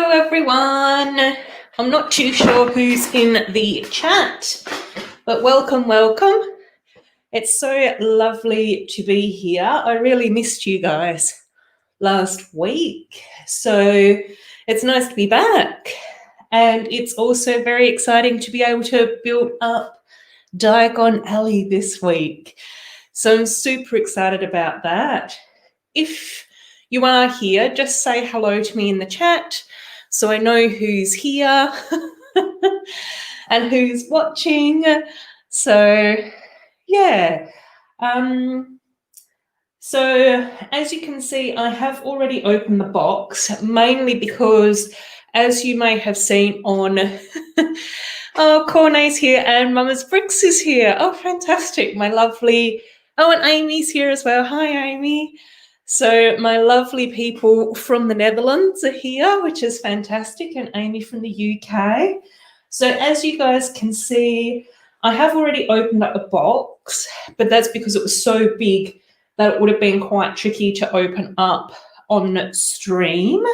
Hello everyone. I'm not too sure who's in the chat, but welcome. It's so lovely to be here. I really missed you guys last week, so it's nice to be back. And it's also very exciting to be able to build up Diagon Alley this week. So I'm super excited about that. If you are here, just say hello to me in the chat so I know who's here and who's watching. So, yeah. So, as you can see, I have already opened the box, mainly because, as you may have seen on... Oh, KORNÉ's here and Mama's Bricks is here. Oh, fantastic. My lovely... Oh, and Amy's here as well. Hi, Amy. So my lovely people from the Netherlands are here, which is fantastic, and Amy from the UK. So as you guys can see, I have already opened up the box, but that's because it was so big that it would have been quite tricky to open up on stream.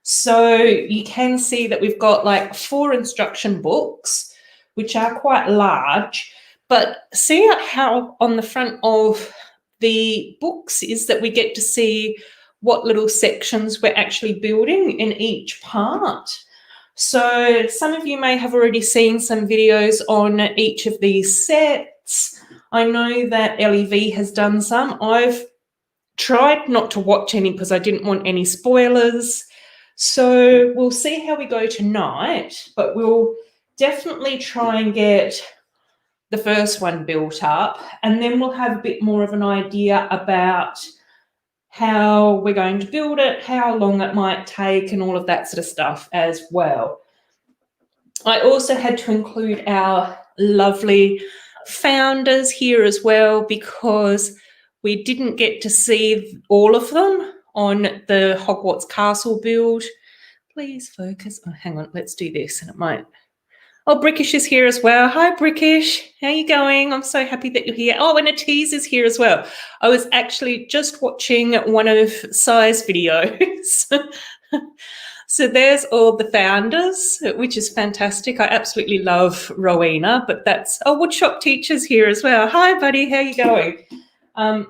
So you can see that we've got like 4 instruction books, which are quite large, but see how on the front of the books is that we get to see what little sections we're actually building in each part. So some of you may have already seen some videos on each of these sets. I know that LEV has done some. I've tried not to watch any because I didn't want any spoilers. So we'll see how we go tonight, but we'll definitely try and get the first one built up, and then we'll have a bit more of an idea about how we're going to build it, how long it might take, and all of that sort of stuff as well. I also had to include our lovely founders here as well because we didn't get to see all of them on the Hogwarts Castle build. Please focus. Oh, hang on, let's do this and it might... Oh, Brickish is here as well. Hi, Brickish. How are you going? I'm so happy that you're here. Oh, and Atiz is here as well. I was actually just watching one of Sai's videos. So there's all the founders, which is fantastic. I absolutely love Rowena, but that's... Oh, Woodshop Teacher's here as well. Hi, buddy. How are you going?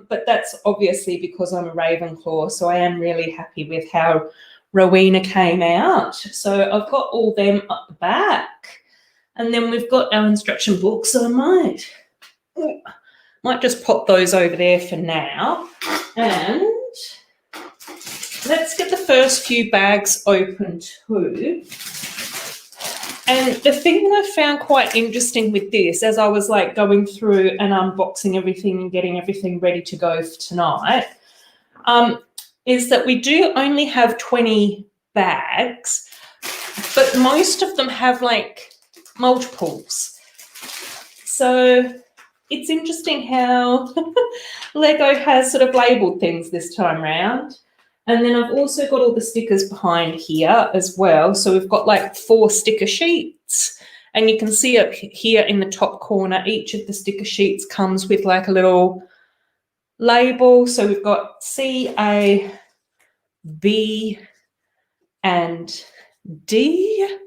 But that's obviously because I'm a Ravenclaw, so I am really happy with how Rowena came out. So I've got all them up the back. And then we've got our instruction books, so I might just pop those over there for now. And let's get the first few bags open too. And the thing that I found quite interesting with this, as I was like going through and unboxing everything and getting everything ready to go for tonight, is that we do only have 20 bags, but most of them have like multiples. So it's interesting how Lego has sort of labelled things this time round. And then I've also got all the stickers behind here as well. So we've got like 4 sticker sheets, and you can see up here in the top corner, each of the sticker sheets comes with like a little label. So we've got C, A, B, and D.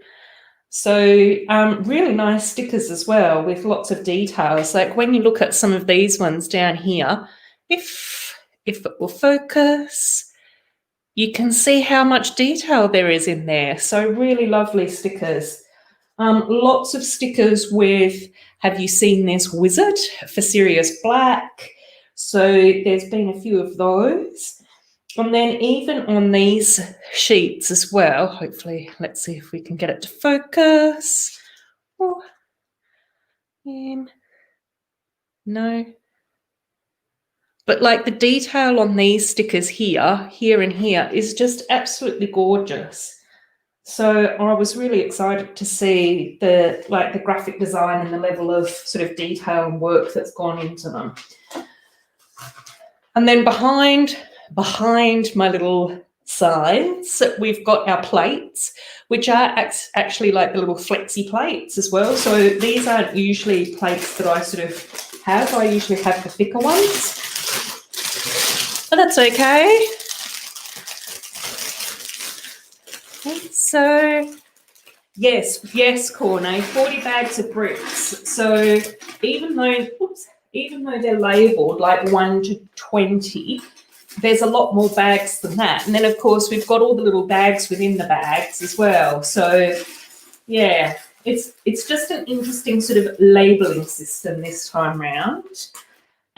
So really nice stickers as well with lots of details. Like when you look at some of these ones down here, if it will focus, you can see how much detail there is in there. So really lovely stickers. Lots of stickers with, have you seen this wizard for Sirius Black? So there's been a few of those. And then even on these sheets as well, hopefully, let's see if we can get it to focus. Oh, no. But like the detail on these stickers here, and here is just absolutely gorgeous. So I was really excited to see the graphic design and the level of sort of detail and work that's gone into them. And then behind my little signs, we've got our plates, which are actually like the little flexi plates as well. So these aren't usually plates that I sort of have. I usually have the thicker ones, but that's okay. So yes, KORNÉ, 40 bags of bricks. So even though they're labelled like 1 to 20, there's a lot more bags than that. And then of course we've got all the little bags within the bags as well. So yeah, it's just an interesting sort of labelling system this time round.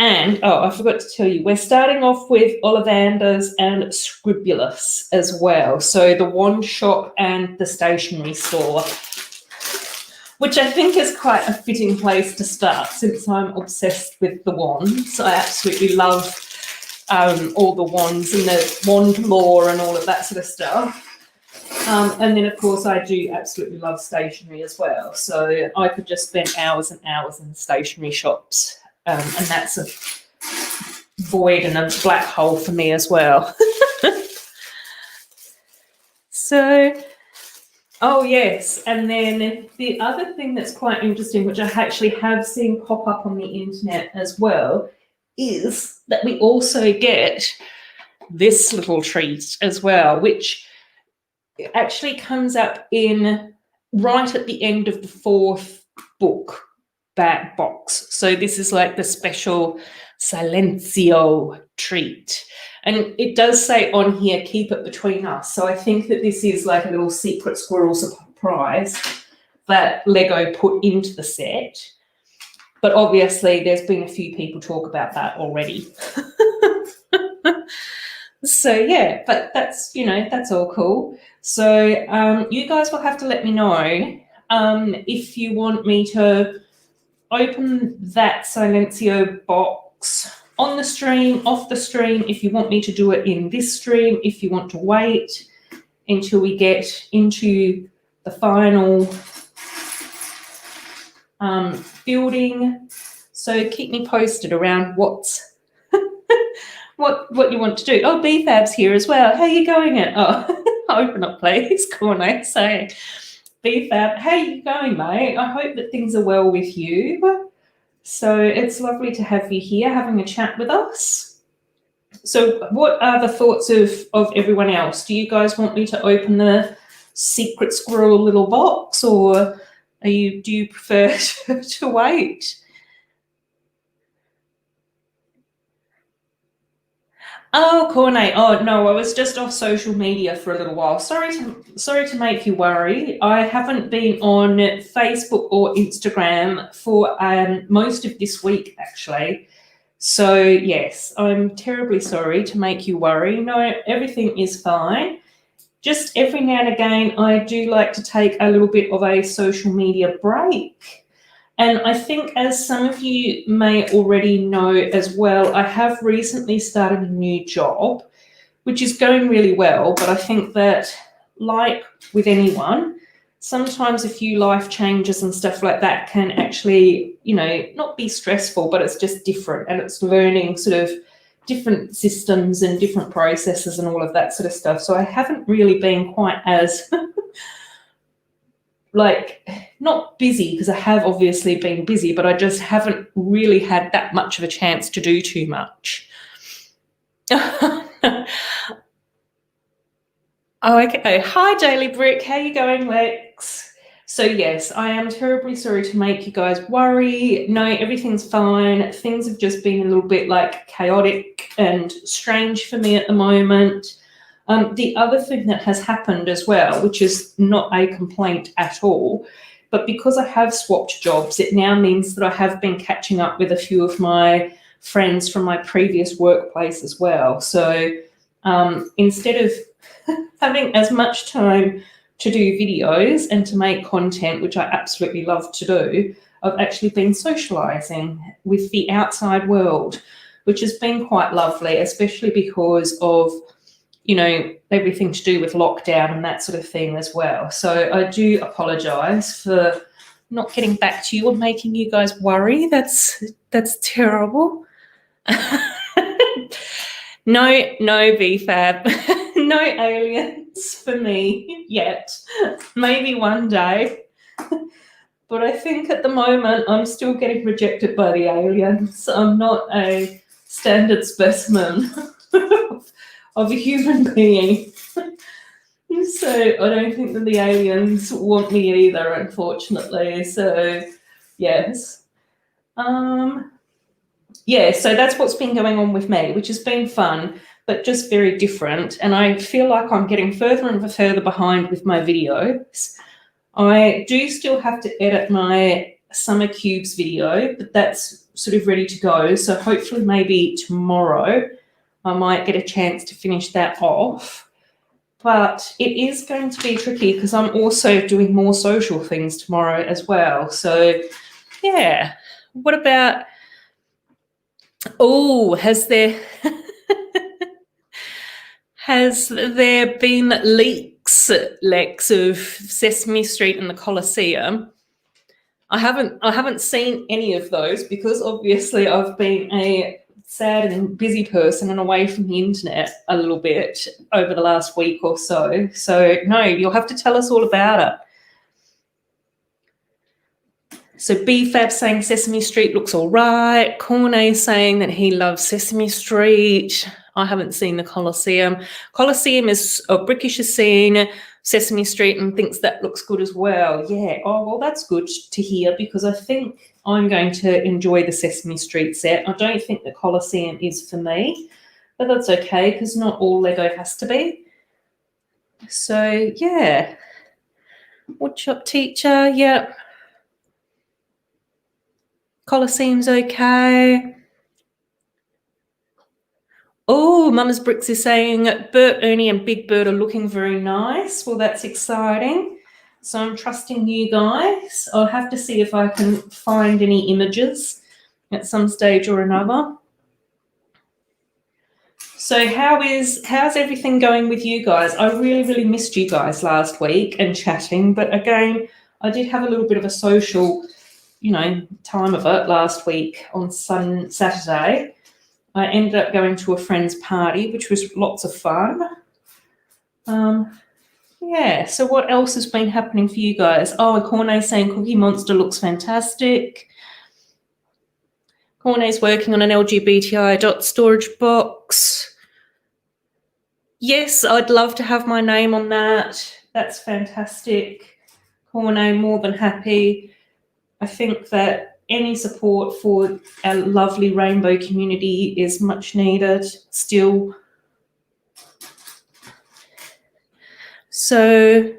And, oh, I forgot to tell you, we're starting off with Ollivanders and Scribulus as well. So the wand shop and the stationery store, which I think is quite a fitting place to start since I'm obsessed with the wands. I absolutely love all the wands and the wand lore and all of that sort of stuff. And then, of course, I do absolutely love stationery as well. So I could just spend hours and hours in stationery shops. And that's a void and a black hole for me as well. So, oh yes, and then the other thing that's quite interesting, which I actually have seen pop up on the internet as well, is that we also get this little treat as well, which actually comes up in right at the end of the 4th book back box. So this is like the special Silencio treat. And it does say on here, keep it between us. So I think that this is like a little secret squirrel surprise that Lego put into the set. But obviously there's been a few people talk about that already. So yeah, but that's, you know, that's all cool. So you guys will have to let me know if you want me to open that Silencio box on the stream, off the stream, if you want me to do it in this stream, if you want to wait until we get into the final building. So keep me posted around what's what you want to do. Oh, BFab's here as well. How are you going it? Oh, open up please, KORNÉ saying. BFab, how are you going, mate? I hope that things are well with you. So it's lovely to have you here having a chat with us. So what are the thoughts of everyone else? Do you guys want me to open the secret squirrel little box, or do you prefer to wait? Oh, KORNÉ. Oh no, I was just off social media for a little while. Sorry to make you worry. I haven't been on Facebook or Instagram for most of this week, actually. So yes, I'm terribly sorry to make you worry. No, everything is fine. Just every now and again, I do like to take a little bit of a social media break. And I think, as some of you may already know as well, I have recently started a new job, which is going really well. But I think that, like with anyone, sometimes a few life changes and stuff like that can actually, you know, not be stressful, but it's just different. And it's learning sort of different systems and different processes and all of that sort of stuff. So I haven't really been quite as... like, not busy, because I have obviously been busy, but I just haven't really had that much of a chance to do too much. Oh, okay. Hi, Daily Brick. How you going, Lex? So yes, I am terribly sorry to make you guys worry. No, everything's fine. Things have just been a little bit like chaotic and strange for me at the moment. The other thing that has happened as well, which is not a complaint at all, but because I have swapped jobs, it now means that I have been catching up with a few of my friends from my previous workplace as well. So instead of having as much time to do videos and to make content, which I absolutely love to do, I've actually been socialising with the outside world, which has been quite lovely, especially because of, you know, everything to do with lockdown and that sort of thing as well. So I do apologise for not getting back to you or making you guys worry. That's terrible. No BFab, no aliens for me yet. Maybe one day. But I think at the moment I'm still getting rejected by the aliens. I'm not a standard specimen of a human being. So I don't think that the aliens want me either, unfortunately. So yes. Yeah, so that's what's been going on with me, which has been fun, but just very different. And I feel like I'm getting further and further behind with my videos. I do still have to edit my summer cubes video, but that's sort of ready to go. So hopefully maybe tomorrow I might get a chance to finish that off. But it is going to be tricky because I'm also doing more social things tomorrow as well. So yeah, what about, oh, has there been leaks of Sesame Street and the Colosseum? I haven't seen any of those because obviously I've been a sad and busy person and away from the internet a little bit over the last week or so. So no, you'll have to tell us all about it. So BFAB saying Sesame Street looks all right. KORNÉ saying that he loves Sesame Street. I haven't seen the Colosseum. Colosseum is, Brickish has seen Sesame Street and thinks that looks good as well. Yeah, oh, well, that's good to hear because I think I'm going to enjoy the Sesame Street set. I don't think the Colosseum is for me, but that's okay because not all Lego has to be. So, yeah. Woodshop teacher, yep. Colosseum's okay. Oh, Mama's Bricks is saying Bert, Ernie and Big Bird are looking very nice. Well, that's exciting. So I'm trusting you guys. I'll have to see if I can find any images at some stage or another. So how's everything going with you guys? I really, really missed you guys last week and chatting. But again, I did have a little bit of a social, time of it last week on Saturday. I ended up going to a friend's party, which was lots of fun. Yeah, so what else has been happening for you guys? Oh, KORNÉ saying Cookie Monster looks fantastic. KORNÉ's working on an LGBTI dot storage box. Yes, I'd love to have my name on that. That's fantastic. KORNÉ, more than happy. I think that any support for our lovely rainbow community is much needed still. So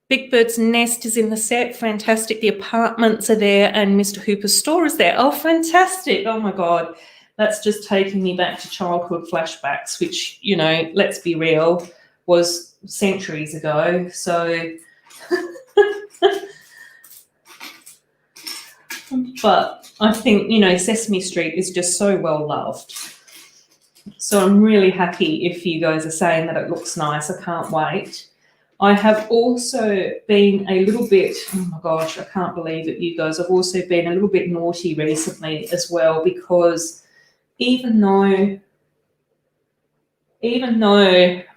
Big Bird's nest is in the set. Fantastic. The apartments are there and Mr. Hooper's store is there. Oh, fantastic. Oh, my God. That's just taking me back to childhood flashbacks, which, let's be real, was centuries ago. So... But I think, Sesame Street is just so well loved. So I'm really happy if you guys are saying that it looks nice. I can't wait. I have also been a little bit, oh my gosh, I can't believe it, you guys. I've also been a little bit naughty recently as well because even though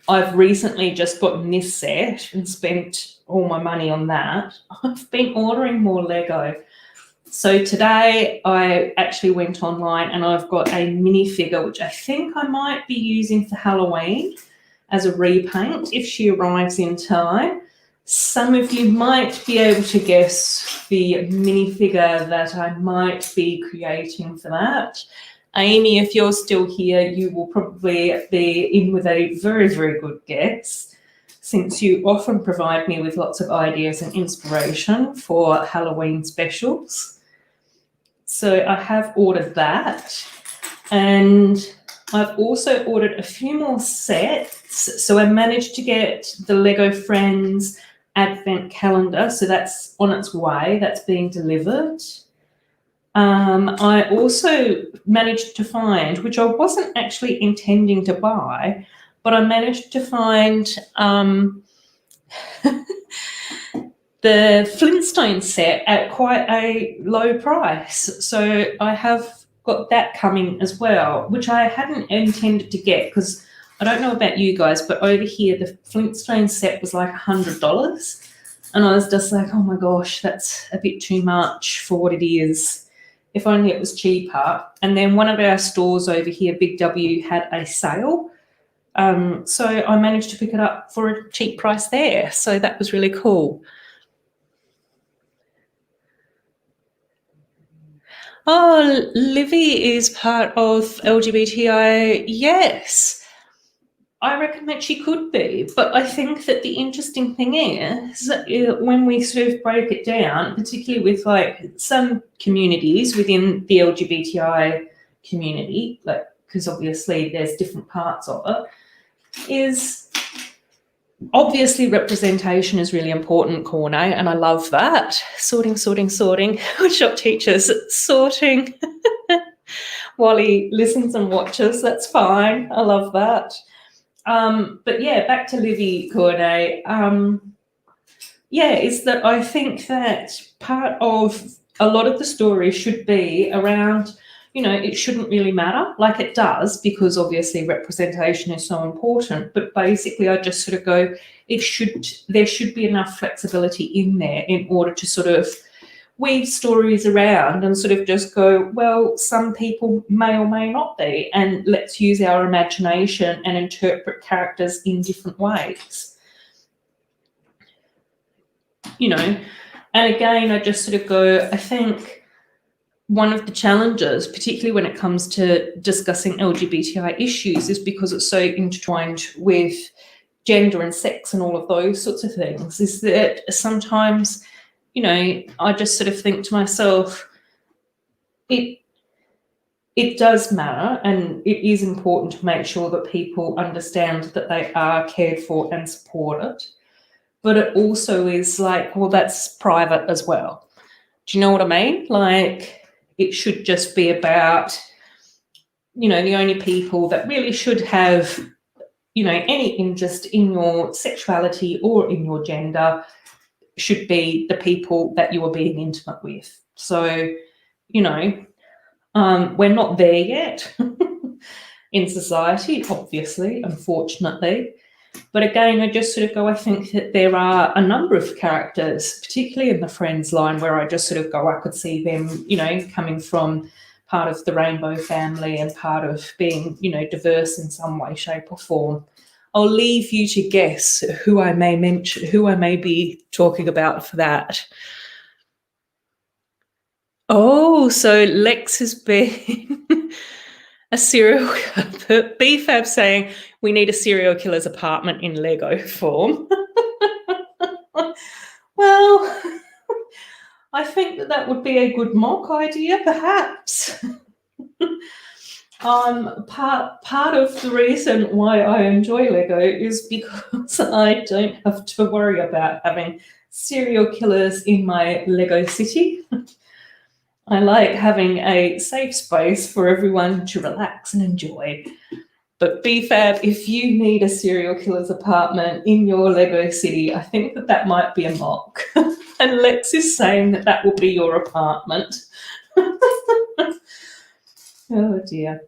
I've recently just gotten this set and spent all my money on that, I've been ordering more Lego. So today I actually went online and I've got a minifigure, which I think I might be using for Halloween as a repaint if she arrives in time. Some of you might be able to guess the minifigure that I might be creating for that. Amy, if you're still here, you will probably be in with a very, very good guess, since you often provide me with lots of ideas and inspiration for Halloween specials. So I have ordered that, and I've also ordered a few more sets. So I managed to get the Lego Friends Advent Calendar, so that's on its way, that's being delivered. I also managed to find, which I wasn't actually intending to buy, but I managed to find the Flintstone set at quite a low price. So I have got that coming as well, which I hadn't intended to get because I don't know about you guys, but over here the Flintstone set was like $100. And I was just like, oh my gosh, that's a bit too much for what it is. If only it was cheaper. And then one of our stores over here, Big W, had a sale. So I managed to pick it up for a cheap price there. So that was really cool. Oh, Livy is part of LGBTI. Yes, I reckon that she could be. But I think that the interesting thing is when we sort of break it down, particularly with like some communities within the LGBTI community, like because obviously there's different parts of it, is obviously representation is really important, KORNÉ, and I love that. Sorting. Shop teachers, sorting. Wally listens and watches, that's fine. I love that. But yeah, back to Livy, KORNÉ. Yeah, is that I think that part of a lot of the story should be around, it shouldn't really matter, like it does, because obviously representation is so important. But basically, I just sort of go, there should be enough flexibility in there in order to sort of weave stories around and sort of just go, well, some people may or may not be, and let's use our imagination and interpret characters in different ways. And again, I just sort of go, I think one of the challenges, particularly when it comes to discussing LGBTI issues, is because it's so intertwined with gender and sex and all of those sorts of things, is that sometimes, I just sort of think to myself, it does matter, and it is important to make sure that people understand that they are cared for and supported. But it also is like, well, that's private as well. Do you know what I mean? Like, it should just be about, the only people that really should have, any interest in your sexuality or in your gender should be the people that you are being intimate with. So, we're not there yet in society, obviously, unfortunately. But again, I just sort of go, I think that there are a number of characters, particularly in the Friends line, where I just sort of go, I could see them, coming from part of the rainbow family and part of being, diverse in some way, shape or form. I'll leave you to guess who I may mention, who I may be talking about for that. Oh, so Lex has been a serial BFAB saying we need a serial killer's apartment in Lego form. Well, I think that would be a good mock idea, perhaps. Part of the reason why I enjoy Lego is because I don't have to worry about having serial killers in my Lego city. I like having a safe space for everyone to relax and enjoy. But BFAB, if you need a serial killer's apartment in your Lego city, I think that might be a mock. And Lex is saying that will be your apartment. Oh dear.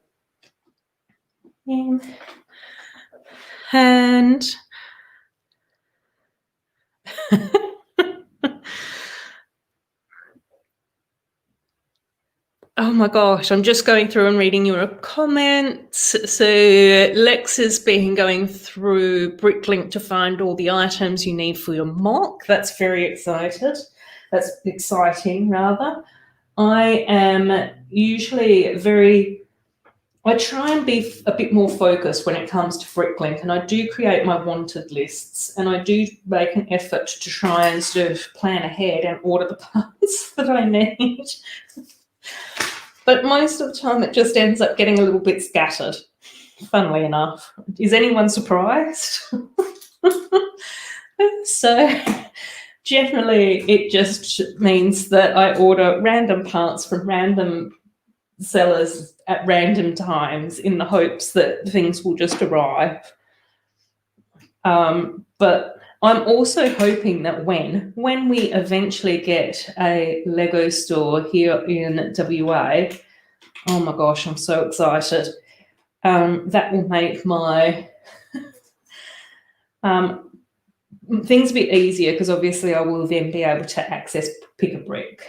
And oh my gosh, I'm just going through and reading your comments. So Lex has been going through Bricklink to find all the items you need for your mock. That's very excited. That's exciting, rather. I am usually I try and be a bit more focused when it comes to Bricklink, and I do create my wanted lists, and I do make an effort to try and sort of plan ahead and order the parts that I need. But most of the time it just ends up getting a little bit scattered, funnily enough. Is anyone surprised? So generally it just means that I order random parts from random sellers at random times in the hopes that things will just arrive. But I'm also hoping that when we eventually get a Lego store here in WA, oh my gosh, I'm so excited. That will make my things a bit easier, because obviously I will then be able to access Pick a Brick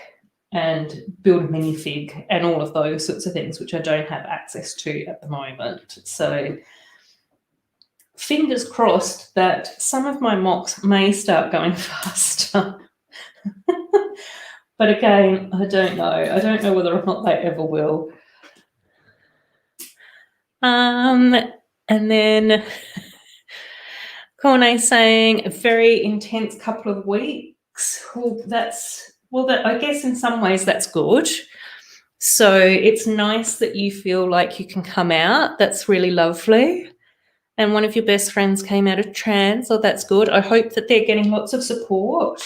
and build a minifig and all of those sorts of things, which I don't have access to at the moment. So fingers crossed that some of my mocks may start going faster. But again, I don't know. I don't know whether or not they ever will. And then KORNÉ saying a very intense couple of weeks. Well, I guess in some ways that's good. So it's nice that you feel like you can come out. That's really lovely. And one of your best friends came out of trans, so that's good. I hope that they're getting lots of support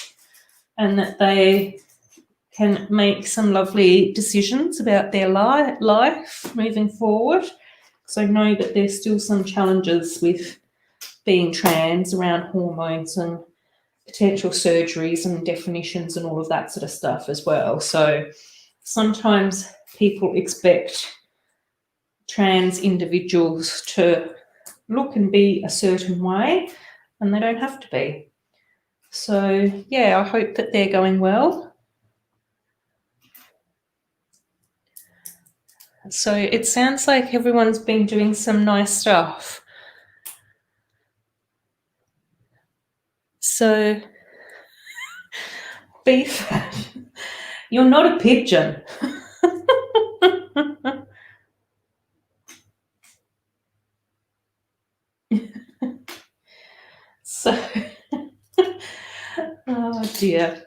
and that they can make some lovely decisions about their life moving forward. So I know that there's still some challenges with being trans around hormones and potential surgeries and definitions and all of that sort of stuff as well. So sometimes people expect trans individuals to look and be a certain way, and they don't have to be. So yeah, I hope that they're going well. So it sounds like everyone's been doing some nice stuff. So beef, you're not a pigeon. So, oh dear.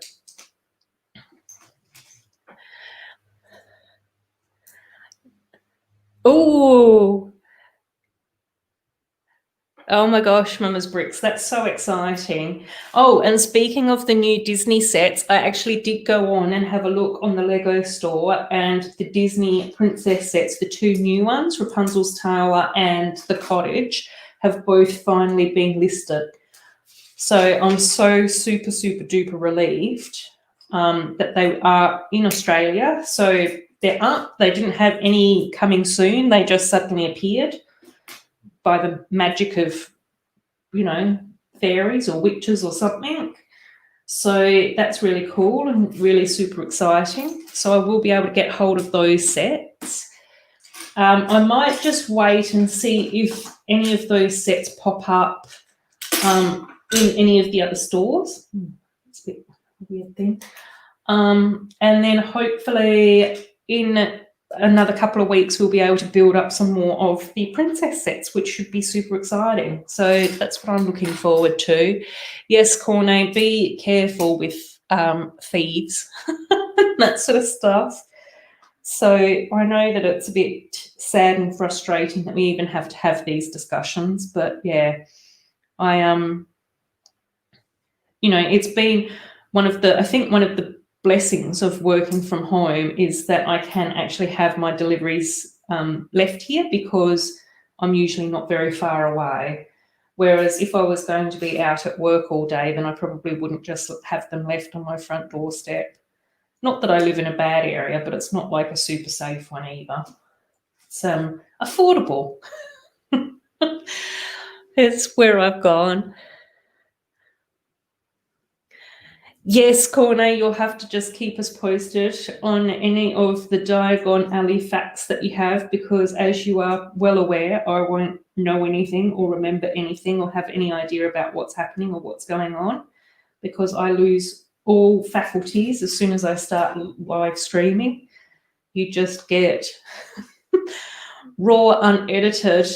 Oh my gosh, Mama's Bricks, that's so exciting. Oh, and speaking of the new Disney sets, I actually did go on and have a look on the Lego store, and the Disney princess sets, the two new ones, Rapunzel's Tower and the Cottage, have both finally been listed. So I'm so super, super duper relieved that they are in Australia. So they didn't have any coming soon. They just suddenly appeared by the magic of, fairies or witches or something. So that's really cool and really super exciting. So I will be able to get hold of those sets. I might just wait and see if any of those sets pop up in any of the other stores. It's a bit of a weird thing. And then hopefully in another couple of weeks we'll be able to build up some more of the princess sets, which should be super exciting. So that's what I'm looking forward to. Yes, KORNÉ, be careful with thieves, that sort of stuff. So I know that it's a bit sad and frustrating that we even have to have these discussions, but yeah, it's been one of the blessings of working from home is that I can actually have my deliveries left here because I'm usually not very far away. Whereas if I was going to be out at work all day, then I probably wouldn't just have them left on my front doorstep. Not that I live in a bad area, but it's not like a super safe one either. It's affordable. It's where I've gone. Yes, KORNÉ, you'll have to just keep us posted on any of the Diagon Alley facts that you have, because as you are well aware, I won't know anything or remember anything or have any idea about what's happening or what's going on, because I lose all faculties as soon as I start live streaming. You just get raw, unedited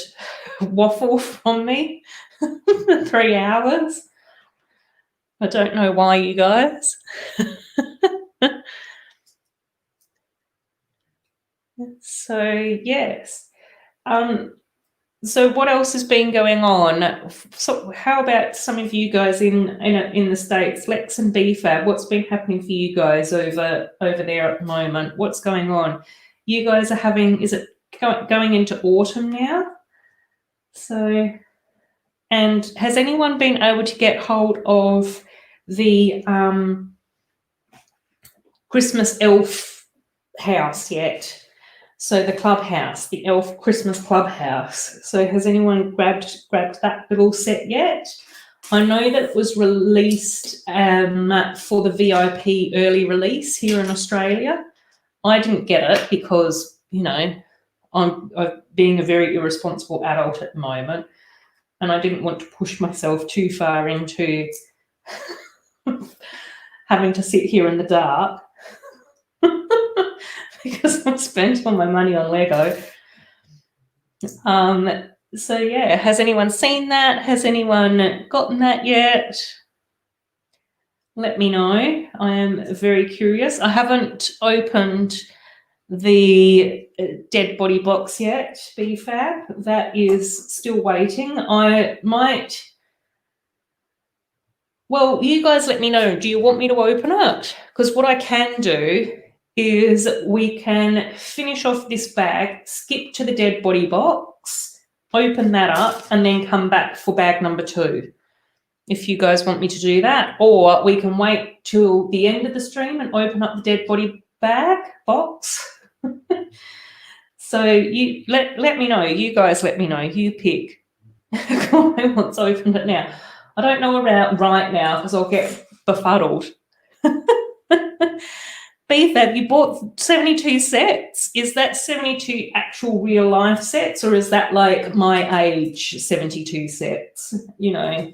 waffle from me for 3 hours. I don't know why, you guys. So, yes. So what else has been going on? So how about some of you guys in the States, Lex and BFAB, what's been happening for you guys over there at the moment? What's going on? You guys are is it going into autumn now? So, and has anyone been able to get hold of the Christmas elf house yet? So the clubhouse, the elf Christmas clubhouse. So has anyone grabbed that little set yet? I know that it was released for the VIP early release here in Australia. I didn't get it because, I'm being a very irresponsible adult at the moment. and I didn't want to push myself too far into having to sit here in the dark because I've spent all my money on Lego. So yeah, has anyone seen that? Has anyone gotten that yet? Let me know. I am very curious. I haven't opened the dead body box yet, BFAB. That is still waiting. I might... Well, you guys let me know. Do you want me to open it? Because what I can do is we can finish off this bag, skip to the dead body box, open that up, and then come back for bag number 2. If you guys want me to do that, or we can wait till the end of the stream and open up the dead body bag box. So you let me know. You guys let me know. You pick. I want to open it now. I don't know about right now because I'll get befuddled. BFAB, you bought 72 sets. Is that 72 actual real life sets, or is that like my age 72 sets? You know,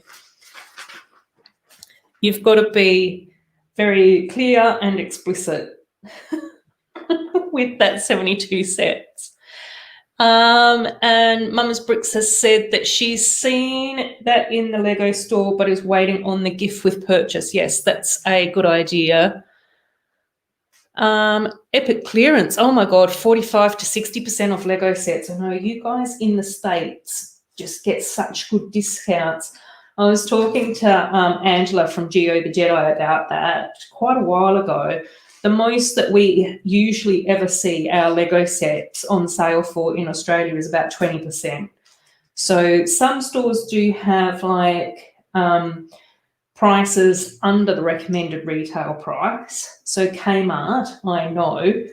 you've got to be very clear and explicit with that 72 sets. And Mama's Bricks has said that she's seen that in the Lego store but is waiting on the gift with purchase. Yes, that's a good idea. Epic clearance. Oh my God, 45 to 60% off Lego sets. I know you guys in the States just get such good discounts. I was talking to Angela from Geo the Jedi about that quite a while ago. The most that we usually ever see our Lego sets on sale for in Australia is about 20%. So some stores do have like prices under the recommended retail price. So Kmart, I know,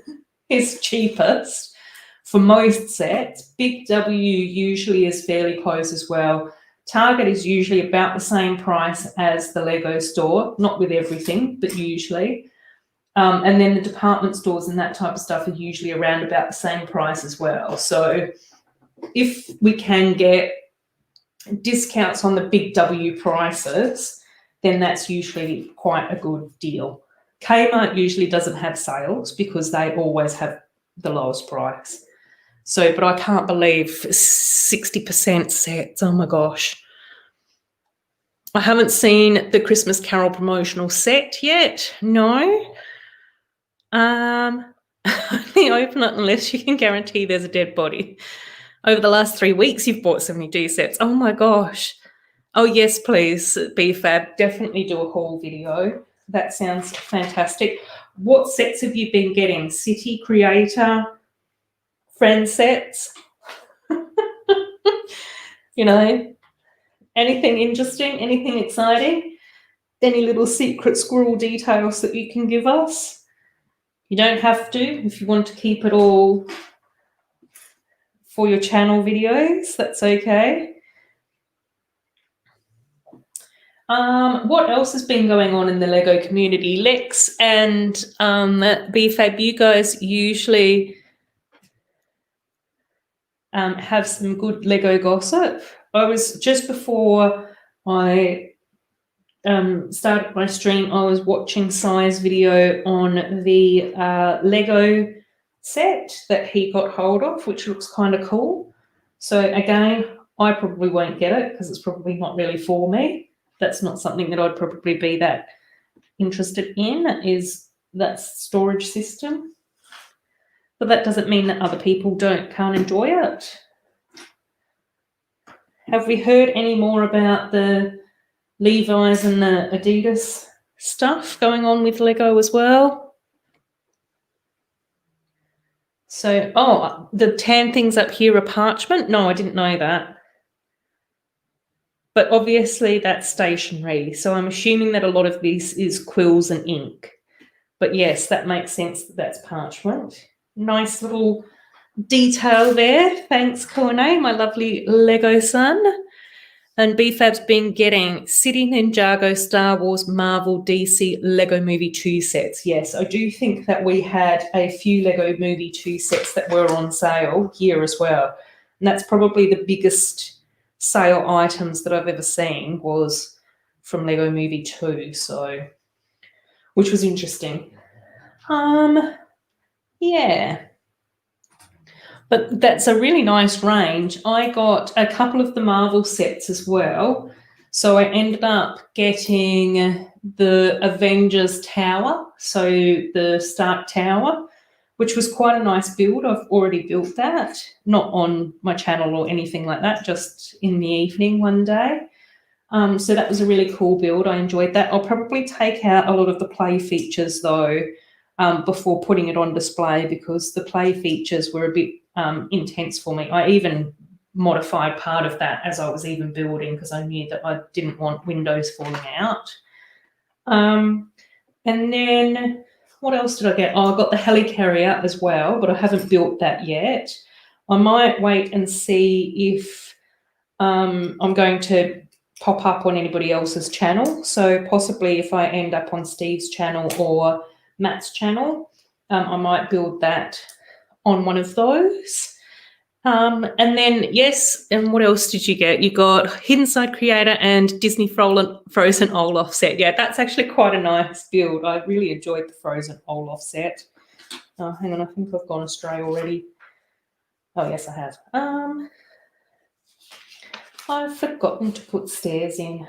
is cheapest for most sets. Big W usually is fairly close as well. Target is usually about the same price as the Lego store, not with everything, but usually. And then the department stores and that type of stuff are usually around about the same price as well. So if we can get discounts on the big W prices, then that's usually quite a good deal. Kmart usually doesn't have sales because they always have the lowest price. So, but I can't believe 60% sets. Oh my gosh. I haven't seen the Christmas Carol promotional set yet. No. Only open it unless you can guarantee there's a dead body. Over the last 3 weeks, you've bought 72 sets. Oh my gosh. Oh yes, please, BFAB. Definitely do a haul video. That sounds fantastic. What sets have you been getting? City Creator, friend sets? You know, anything interesting, anything exciting? Any little secret squirrel details that you can give us? You don't have to if you want to keep it all for your channel videos. That's okay. What else has been going on in the Lego community? Lex and BFAB, you guys usually have some good Lego gossip. I was just before I started my stream, I was watching Sai's video on the Lego set that he got hold of, which looks kind of cool. So again, I probably won't get it because it's probably not really for me. That's not something that I'd probably be that interested in, is that storage system. But that doesn't mean that other people can't enjoy it. Have we heard any more about the Levi's and the Adidas stuff going on with Lego as well? So, oh, the tan things up here are parchment? No, I didn't know that. But obviously that's stationery. So I'm assuming that a lot of this is quills and ink. But yes, that makes sense that that's parchment. Nice little detail there. Thanks, KORNÉ, my lovely Lego son. And BFAB's been getting City Ninjago, Star Wars, Marvel, DC, Lego Movie 2 sets. Yes, I do think that we had a few Lego Movie 2 sets that were on sale here as well. And that's probably the biggest sale items that I've ever seen was from Lego Movie 2, so which was interesting. Yeah. But that's a really nice range. I got a couple of the Marvel sets as well. So I ended up getting the Avengers Tower, so the Stark Tower, which was quite a nice build. I've already built that, not on my channel or anything like that, just in the evening one day. So that was a really cool build. I enjoyed that. I'll probably take out a lot of the play features though, before putting it on display, because the play features were a bit intense for me. I even modified part of that as I was even building, because I knew that I didn't want windows falling out. And then what else did I get? Oh, I got the helicarrier as well, but I haven't built that yet. I might wait and see if I'm going to pop up on anybody else's channel. So possibly if I end up on Steve's channel or Matt's channel, I might build that on one of those. And then, yes, and what else did you get? You got Hidden Side Creator and Disney Frozen Olaf set. Yeah, that's actually quite a nice build. I really enjoyed the Frozen Olaf set. Oh, hang on, I think I've gone astray already. Oh, yes, I have. I've forgotten to put stairs in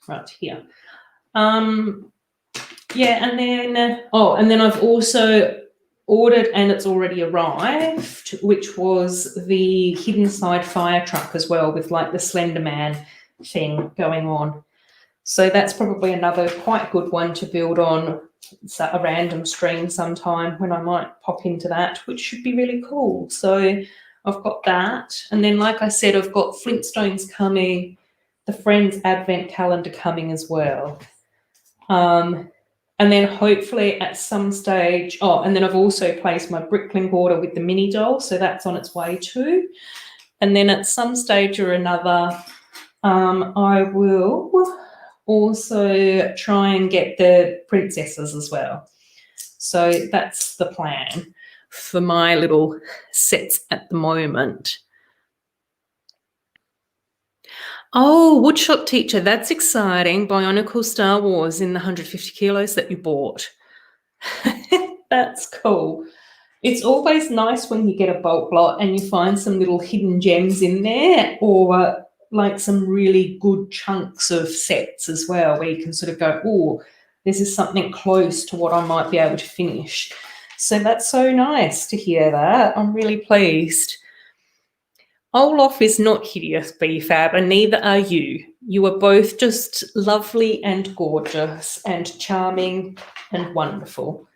right here. Yeah, and then, and then I've also ordered, and it's already arrived, which was the Hidden Side fire truck as well, with like the Slender Man thing going on. So that's probably another quite good one to build on a random stream sometime, when I might pop into that, which should be really cool. So I've got that. And then, like I said, I've got Flintstones coming, the Friends Advent calendar coming as well. And then hopefully at some stage, and then I've also placed my Bricklink order with the mini doll, so that's on its way too. And then at some stage or another, I will also try and get the princesses as well. So that's the plan for my little sets at the moment. Oh, Woodshop Teacher, that's exciting. Bionicle Star Wars in the 150 kilos that you bought. That's cool. It's always nice when you get a bulk lot and you find some little hidden gems in there, or like some really good chunks of sets as well, where you can sort of go, oh, this is something close to what I might be able to finish. So that's so nice to hear that. I'm really pleased. Olaf is not hideous, BFAB, and neither are you. You are both just lovely and gorgeous and charming and wonderful.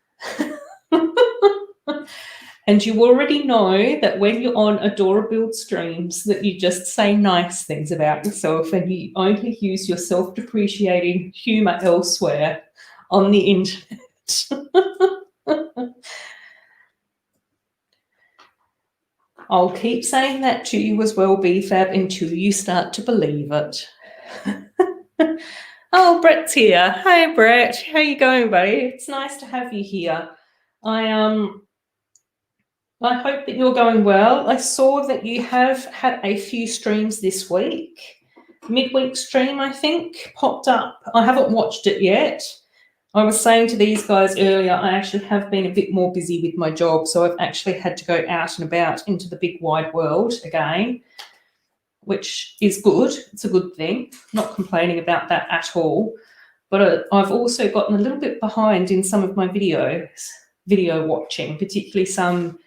And you already know that when you're on Adora Build streams, that you just say nice things about yourself, and you only use your self-depreciating humour elsewhere on the internet. I'll keep saying that to you as well, BFAB, until you start to believe it. Oh, Brett's here. Hey, Brett. How you going, buddy? It's nice to have you here. I hope that you're going well. I saw that you have had a few streams this week. Midweek stream, I think, popped up. I haven't watched it yet. I was saying to these guys earlier, I actually have been a bit more busy with my job, so I've actually had to go out and about into the big wide world again, which is good. It's a good thing. Not complaining about that at all. But I've also gotten a little bit behind in some of my video watching, particularly some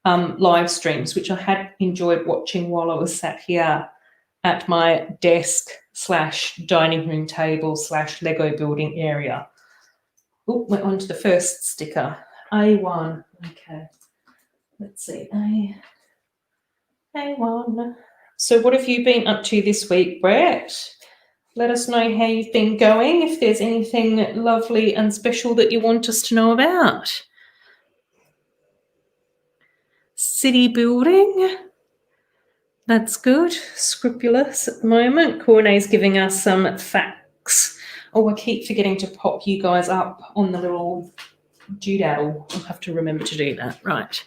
live streams, which I had enjoyed watching while I was sat here at my desk / dining room table / Lego building area. Oh, went on to the first sticker. A1. Okay. Let's see. A1. So what have you been up to this week, Brett? Let us know how you've been going, if there's anything lovely and special that you want us to know about. City building. That's good. Scrupulous at the moment. KORNÉ's giving us some facts. Oh, I keep forgetting to pop you guys up on the little doodle. I'll have to remember to do that. Right.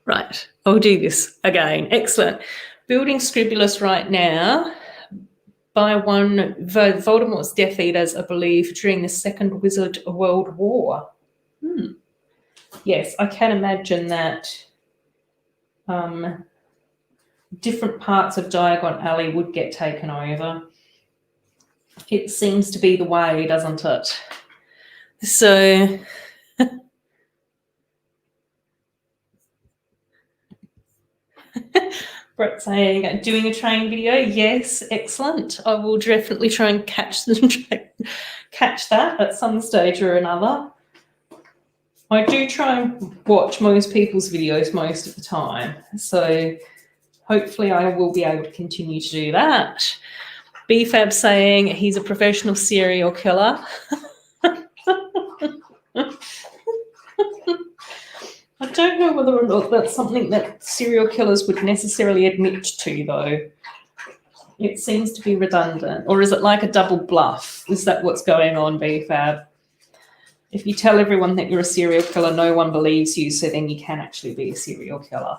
Right, I'll do this again. Excellent. Building Scribulus right now by one Voldemort's Death Eaters, I believe, during the Second Wizard World War. Yes, I can imagine that different parts of Diagon Alley would get taken over. It seems to be the way, doesn't it? So Brett saying, doing a train video. Yes, excellent. I will definitely try and catch that at some stage or another. I do try and watch most people's videos most of the time, so hopefully I will be able to continue to do that. BFAB saying he's a professional serial killer. I don't know whether or not that's something that serial killers would necessarily admit to, though. It seems to be redundant. Or is it like a double bluff? Is that what's going on, BFAB? If you tell everyone that you're a serial killer, no one believes you, so then you can actually be a serial killer.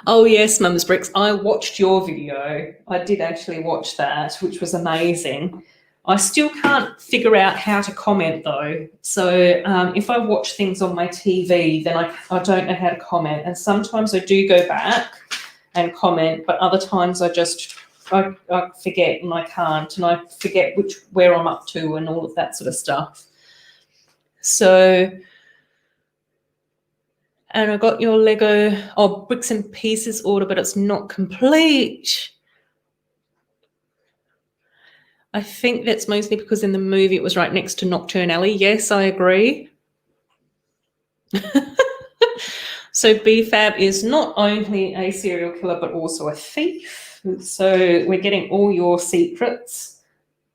Oh, yes, Mum's Bricks. I watched your video. I did actually watch that, which was amazing. I still can't figure out how to comment, though. So if I watch things on my TV, then I don't know how to comment. And sometimes I do go back and comment, but other times I forget and I can't. And I forget where I'm up to and all of that sort of stuff. So... And I got your Lego, Bricks and Pieces order, but it's not complete. I think that's mostly because in the movie it was right next to Nocturne Alley. Yes, I agree. So BFAB is not only a serial killer, but also a thief. So we're getting all your secrets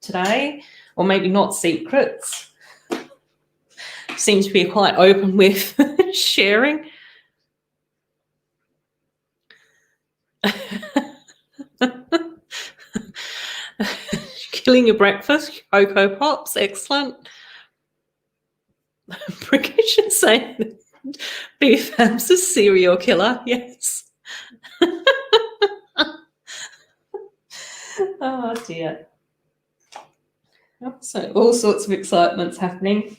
today, or maybe not secrets. Seems to be quite open with sharing. Killing your breakfast, Cocoa Pops, excellent. Brickish is saying BFAB's a serial killer, yes. Oh dear. So all sorts of excitements happening.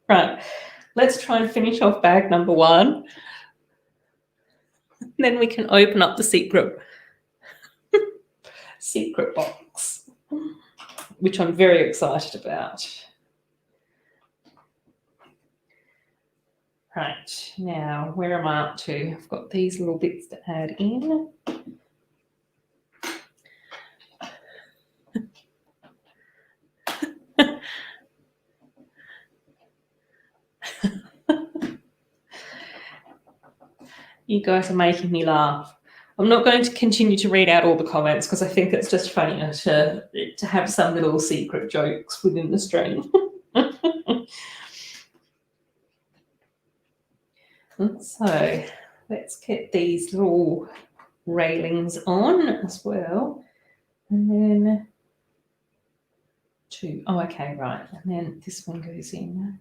Right, let's try and finish off bag number 1. Then we can open up the secret box, which I'm very excited about. Right, now where am I up to? I've got these little bits to add in. You guys are making me laugh. I'm not going to continue to read out all the comments because I think it's just funnier to have some little secret jokes within the stream. So let's get these little railings on as well. And then okay, right. And then this one goes in.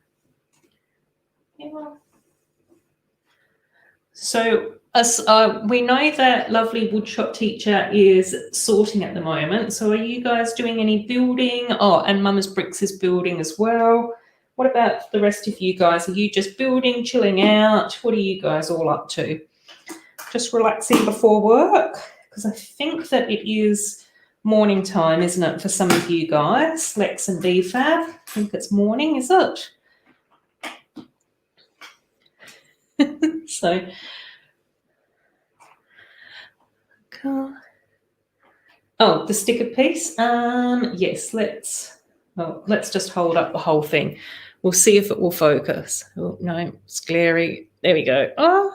Yeah. So we know that lovely woodshop teacher is sorting at the moment. So are you guys doing any building? Oh, and Mama's Bricks is building as well. What about the rest of you guys? Are you just building, chilling out? What are you guys all up to? Just relaxing before work? Because I think that it is morning time, isn't it, for some of you guys? Lex and BFAB. I think it's morning, is it? So, cool. Oh, the sticker piece. Yes, let's just hold up the whole thing. We'll see if it will focus. Oh no, it's glary. There we go. Oh,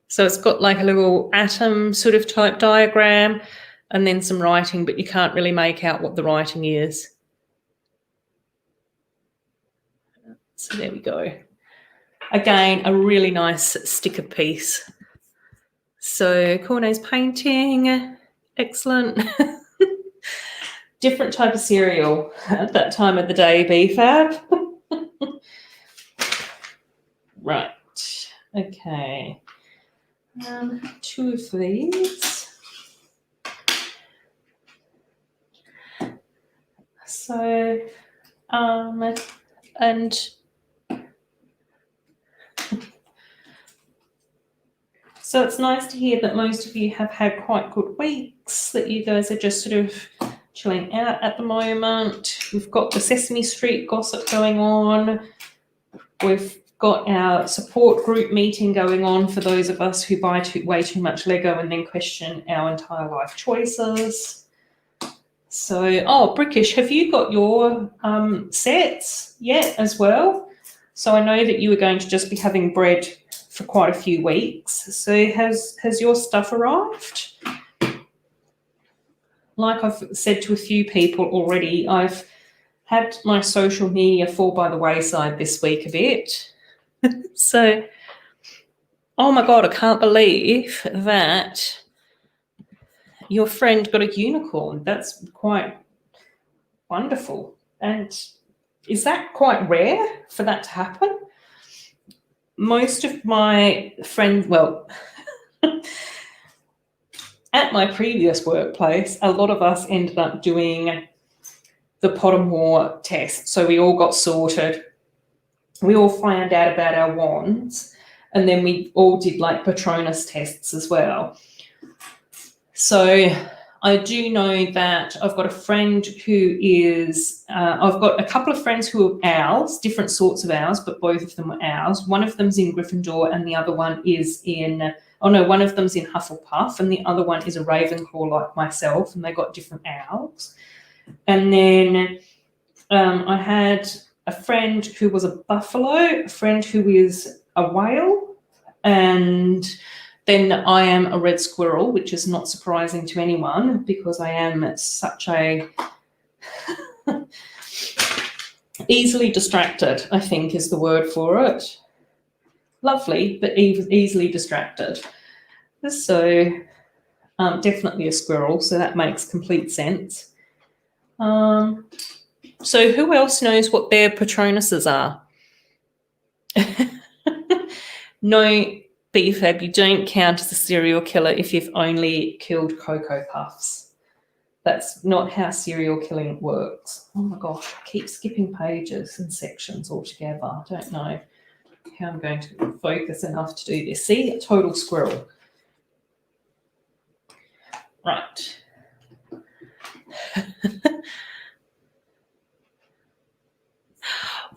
so it's got like a little atom sort of type diagram, and then some writing, but you can't really make out what the writing is. So there we go. Again, a really nice sticker piece. So KORNÉ's painting, excellent. different type of cereal at that time of the day, BFAB. Right. Okay. 2 of these. So, and so it's nice to hear that most of you have had quite good weeks, that you guys are just sort of chilling out at the moment. We've got the Sesame Street gossip going on. We've got our support group meeting going on for those of us who buy way too much Lego and then question our entire life choices. So, oh, Brickish, have you got your sets yet as well? So I know that you were going to just be having bread for quite a few weeks. So has your stuff arrived? Like I've said to a few people already, I've had my social media fall by the wayside this week a bit. So, oh my God, I can't believe that your friend got a unicorn. That's quite wonderful. And is that quite rare for that to happen? Most of my friends, well, at my previous workplace, a lot of us ended up doing the Pottermore test. So we all got sorted. We all found out about our wands, and then we all did like Patronus tests as well. So I do know that I've got a friend who is, I've got a couple of friends who are owls, different sorts of owls, but both of them are owls. One of them's in Gryffindor and the other one is in, oh no, one of them's in Hufflepuff and the other one is a Ravenclaw like myself, and they got different owls. And then I had a friend who was a buffalo, a friend who is a whale, and then I am a red squirrel, which is not surprising to anyone because I am such a easily distracted, I think is the word for it. Lovely, but easily distracted. So definitely a squirrel, so that makes complete sense. So who else knows what their Patronuses are? No, BFAB, you don't count as a serial killer if you've only killed Cocoa Puffs. That's not how serial killing works. Oh my gosh, I keep skipping pages and sections altogether. I don't know how I'm going to focus enough to do this. See, a total squirrel. Right.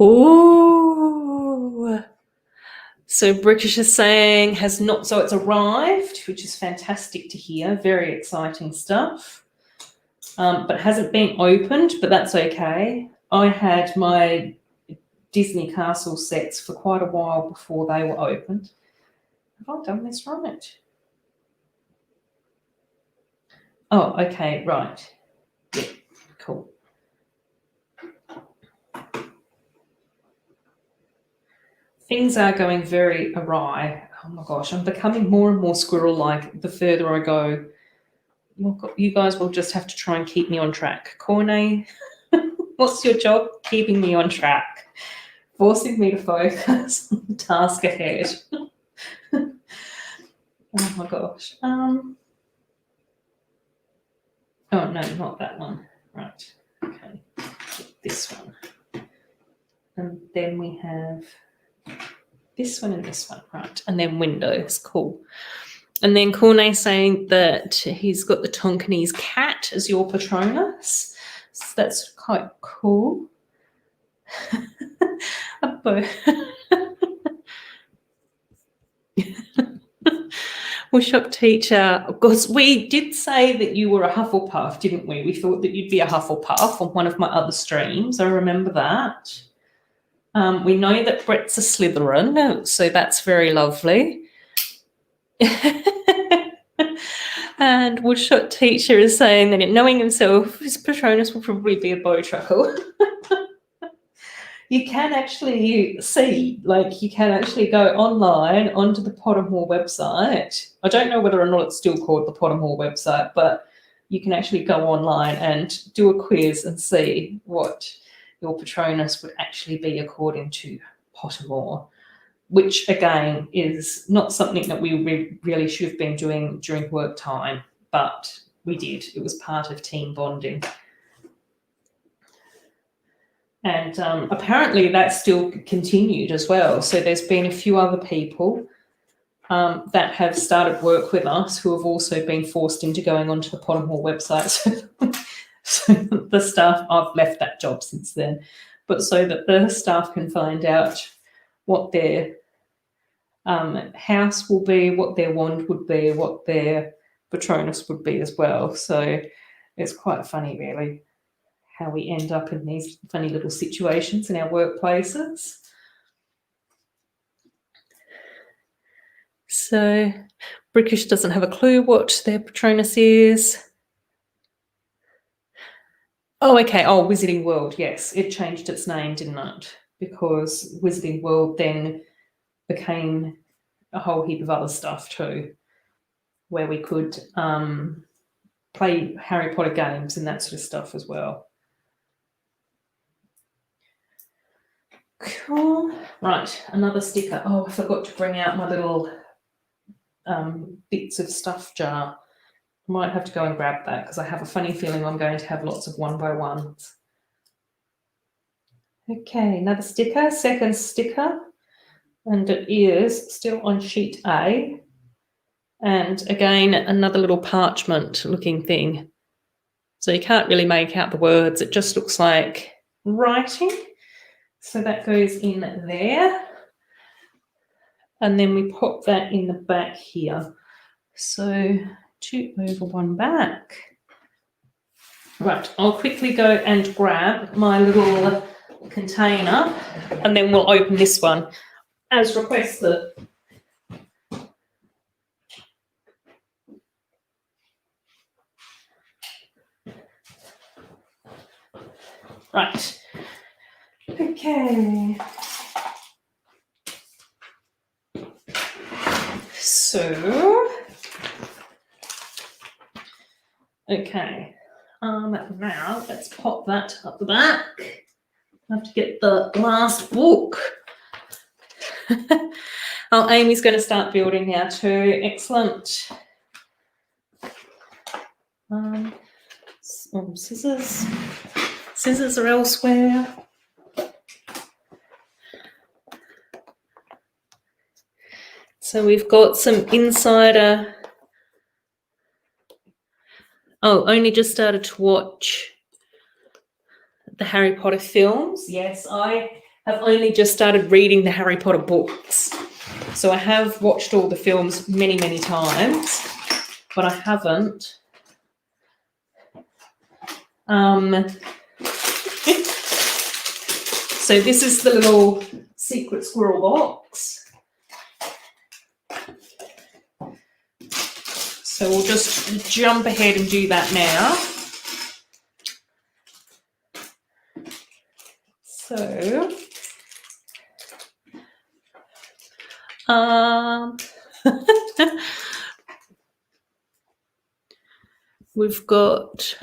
Oh, so British is saying has not, so it's arrived, which is fantastic to hear. Very exciting stuff. But hasn't been opened, but that's okay. I had my Disney Castle sets for quite a while before they were opened. Have I done this right? Oh, okay, right. Yeah, cool. Things are going very awry. Oh my gosh, I'm becoming more and more squirrel-like the further I go. You guys will just have to try and keep me on track. KORNÉ, what's your job? Keeping me on track. Forcing me to focus on the task ahead. Oh my gosh. Oh no, not that one. Right. Okay. This one. And then we have this one and this one. Right. And then windows. Cool. And then KORNÉ saying that he's got the Tonkinese cat as your Patronus. So that's quite cool. Workshop teacher, because we did say that you were a Hufflepuff, didn't we? We thought that you'd be a Hufflepuff on one of my other streams. I remember that. We know that Brett's a Slytherin, so that's very lovely. And Woodshot teacher is saying that knowing himself, his Patronus will probably be a Bowtruckle. You can actually see, like you can actually go online onto the Pottermore website. I don't know whether or not it's still called the Pottermore website, but you can actually go online and do a quiz and see what your Patronus would actually be according to Pottermore, which again is not something that we really should have been doing during work time, but we did. It was part of team bonding. And apparently that's still continued as well. So there's been a few other people that have started work with us who have also been forced into going onto the Pottermore website. So the staff, I've left that job since then, but so that the staff can find out what their house will be, what their wand would be, what their Patronus would be as well. So it's quite funny, really, how we end up in these funny little situations in our workplaces. So Brickish doesn't have a clue what their Patronus is. Oh, okay. Oh, Wizarding World. Yes, it changed its name, didn't it? Because Wizarding World then became a whole heap of other stuff too, where we could play Harry Potter games and that sort of stuff as well. Cool. Right, another sticker. Oh, I forgot to bring out my little bits of stuff jar. I might have to go and grab that because I have a funny feeling I'm going to have lots of 1x1s. Okay, another sticker, second sticker, and it is still on sheet A. And again, another little parchment looking thing. So you can't really make out the words. It just looks like writing. So that goes in there. And then we pop that in the back here. So 2 over 1 back. Right, I'll quickly go and grab my little container and then we'll open this one as requested. Right, okay. So, okay, now let's pop that up the back. I have to get the last book. Oh, Amy's going to start building now too. Excellent. Scissors. Scissors are elsewhere. So we've got some insider. Oh, only just started to watch the Harry Potter films. Yes, I have only just started reading the Harry Potter books. So I have watched all the films many, many times, but I haven't. So this is the little secret squirrel box. So we'll just jump ahead and do that now. So, we've got,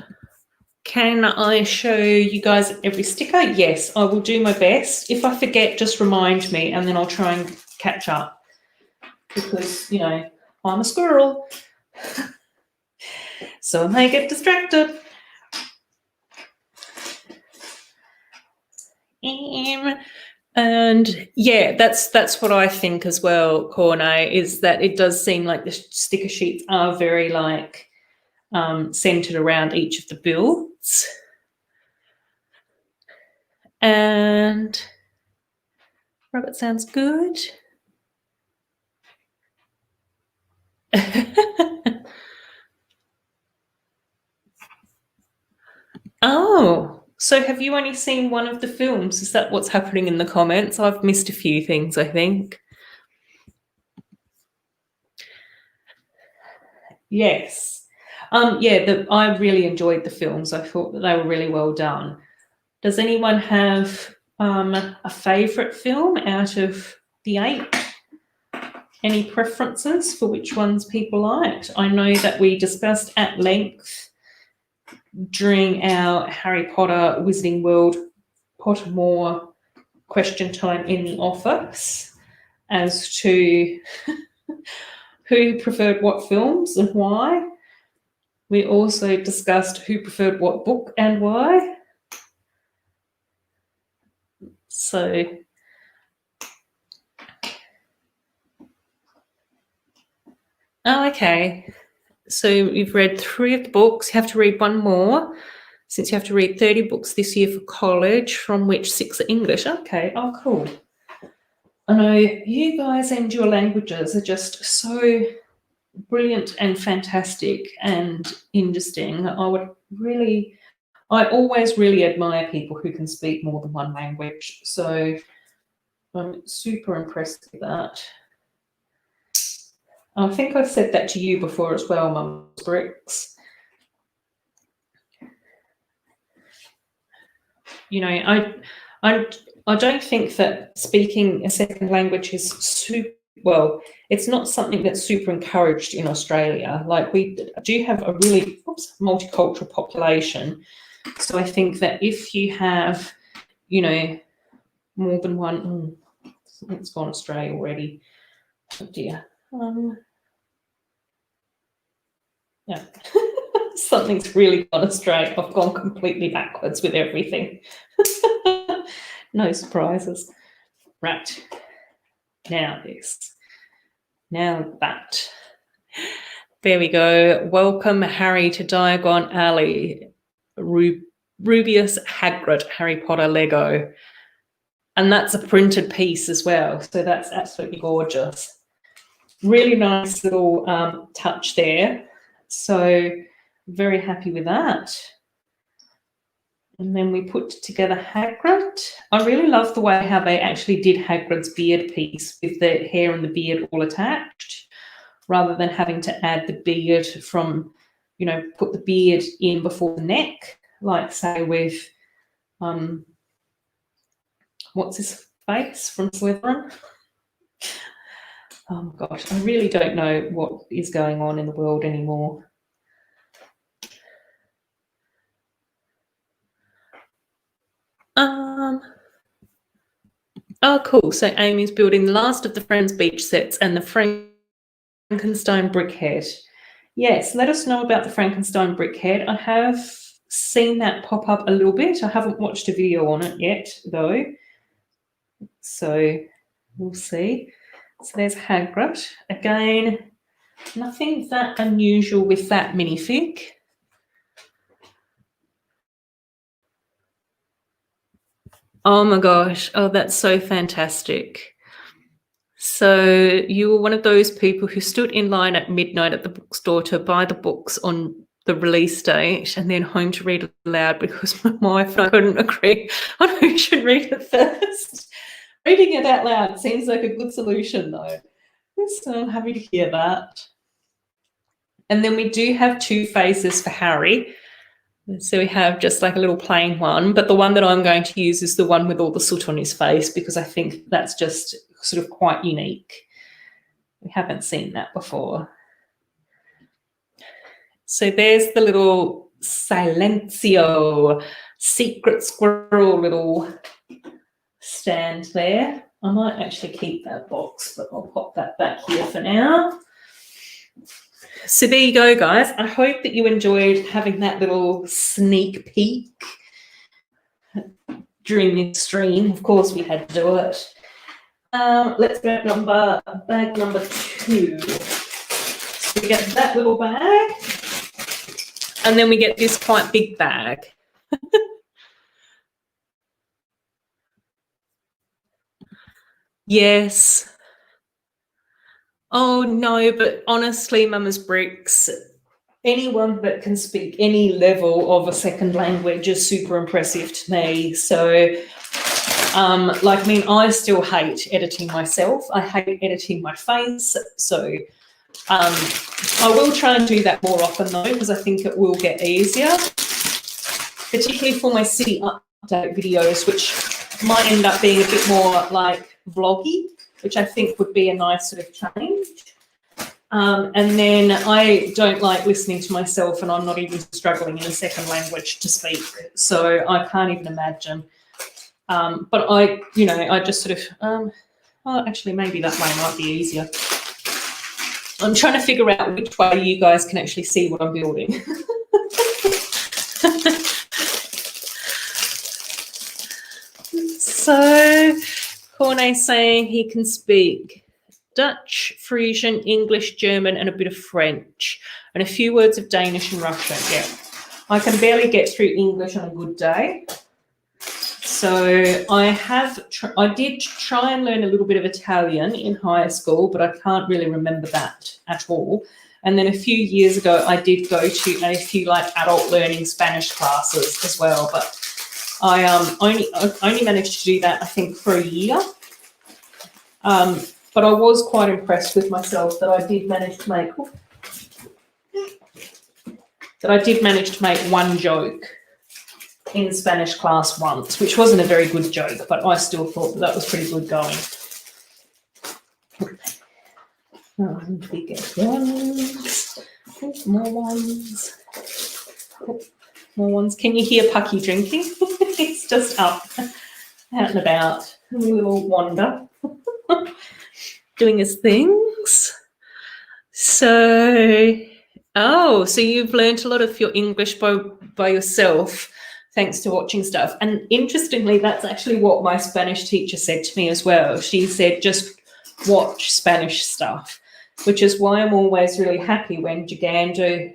can I show you guys every sticker? Yes, I will do my best. If I forget, just remind me and then I'll try and catch up because, you know, I'm a squirrel. So I may get distracted. And yeah, that's what I think as well, KORNÉ, is that it does seem like the sticker sheets are very like centered around each of the builds. And Robert sounds good. Oh, so have you only seen one of the films? Is that what's happening in the comments? I've missed a few things, I think. Yes. Yeah, I really enjoyed the films. I thought that they were really well done. Does anyone have a favourite film out of the 8? Any preferences for which ones people liked? I know that we discussed at length during our Harry Potter Wizarding World Pottermore question time in the office as to who preferred what films and why. We also discussed who preferred what book and why. So okay. So you've read 3 of the books. You have to read 1 more, since you have to read 30 books this year for college, from which 6 are English. Okay, oh, cool. I know you guys and your languages are just so brilliant and fantastic and interesting. I always really admire people who can speak more than 1 language. So I'm super impressed with that. I think I've said that to you before as well, Mum Bricks. You know, I don't think that speaking a second language is well, it's not something that's super encouraged in Australia. Like, we do have a really multicultural population. So I think that if you have, you know, more than one, it's gone astray already. Oh dear. Yeah. Something's really gone astray. I've gone completely backwards with everything. No surprises. Right. Now this. Now that. There we go. Welcome, Harry, to Diagon Alley. Rubius Hagrid Harry Potter Lego. And that's a printed piece as well. So that's absolutely gorgeous. Really nice little touch there. So very happy with that. And then we put together Hagrid. I really love the way how they actually did Hagrid's beard piece with the hair and the beard all attached, rather than having to add the beard from, you know, put the beard in before the neck, like say with, what's his face from Slytherin? Oh gosh, I really don't know what is going on in the world anymore. Oh, cool. So Amy's building the last of the Friends Beach sets and the Frankenstein brickhead. Yes, let us know about the Frankenstein brickhead. I have seen that pop up a little bit. I haven't watched a video on it yet, though. So we'll see. So there's Hagrid. Again, nothing that unusual with that minifig. Oh my gosh. Oh, that's so fantastic. So you were one of those people who stood in line at midnight at the bookstore to buy the books on the release date and then home to read aloud because my wife and I couldn't agree on who should read it first. Reading it out loud seems like a good solution, though. So I'm happy to hear that. And then we do have 2 faces for Harry. So we have just like a little plain one, but the one that I'm going to use is the one with all the soot on his face because I think that's just sort of quite unique. We haven't seen that before. So there's the little Silencio secret squirrel little stand there. I might actually keep that box, but I'll pop that back here for now. So there you go, guys. I hope that you enjoyed having that little sneak peek during this stream. Of course, we had to do it. Let's grab bag number 2. So we get that little bag, and then we get this quite big bag. Yes. Oh, no, but honestly, Mama's Bricks, anyone that can speak any level of a second language is super impressive to me. So, like, I mean, I still hate editing myself. I hate editing my face. So I will try and do that more often, though, because I think it will get easier, particularly for my city update videos, which might end up being a bit more like vloggy, which I think would be a nice sort of change. And then I don't like listening to myself, and I'm not even struggling in a second language to speak. So I can't even imagine. But I just sort of, oh, actually, maybe that way might be easier. I'm trying to figure out which way you guys can actually see what I'm building. So, KORNÉ's saying he can speak Dutch, Frisian, English, German, and a bit of French, and a few words of Danish and Russian. Yeah, I can barely get through English on a good day. So I did try and learn a little bit of Italian in higher school, but I can't really remember that at all. And then a few years ago, I did go to a few adult learning Spanish classes as well, but I only managed to do that, I think, for a year. But I was quite impressed with myself that I did manage to make one joke in Spanish class once, which wasn't a very good joke, but I still thought that was pretty good going. Oh, bigger ones. More ones. More ones. Can you hear Pucky drinking? He's just up, out and about, a little wander, doing his things. So you've learnt a lot of your English by yourself, thanks to watching stuff. And interestingly, that's actually what my Spanish teacher said to me as well. She said, just watch Spanish stuff, which is why I'm always really happy when Gigando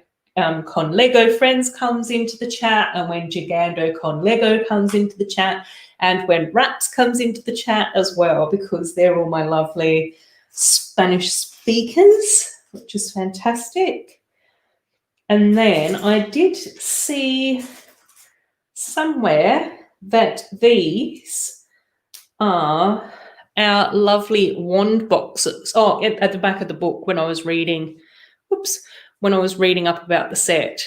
Con Lego Friends comes into the chat, and when Gigando Con Lego comes into the chat, and when Raps comes into the chat as well, because they're all my lovely Spanish speakers, which is fantastic. And then I did see somewhere that these are our lovely wand boxes. Oh, at the back of the book when I was reading, up about the set.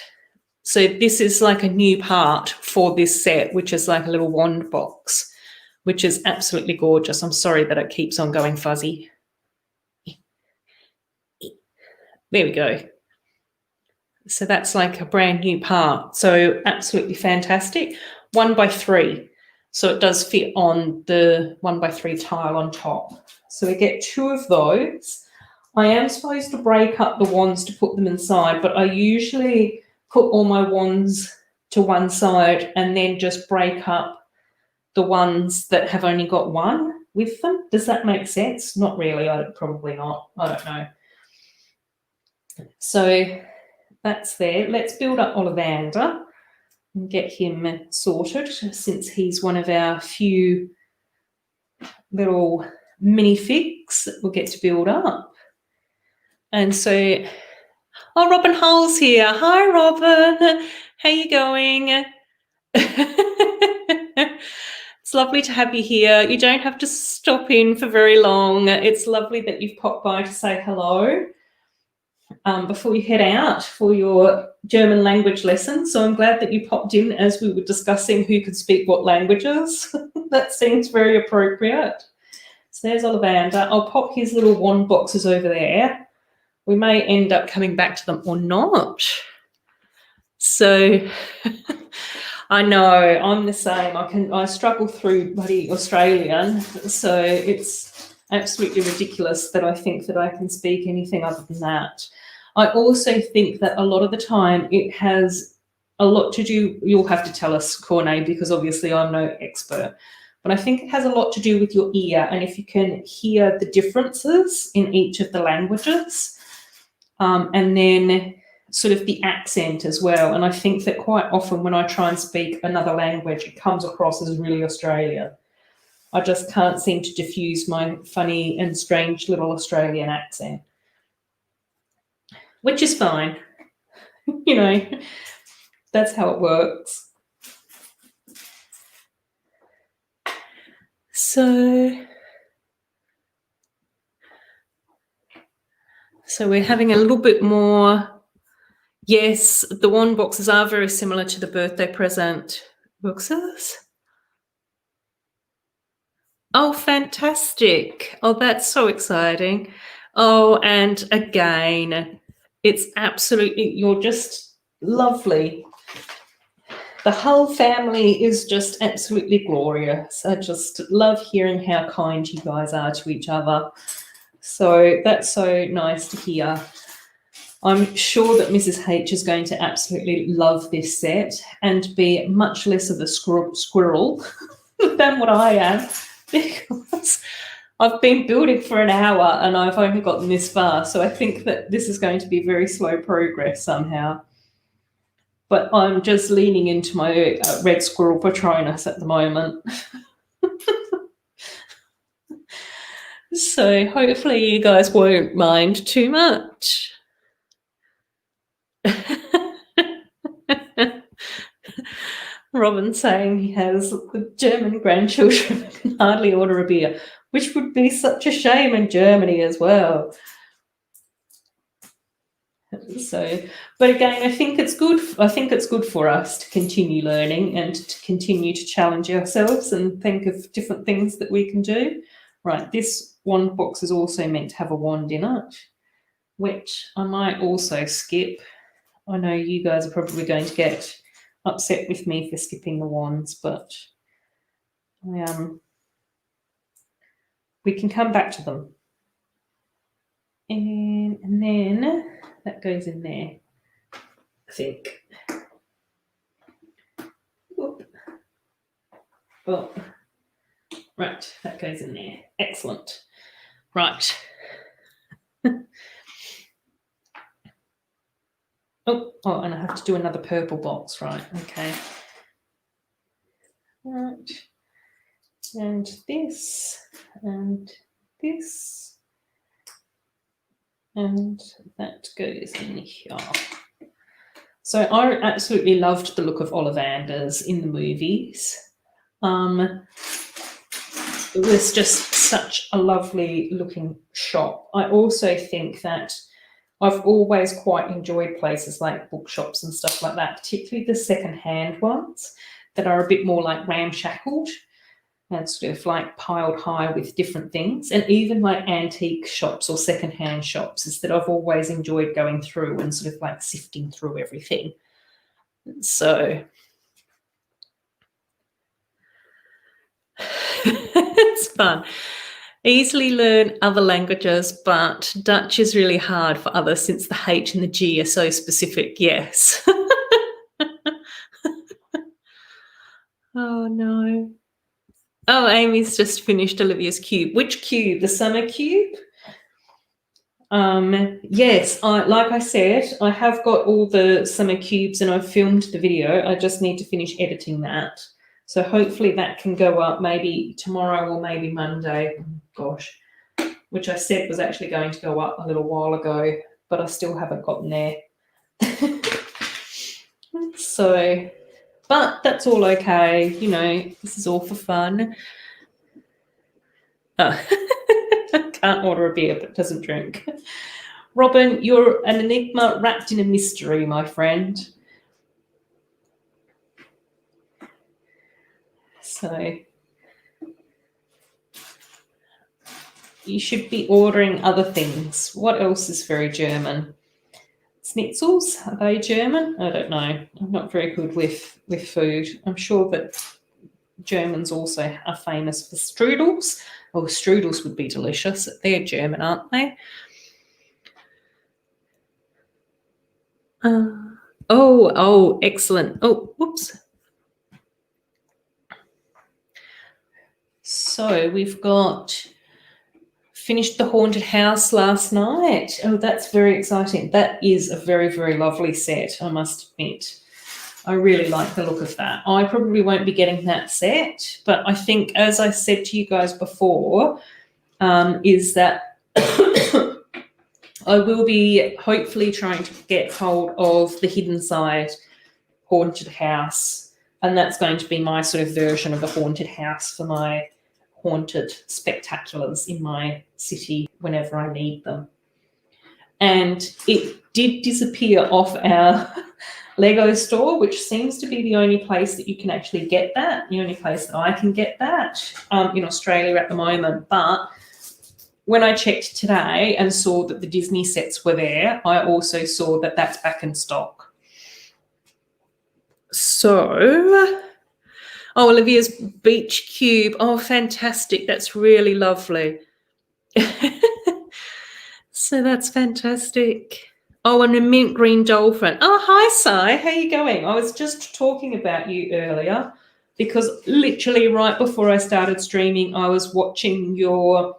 So this is like a new part for this set, which is like a little wand box, which is absolutely gorgeous. I'm sorry that it keeps on going fuzzy. There we go. So that's like a brand new part. So absolutely fantastic. 1x3. So it does fit on the 1x3 tile on top. So we get 2 of those. I am supposed to break up the wands to put them inside, but I usually put all my wands to one side and then just break up the ones that have only got one with them. Does that make sense? Not really. Probably not. I don't know. So that's there. Let's build up Ollivander and get him sorted, since he's one of our few little minifigs that we'll get to build up. And so, oh, Robin Hull's here. Hi, Robin. How you going? It's lovely to have you here. You don't have to stop in for very long. It's lovely that you've popped by to say hello before you head out for your German language lesson. So I'm glad that you popped in as we were discussing who could speak what languages. That seems very appropriate. So there's Ollivander. I'll pop his little wand boxes over there. We may end up coming back to them or not. So I know, I'm the same. I struggle through bloody Australian, so it's absolutely ridiculous that I think that I can speak anything other than that. I also think that a lot of the time it has a lot to do, you'll have to tell us, KORNÉ, because obviously I'm no expert, but I think it has a lot to do with your ear, and if you can hear the differences in each of the languages, and then sort of the accent as well. And I think that quite often when I try and speak another language, it comes across as really Australian. I just can't seem to diffuse my funny and strange little Australian accent, which is fine. You know, that's how it works. So we're having a little bit more. Yes, the wand boxes are very similar to the birthday present boxes. Oh, fantastic. Oh, that's so exciting. Oh, and again, it's absolutely, you're just lovely. The whole family is just absolutely glorious. I just love hearing how kind you guys are to each other. So that's so nice to hear. I'm sure that Mrs. H is going to absolutely love this set and be much less of a squirrel than what I am, because I've been building for an hour and I've only gotten this far. So I think that this is going to be very slow progress somehow. But I'm just leaning into my red squirrel Patronus at the moment. So hopefully you guys won't mind too much. Robin saying he has the German grandchildren can hardly order a beer, which would be such a shame in Germany as well. So, but again, I think it's good. I think it's good for us to continue learning and to continue to challenge ourselves and think of different things that we can do. Right, this wand box is also meant to have a wand in it, which I might also skip. I know you guys are probably going to get upset with me for skipping the wands, but we can come back to them. And then that goes in there, I think. Whoop. Oh, right, that goes in there. Excellent. Right. Oh, and I have to do another purple box, right? Okay. Right. And this, and this, and that goes in here. So I absolutely loved the look of Ollivanders in the movies. It was just such a lovely looking shop. I also think that I've always quite enjoyed places like bookshops and stuff like that, particularly the second-hand ones that are a bit more like ramshackled and sort of like piled high with different things. And even like antique shops or second-hand shops is that I've always enjoyed going through and sort of like sifting through everything. So it's fun. Easily learn other languages, but Dutch is really hard for others since the H and the G are so specific. Yes. Oh, no. Oh, Amy's just finished Olivia's cube. Which cube? The summer cube? Yes, like I said, I have got all the summer cubes and I've filmed the video. I just need to finish editing that. So hopefully that can go up maybe tomorrow or maybe Monday. Oh, gosh, which I said was actually going to go up a little while ago, but I still haven't gotten there. So, but that's all okay. You know, this is all for fun. Can't order a beer but doesn't drink. Robin, you're an enigma wrapped in a mystery, my friend. So you should be ordering other things. What else is very German? Schnitzels, are they German? I don't know. I'm not very good with food. I'm sure that Germans also are famous for strudels. Oh, strudels would be delicious. They're German, aren't they? Oh, excellent. Oh, whoops. So we've got finished the haunted house last night. Oh, that's very exciting. That is a very, very lovely set, I must admit. I really like the look of that. I probably won't be getting that set, but I think, as I said to you guys before, is that I will be hopefully trying to get hold of the Hidden Side haunted house, and that's going to be my sort of version of a haunted house for my haunted spectaculars in my city whenever I need them. And it did disappear off our Lego store, which seems to be the only place that you can actually get that, the only place that I can get that in Australia at the moment. But when I checked today and saw that the Disney sets were there, I also saw that that's back in stock. So, oh, Olivia's Beach Cube. Oh, fantastic. That's really lovely. So that's fantastic. Oh, and a mint green dolphin. Oh, hi, Sai. How are you going? I was just talking about you earlier because literally right before I started streaming, I was watching your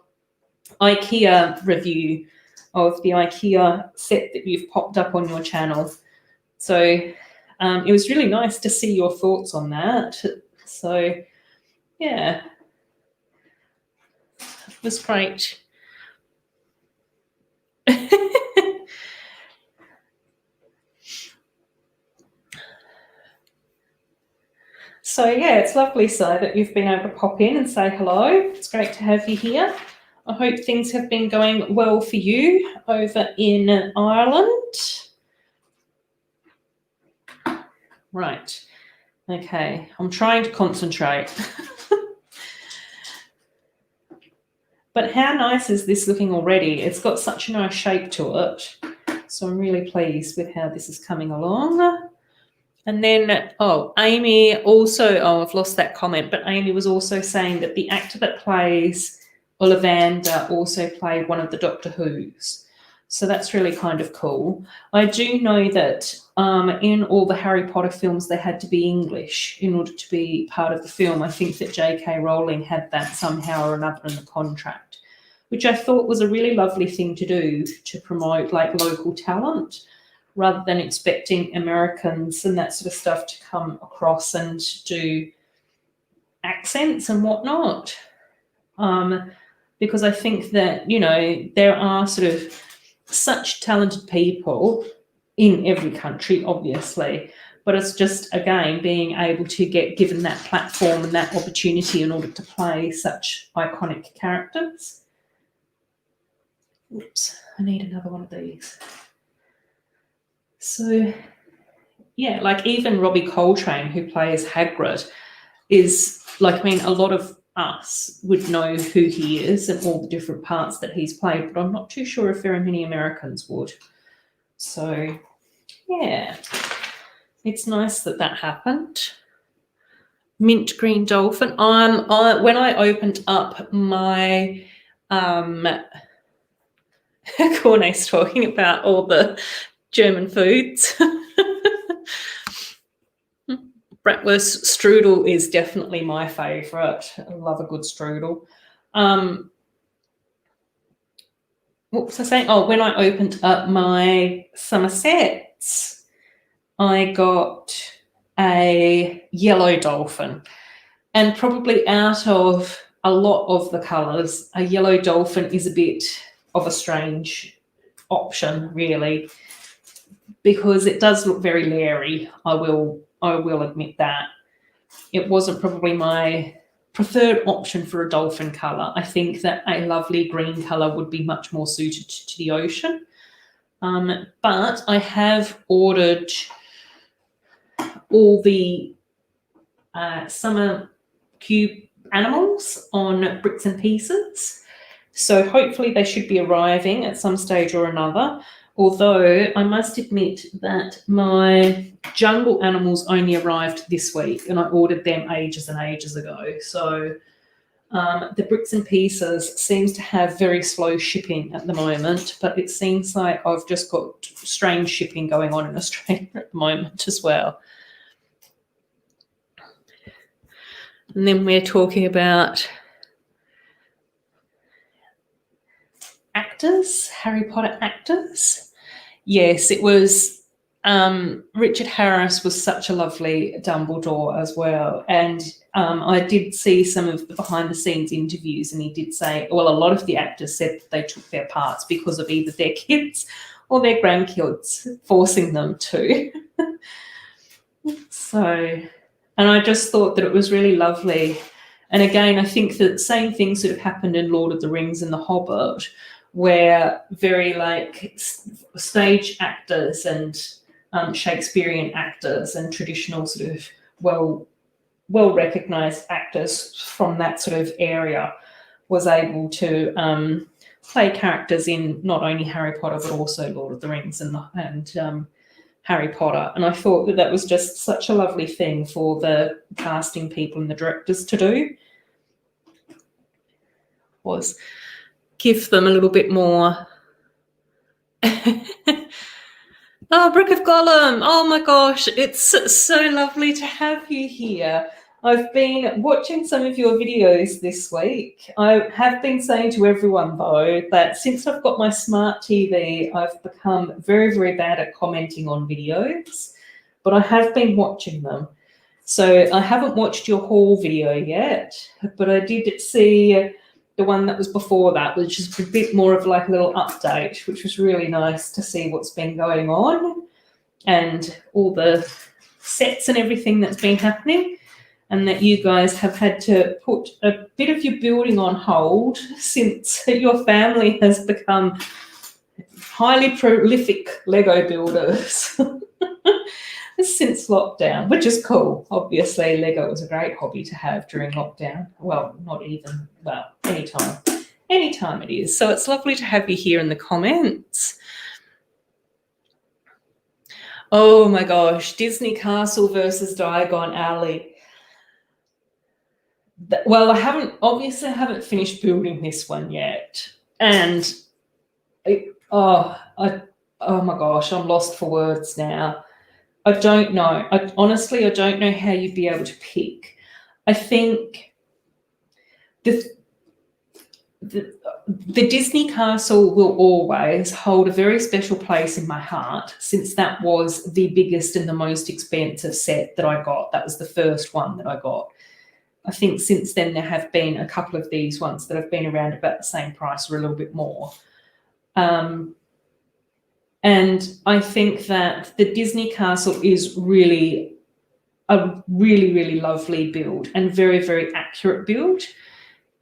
IKEA review of the IKEA set that you've popped up on your channel. So it was really nice to see your thoughts on that. So, yeah, it was great. So, yeah, it's lovely, Si, that you've been able to pop in and say hello. It's great to have you here. I hope things have been going well for you over in Ireland. Right. Okay, I'm trying to concentrate. But how nice is this looking already? It's got such a nice shape to it. So I'm really pleased with how this is coming along. And then, oh, Amy also, oh, I've lost that comment, but Amy was also saying that the actor that plays Ollivander also played one of the Doctor Who's. So that's really kind of cool. I do know that in all the Harry Potter films, they had to be English in order to be part of the film. I think that J.K. Rowling had that somehow or another in the contract, which I thought was a really lovely thing to do to promote like local talent rather than expecting Americans and that sort of stuff to come across and do accents and whatnot. Because I think that, you know, there are sort of such talented people in every country, obviously, but it's just, again, being able to get given that platform and that opportunity in order to play such iconic characters. Oops, I need another one of these. So, yeah, like even Robbie Coltrane, who plays Hagrid, is like, I mean, a lot of us would know who he is and all the different parts that he's played, but I'm not too sure if very many Americans would. So, yeah, it's nice that that happened. Mint green dolphin. When I opened up my KORNÉ's talking about all the German foods. Bratwurst strudel is definitely my favourite. I love a good strudel. What was I saying? Oh, when I opened up my Somersets, I got a yellow dolphin. And probably out of a lot of the colours, a yellow dolphin is a bit of a strange option, really, because it does look very leery. I will admit that. It wasn't probably my preferred option for a dolphin colour. I think that a lovely green colour would be much more suited to the ocean. But I have ordered all the summer cube animals on Bricks and Pieces. So hopefully they should be arriving at some stage or another. Although I must admit that my jungle animals only arrived this week and I ordered them ages and ages ago. So the Bricks and Pieces seems to have very slow shipping at the moment, but it seems like I've just got strange shipping going on in Australia at the moment as well. And then we're talking about actors, Harry Potter actors. Yes, it was Richard Harris was such a lovely Dumbledore as well. And I did see some of the behind the scenes interviews and he did say, well, a lot of the actors said that they took their parts because of either their kids or their grandkids forcing them to. So, and I just thought that it was really lovely. And again, I think that the same thing sort of happened in Lord of the Rings and The Hobbit, where very like stage actors and Shakespearean actors and traditional sort of well recognised actors from that sort of area was able to play characters in not only Harry Potter but also Lord of the Rings and Harry Potter. And I thought that was just such a lovely thing for the casting people and the directors to do, was give them a little bit more. Oh, Brick of Gollum. Oh my gosh, it's so lovely to have you here. I've been watching some of your videos this week. I have been saying to everyone, though, that since I've got my smart TV, I've become very, very bad at commenting on videos, but I have been watching them. So I haven't watched your haul video yet, but I did see the one that was before that, which is a bit more of like a little update, which was really nice to see what's been going on and all the sets and everything that's been happening, and that you guys have had to put a bit of your building on hold since your family has become highly prolific Lego builders since lockdown, which is cool. Obviously, Lego was a great hobby to have during lockdown. Well, not even, well, anytime. Anytime it is. So it's lovely to have you here in the comments. Oh my gosh, Disney Castle versus Diagon Alley. Well, I haven't finished building this one yet. And, oh my gosh, I'm lost for words now. I don't know. Honestly, I don't know how you'd be able to pick. I think the Disney Castle will always hold a very special place in my heart, since that was the biggest and the most expensive set that I got. That was the first one that I got. I think since then there have been a couple of these ones that have been around about the same price or a little bit more. And I think that the Disney Castle is really a really, really lovely build and very, very accurate build.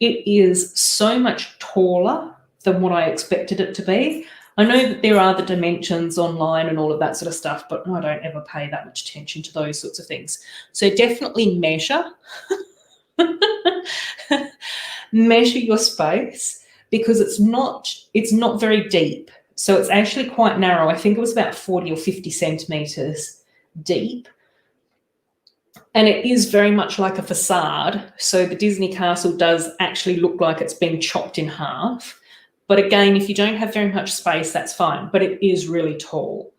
It is so much taller than what I expected it to be. I know that there are the dimensions online and all of that sort of stuff, but I don't ever pay that much attention to those sorts of things. So definitely measure. Measure your space, because it's not very deep. So it's actually quite narrow. I think it was about 40 or 50 centimeters deep. And it is very much like a facade. So the Disney Castle does actually look like it's been chopped in half. But again, if you don't have very much space, that's fine. But it is really tall.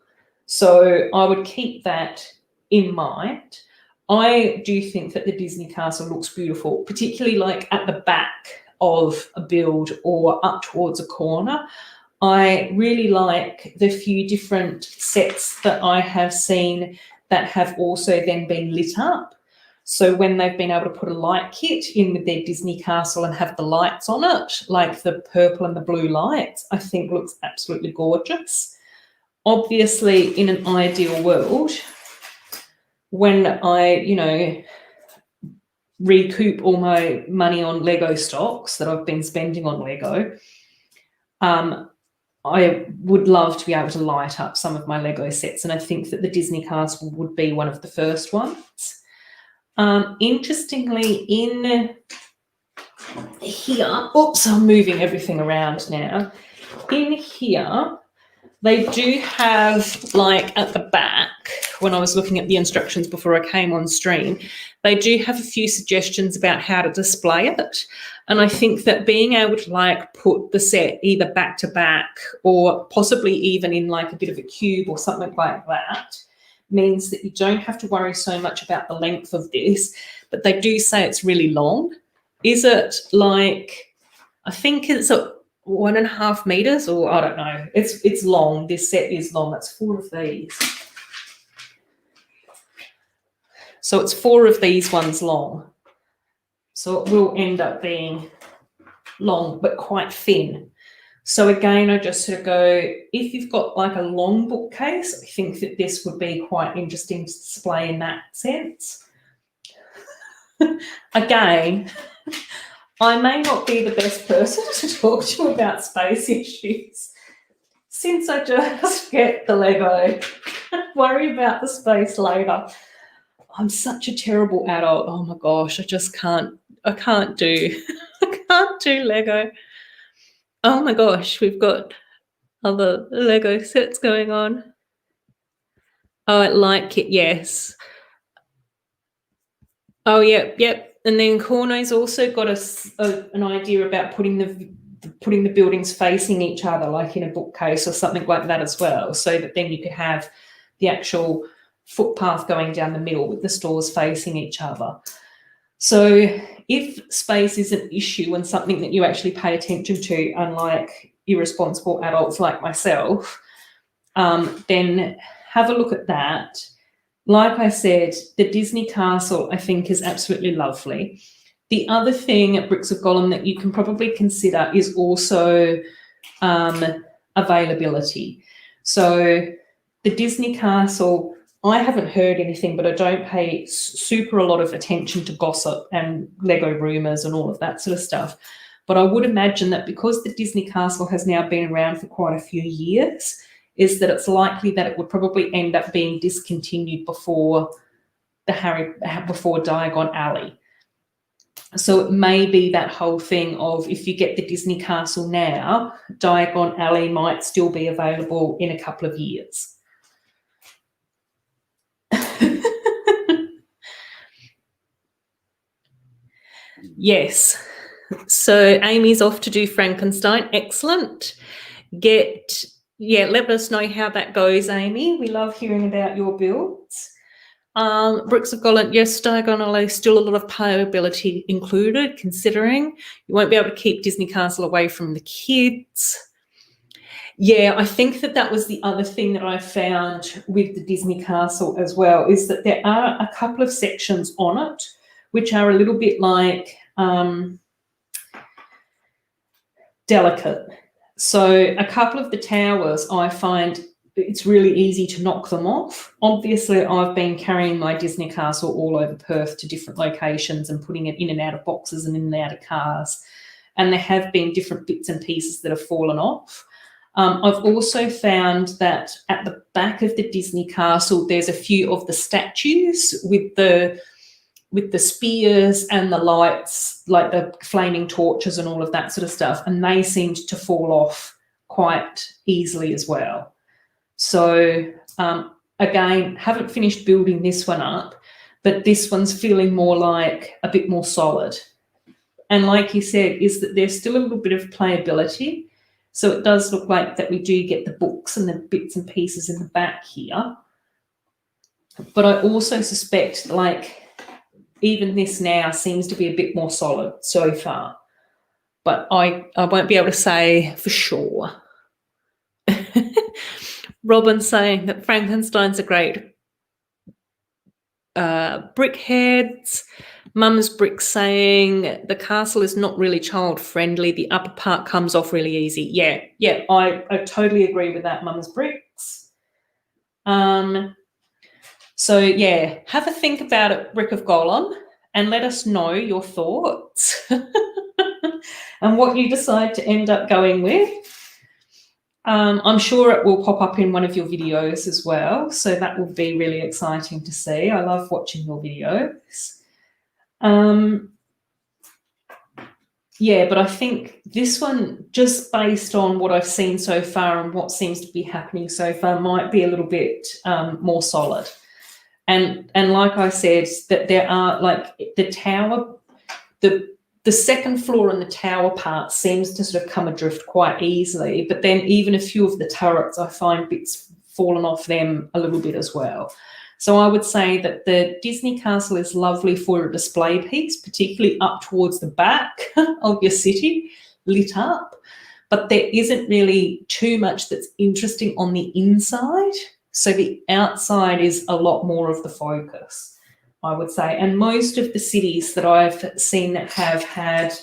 So I would keep that in mind. I do think that the Disney Castle looks beautiful, particularly like at the back of a build or up towards a corner. I really like the few different sets that I have seen that have also then been lit up. So when they've been able to put a light kit in with their Disney Castle and have the lights on it, like the purple and the blue lights, I think looks absolutely gorgeous. Obviously, in an ideal world, when I, recoup all my money on Lego stocks that I've been spending on Lego, I would love to be able to light up some of my Lego sets, and I think that the Disney Castle would be one of the first ones. Interestingly, in here, oops, I'm moving everything around now. In here, they do have, like at the back, when I was looking at the instructions before I came on stream, they do have a few suggestions about how to display it. And I think that being able to like put the set either back to back or possibly even in like a bit of a cube or something like that means that you don't have to worry so much about the length of this. But they do say it's really long. Is it like, I think it's a 1.5 meters, or I don't know. It's long. This set is long. It's 4 of these. So it's 4 of these ones long. So it will end up being long, but quite thin. So again, I just sort of go, if you've got like a long bookcase, I think that this would be quite interesting to display in that sense. Again, I may not be the best person to talk to you about space issues, since I just get the Lego. Worry about the space later. I'm such a terrible adult. Oh my gosh, I can't do Lego. Oh my gosh, we've got other Lego sets going on. Oh, I like it, yes. Oh, yep. And then KORNÉ's also got an idea about putting the buildings facing each other, like in a bookcase or something like that as well, so that then you could have the actual footpath going down the middle with the stores facing each other. So if space is an issue and something that you actually pay attention to, unlike irresponsible adults like myself, then have a look at that. Like I said, the Disney Castle, I think, is absolutely lovely. The other thing at Bricks of Gollum that you can probably consider is also availability. So the Disney Castle, I haven't heard anything, but I don't pay super a lot of attention to gossip and Lego rumours and all of that sort of stuff. But I would imagine that because the Disney Castle has now been around for quite a few years, is that it's likely that it would probably end up being discontinued before Diagon Alley. So it may be that whole thing of, if you get the Disney Castle now, Diagon Alley might still be available in a couple of years. Yes. So Amy's off to do Frankenstein. Excellent. Let us know how that goes, Amy. We love hearing about your builds. Bricks of Gollum, yes, Diagon Alley, still a lot of playability included, considering you won't be able to keep Disney Castle away from the kids. Yeah, I think that was the other thing that I found with the Disney Castle as well, is that there are a couple of sections on it which are a little bit like delicate. So a couple of the towers, I find it's really easy to knock them off. Obviously, I've been carrying my Disney Castle all over Perth to different locations and putting it in and out of boxes and in and out of cars. And there have been different bits and pieces that have fallen off. I've also found that at the back of the Disney Castle, there's a few of the statues with the spears and the lights, like the flaming torches and all of that sort of stuff, and they seemed to fall off quite easily as well. So again, haven't finished building this one up, but this one's feeling more like a bit more solid. And like you said, is that there's still a little bit of playability. So it does look like that we do get the books and the bits and pieces in the back here. But I also suspect, like, even this now seems to be a bit more solid so far. But I won't be able to say for sure. Robin's saying that Frankenstein's are great brickheads. Mum's Brick saying the castle is not really child friendly. The upper part comes off really easy. Yeah, I totally agree with that, Mum's Bricks. So yeah, have a think about it, Brick of Gollum, and let us know your thoughts and what you decide to end up going with. I'm sure it will pop up in one of your videos as well, so that will be really exciting to see. I love watching your videos. Yeah, but I think this one, just based on what I've seen so far and what seems to be happening so far, might be a little bit more solid. And like I said, that there are, like, the tower, the second floor and the tower part seems to sort of come adrift quite easily, but then even a few of the turrets, I find bits fallen off them a little bit as well. So I would say that the Disney Castle is lovely for a display piece, particularly up towards the back of your city, lit up, but there isn't really too much that's interesting on the inside. So the outside is a lot more of the focus, I would say. And most of the cities that I've seen that have had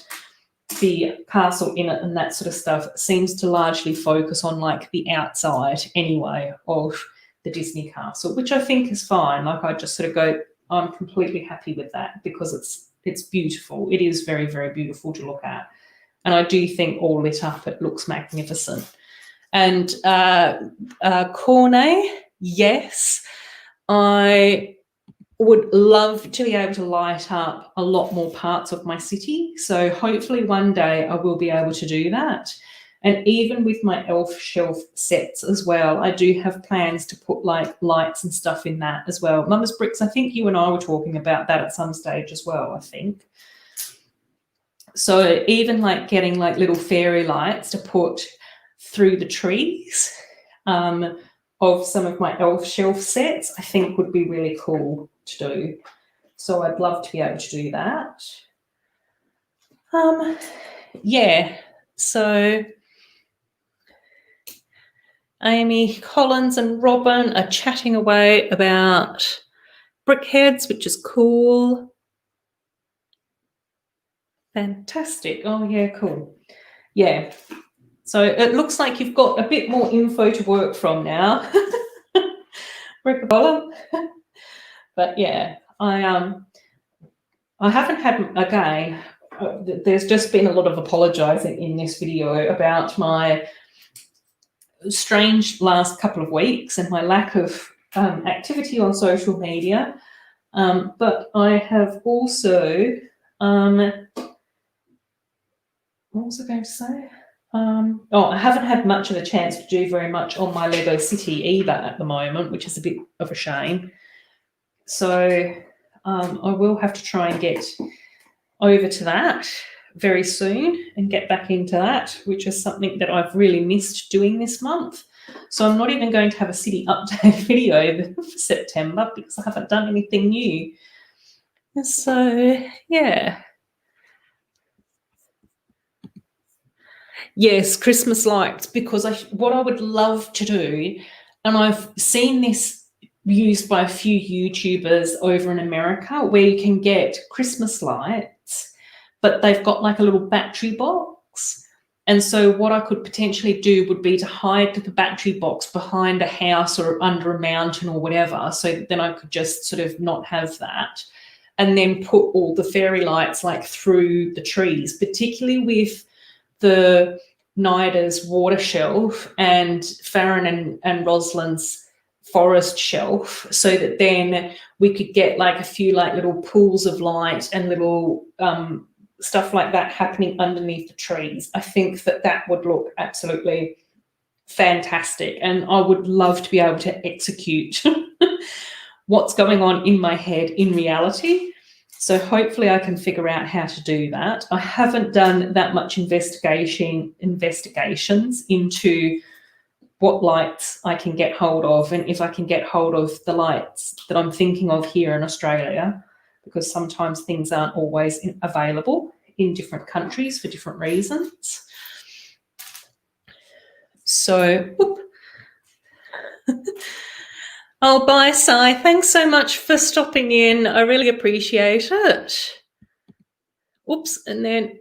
the castle in it and that sort of stuff seems to largely focus on, like, the outside anyway of the Disney Castle, which I think is fine. Like, I just sort of go, I'm completely happy with that because it's beautiful. It is very, very beautiful to look at. And I do think all lit up, it looks magnificent. And KORNÉ, yes, I would love to be able to light up a lot more parts of my city. So hopefully one day I will be able to do that. And even with my elf shelf sets as well, I do have plans to put like lights and stuff in that as well. Mama's Bricks, I think you and I were talking about that at some stage as well, I think. So even like getting like little fairy lights to put through the trees of some of my elf shelf sets, I think would be really cool to do. So I'd love to be able to do that. Yeah, so Amy Collins and Robin are chatting away about brickheads, which is cool. Fantastic. Oh, yeah, cool. Yeah. So it looks like you've got a bit more info to work from now. Brick column. But yeah, I haven't had, again, there's just been a lot of apologising in this video about my strange last couple of weeks and my lack of activity on social media. But I have also, what was I going to say? I haven't had much of a chance to do very much on my Lego City either at the moment, which is a bit of a shame. So I will have to try and get over to that very soon and get back into that, which is something that I've really missed doing this month. So I'm not even going to have a city update video for September because I haven't done anything new. So yeah. Yes, Christmas lights, because what I would love to do, and I've seen this used by a few YouTubers over in America, where you can get Christmas lights, but they've got like a little battery box. And so what I could potentially do would be to hide the battery box behind a house or under a mountain or whatever, so that then I could just sort of not have that, and then put all the fairy lights like through the trees, particularly with the Nida's water shelf and Farron and Rosalind's forest shelf, so that then we could get like a few like little pools of light and little stuff like that happening underneath the trees. I think that would look absolutely fantastic, and I would love to be able to execute what's going on in my head in reality. So hopefully I can figure out how to do that. I haven't done that much investigations into what lights I can get hold of, and if I can get hold of the lights that I'm thinking of here in Australia, because sometimes things aren't always available in different countries for different reasons. So, whoop. Oh, bye, Sai. Thanks so much for stopping in. I really appreciate it. Oops, and then,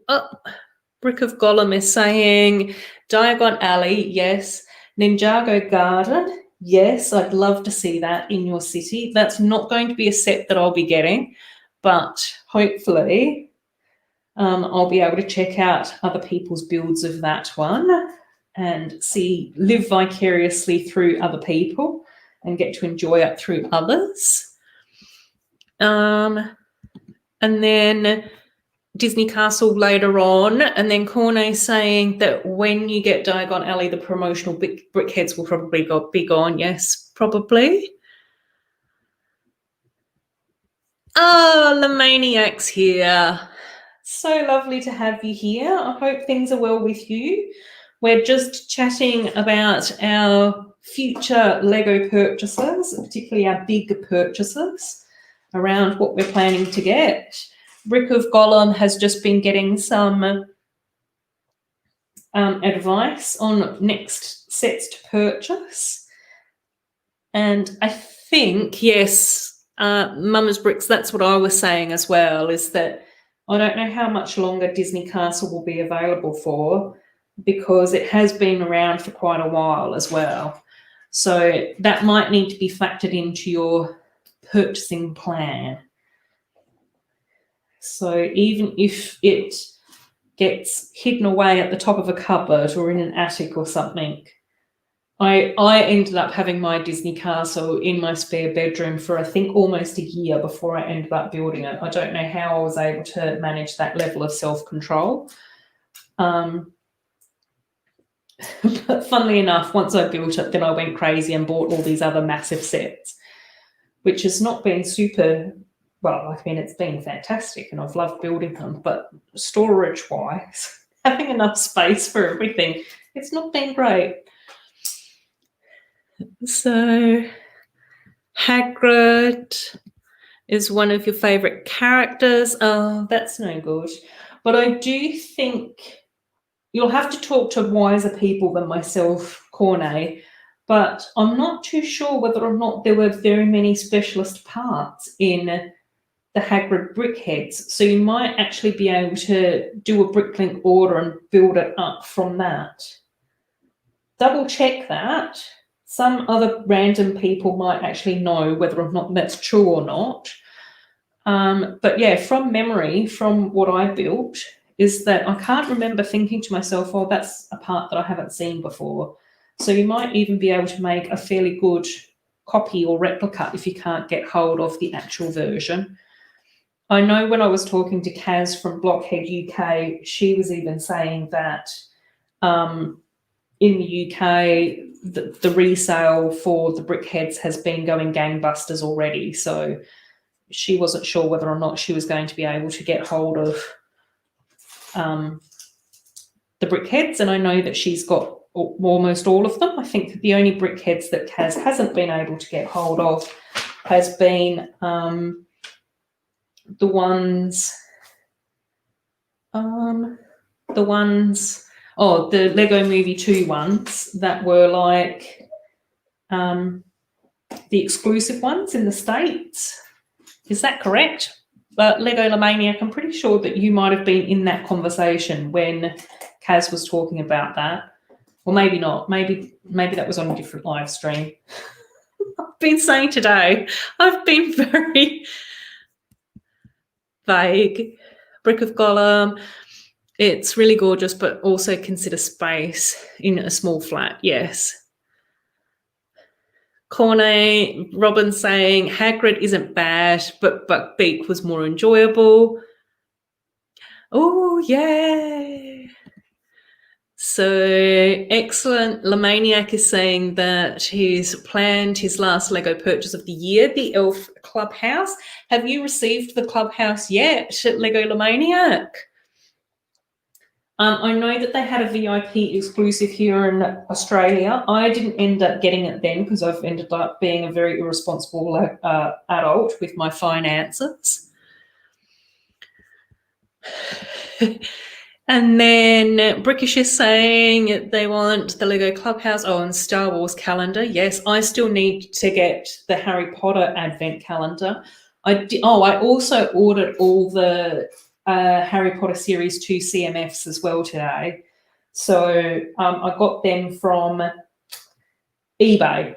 Brick of Gollum is saying, Diagon Alley, yes. Ninjago Garden, yes, I'd love to see that in your city. That's not going to be a set that I'll be getting, but hopefully I'll be able to check out other people's builds of that one and live vicariously through other people and get to enjoy it through others. And then Disney Castle later on, and then KORNÉ saying that when you get Diagon Alley, the promotional brickheads will probably be gone. Yes, probably. Oh, the Maniac's here. So lovely to have you here. I hope things are well with you. We're just chatting about our future Lego purchases, particularly our big purchases, around what we're planning to get. Brick of Gollum has just been getting some advice on next sets to purchase. And I think, yes, Mama's Bricks, that's what I was saying as well, is that I don't know how much longer Disney Castle will be available for, because it has been around for quite a while as well. So that might need to be factored into your purchasing plan. So even if it gets hidden away at the top of a cupboard or in an attic or something, I ended up having my Disney Castle in my spare bedroom for, I think, almost a year before I ended up building it. I don't know how I was able to manage that level of self-control. But funnily enough, once I built it, then I went crazy and bought all these other massive sets, which has not been super, well, I mean, it's been fantastic and I've loved building them, but storage-wise, having enough space for everything, it's not been great. So Hagrid is one of your favourite characters. Oh, that's no good. But I do think you'll have to talk to wiser people than myself, KORNÉ, but I'm not too sure whether or not there were very many specialist parts in the Hagrid brickheads. So you might actually be able to do a bricklink order and build it up from that. Double check that. Some other random people might actually know whether or not that's true or not. But yeah, from memory, from what I built, is that I can't remember thinking to myself, oh, that's a part that I haven't seen before. So you might even be able to make a fairly good copy or replica if you can't get hold of the actual version. I know when I was talking to Kaz from Blockhead UK, she was even saying that in the UK, the resale for the brickheads has been going gangbusters already. So she wasn't sure whether or not she was going to be able to get hold of the brickheads. And I know that she's got almost all of them. I think the only brickheads that Kaz hasn't been able to get hold of has been the ones, the Lego Movie 2 ones that were like the exclusive ones in the States. Is that correct? But Lego Maniac, I'm pretty sure that you might have been in that conversation when Kaz was talking about that. Or maybe not. Maybe that was on a different live stream. I've been saying today, I've been very vague. Brick of Gollum. It's really gorgeous, but also consider space in a small flat. Yes. KORNÉ, Robin saying Hagrid isn't bad, but Buckbeak was more enjoyable. Oh, yay. So excellent. Lemaniac is saying that he's planned his last Lego purchase of the year, the Elf Clubhouse. Have you received the Clubhouse yet, Lego Lemaniac? I know that they had a VIP exclusive here in Australia. I didn't end up getting it then because I've ended up being a very irresponsible adult with my finances. And then Brickish is saying they want the Lego Clubhouse. Oh, and Star Wars calendar. Yes, I still need to get the Harry Potter advent calendar. I also ordered all the Harry Potter Series 2 CMFs as well today. So I got them from eBay.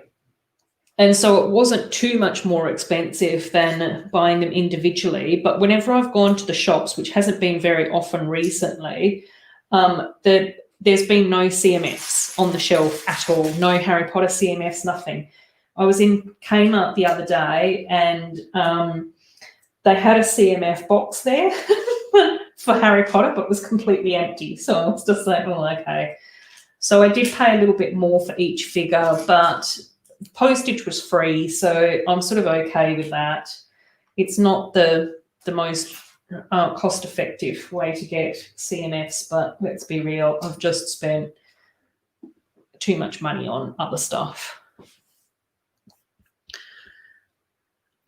And so it wasn't too much more expensive than buying them individually. But whenever I've gone to the shops, which hasn't been very often recently, there's been no CMFs on the shelf at all. No Harry Potter CMFs, nothing. I was in Kmart the other day and they had a CMF box there for Harry Potter, but it was completely empty. So I was just like, oh, okay. So I did pay a little bit more for each figure, but postage was free, so I'm sort of okay with that. It's not the most cost-effective way to get CMFs, but let's be real, I've just spent too much money on other stuff.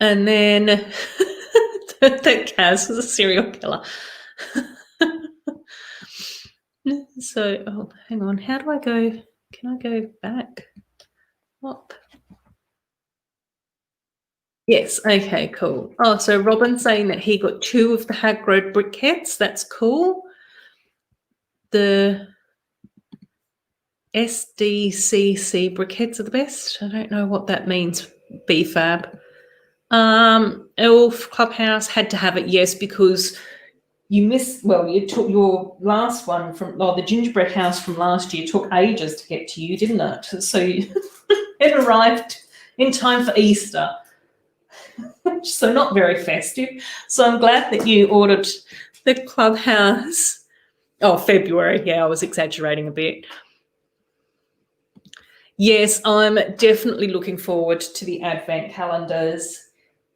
And then that Kaz was a serial killer. So, oh, hang on, how do I go? Can I go back? Up. Yes, okay, cool. Oh, so Robin's saying that he got 2 of the Hagrid briquettes. That's cool. The SDCC briquettes are the best. I don't know what that means, BFAB. Elf Clubhouse had to have it, yes, because you took your last one from, the gingerbread house from last year took ages to get to you, didn't it? So it arrived in time for Easter. So not very festive. So I'm glad that you ordered the Clubhouse. Oh, February. Yeah, I was exaggerating a bit. Yes, I'm definitely looking forward to the advent calendars.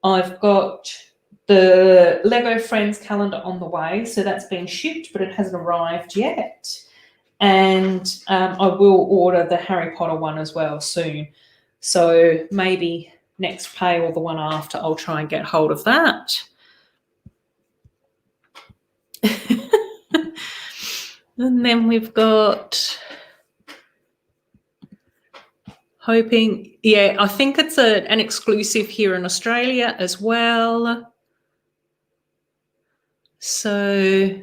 I've got the Lego Friends calendar on the way, so that's been shipped, but it hasn't arrived yet. And I will order the Harry Potter one as well soon. So maybe next pay or the one after, I'll try and get hold of that. And then we've got hoping, yeah, I think it's an exclusive here in Australia as well. So,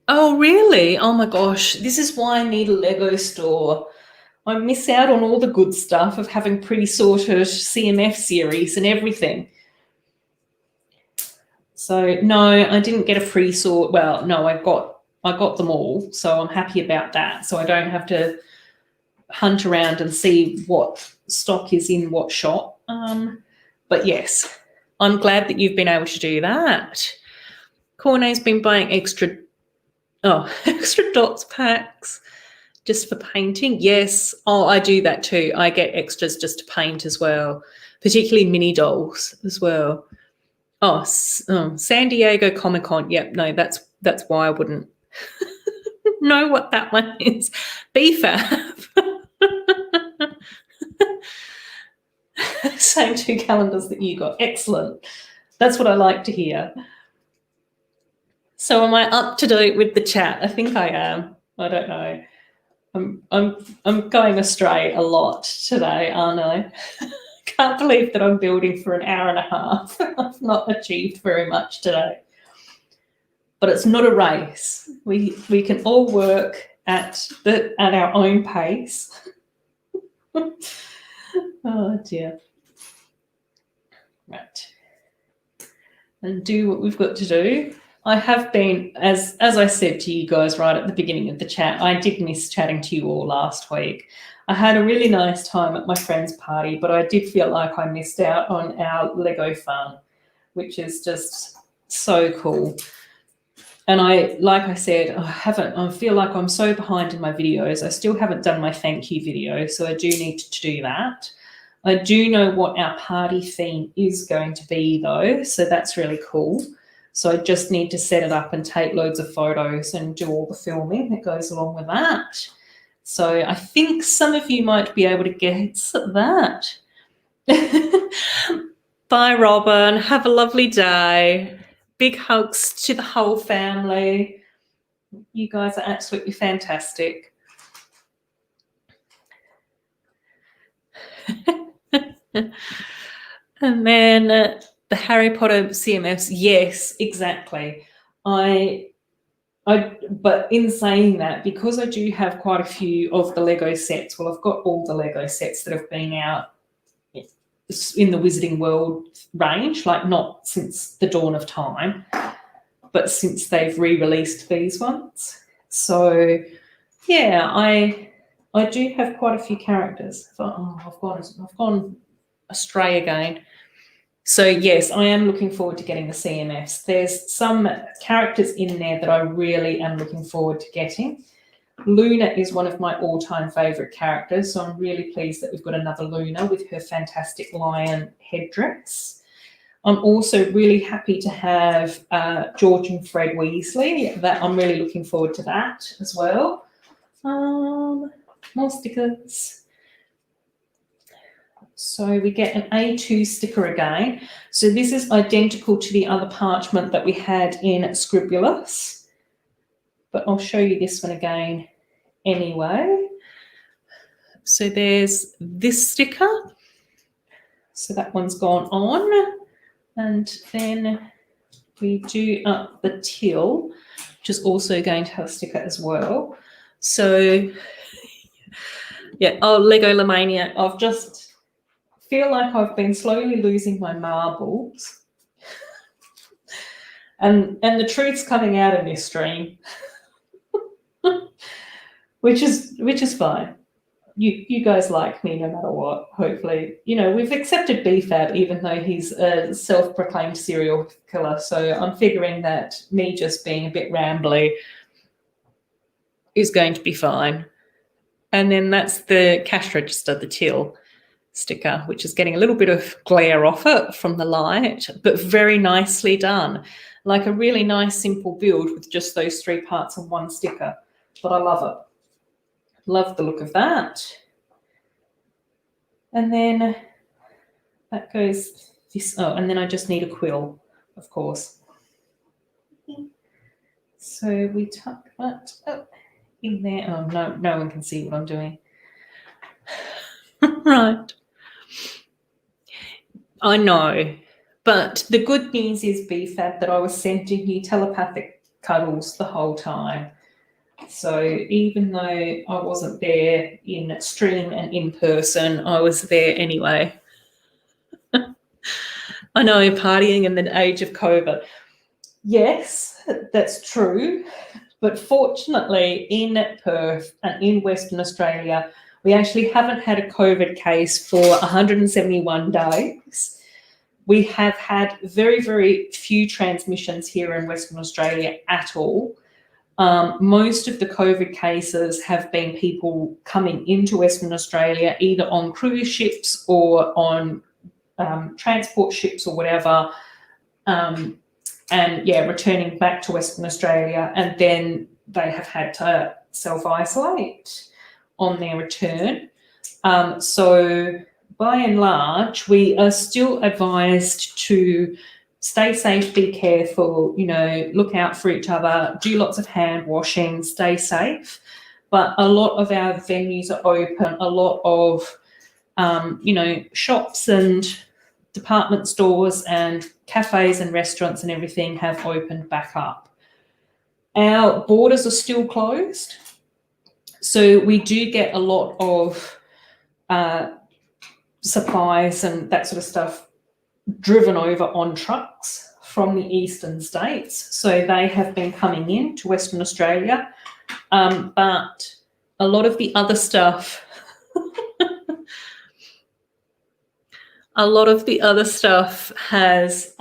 oh really? Oh my gosh, this is why I need a Lego store. I miss out on all the good stuff of having pre-sorted CMF series and everything. So no, I didn't get a pre-sort. Well, no, I got them all, so I'm happy about that. So I don't have to hunt around and see what stock is in what shop. But yes, I'm glad that you've been able to do that. KORNÉ's been buying extra dots packs just for painting. Yes, oh, I do that too. I get extras just to paint as well, particularly mini dolls as well. Oh, San Diego Comic-Con. Yep, no, that's why I wouldn't know what that one is. BFAB. Same 2 calendars that you got. Excellent. That's what I like to hear. So am I up to date with the chat? I think I am. I don't know. I'm going astray a lot today, aren't I? Can't believe that I'm building for an hour and a half. I've not achieved very much today. But it's not a race. We can all work at our own pace. Oh dear. Right. And do what we've got to do. I have been, as I said to you guys right at the beginning of the chat, I did miss chatting to you all last week. I had a really nice time at my friend's party, but I did feel like I missed out on our Lego fun, which is just so cool. And like I said, I feel like I'm so behind in my videos. I still haven't done my thank you video, so I do need to do that. I do know what our party theme is going to be though, so that's really cool. So I just need to set it up and take loads of photos and do all the filming that goes along with that. So I think some of you might be able to guess that. Bye, Robin. Have a lovely day. Big hugs to the whole family. You guys are absolutely fantastic. And then the Harry Potter CMFs, yes, exactly. But in saying that, because I do have quite a few of the Lego sets, well, I've got all the Lego sets that have been out in the Wizarding World range, like not since the dawn of time, but since they've re-released these ones. So yeah, I do have quite a few characters. I've gone astray again. So yes, I am looking forward to getting the CMFs. There's some characters in there that I really am looking forward to getting. Luna is one of my all-time favourite characters, so I'm really pleased that we've got another Luna with her fantastic lion headdress. I'm also really happy to have George and Fred Weasley. That I'm really looking forward to that as well. More stickers. So we get an A2 sticker again. So this is identical to the other parchment that we had in Scribulous, but I'll show you this one again anyway. So there's this sticker. So that one's gone on. And then we do up the till, which is also going to have a sticker as well. So yeah, oh, Lego Lemania, I've just feel like I've been slowly losing my marbles. And the truth's coming out in this stream. which is fine. You guys like me no matter what, hopefully. You know, we've accepted BFAB even though he's a self-proclaimed serial killer, so I'm figuring that me just being a bit rambly is going to be fine. And then that's the cash register, the till sticker, which is getting a little bit of glare off it from the light, but very nicely done. Like a really nice simple build with just those 3 parts and 1 sticker. But I love it. Love the look of that. And then that goes this, oh, and then I just need a quill, of course. So we tuck that up in there. Oh, no one can see what I'm doing. Right. I know. But the good news is, BFAB, that I was sending you telepathic cuddles the whole time. So even though I wasn't there in stream and in person, I was there anyway. I know, partying in the age of COVID. Yes, that's true. But fortunately, in Perth and in Western Australia, we actually haven't had a COVID case for 171 days. We have had very, very few transmissions here in Western Australia at all. Most of the COVID cases have been people coming into Western Australia either on cruise ships or on transport ships or whatever, and yeah, returning back to Western Australia, and then they have had to self-isolate on their return. So by and large, we are still advised to stay safe, be careful, you know, look out for each other, do lots of hand washing, stay safe. But a lot of our venues are open, a lot of, you know, shops and department stores and cafes and restaurants and everything have opened back up. Our borders are still closed. So we do get a lot of supplies and that sort of stuff driven over on trucks from the eastern states. So they have been coming in to Western Australia. But a lot of the other stuff, has,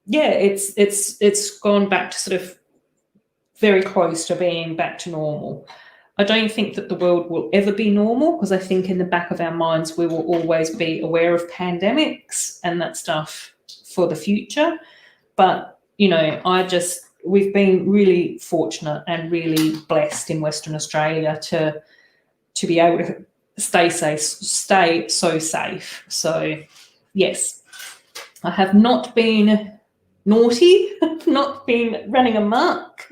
yeah, it's gone back to sort of very close to being back to normal. I don't think that the world will ever be normal, because I think in the back of our minds we will always be aware of pandemics and that stuff for the future. But, you know, we've been really fortunate and really blessed in Western Australia to be able to stay so safe. So, yes, I have not been naughty, not been running amok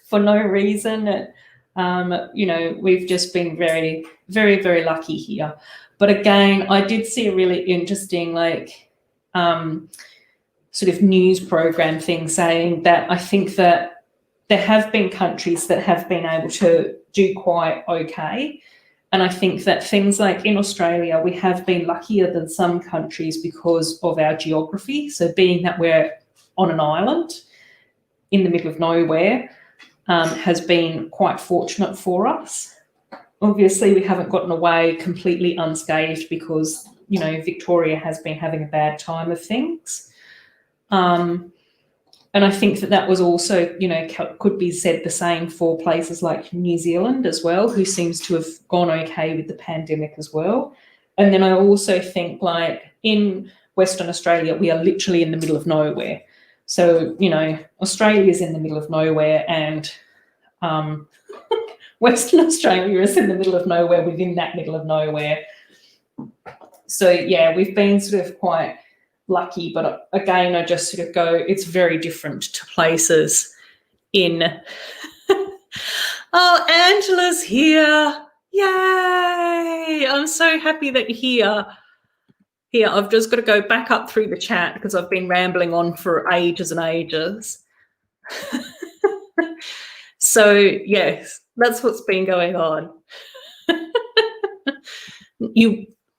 for no reason. You know, we've just been very, very, very lucky here. But again, I did see a really interesting, like, sort of news program thing saying that I think that there have been countries that have been able to do quite okay. And I think that things like in Australia, we have been luckier than some countries because of our geography. So being that we're on an island in the middle of nowhere, has been quite fortunate for us. Obviously, we haven't gotten away completely unscathed because, you know, Victoria has been having a bad time of things. And I think that was also, you know, could be said the same for places like New Zealand as well, who seems to have gone okay with the pandemic as well. And then I also think, like, in Western Australia, we are literally in the middle of nowhere. So, you know, Australia's in the middle of nowhere, and Western Australia is in the middle of nowhere within that middle of nowhere. So, yeah, we've been sort of quite lucky. But again, I just sort of go, it's very different to places in... Oh, Angela's here. Yay! I'm so happy that you're here. Here, I've just got to go back up through the chat because I've been rambling on for ages and ages. So, yes, that's what's been going on.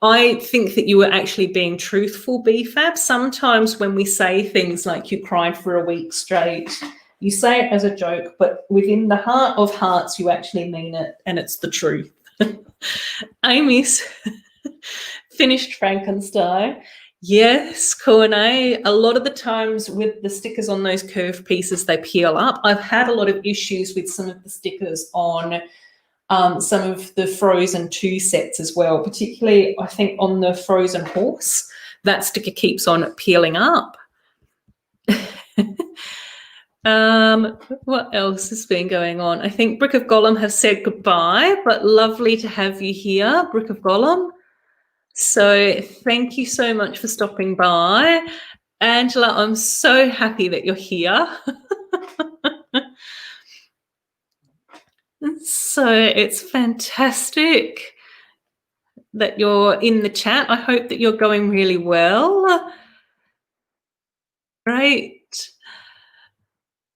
I think that you were actually being truthful, BFAB. Sometimes when we say things like you cried for a week straight, you say it as a joke, but within the heart of hearts, you actually mean it, and it's the truth. Amy's finished Frankenstein. Yes, KORNÉ. A lot of the times with the stickers on those curved pieces, they peel up. I've had a lot of issues with some of the stickers on some of the Frozen 2 sets as well, particularly I think on the Frozen horse. That sticker keeps on peeling up. What else has been going on? I think Brick of Gollum have said goodbye, but lovely to have you here, Brick of Gollum. So thank you so much for stopping by. Angela, I'm so happy that you're here. So it's fantastic that you're in the chat. I hope that you're going really well. Great.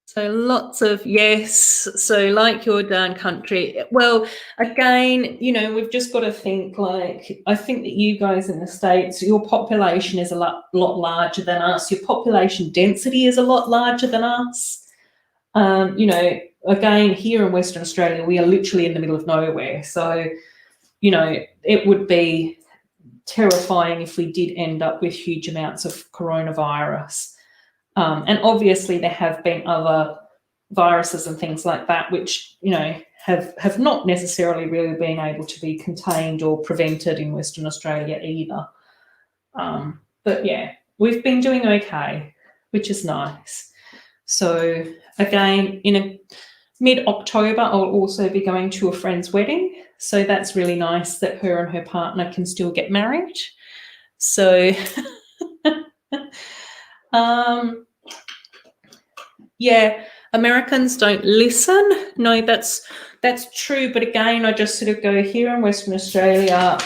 So lots of yes. So like your down country. Well, again, you know, we've just got to think like, I think that you guys in the States, your population is a lot larger than us. Your population density is a lot larger than us. You know, again, here in Western Australia, we are literally in the middle of nowhere. So, you know, it would be terrifying if we did end up with huge amounts of coronavirus. And obviously there have been other viruses and things like that, which, you know, have not necessarily really been able to be contained or prevented in Western Australia either. But yeah, we've been doing okay, which is nice. So again, in mid-October, I'll also be going to a friend's wedding. So that's really nice that her and her partner can still get married. So yeah, Americans don't listen. No, that's true. But again, I just sort of go here in Western Australia,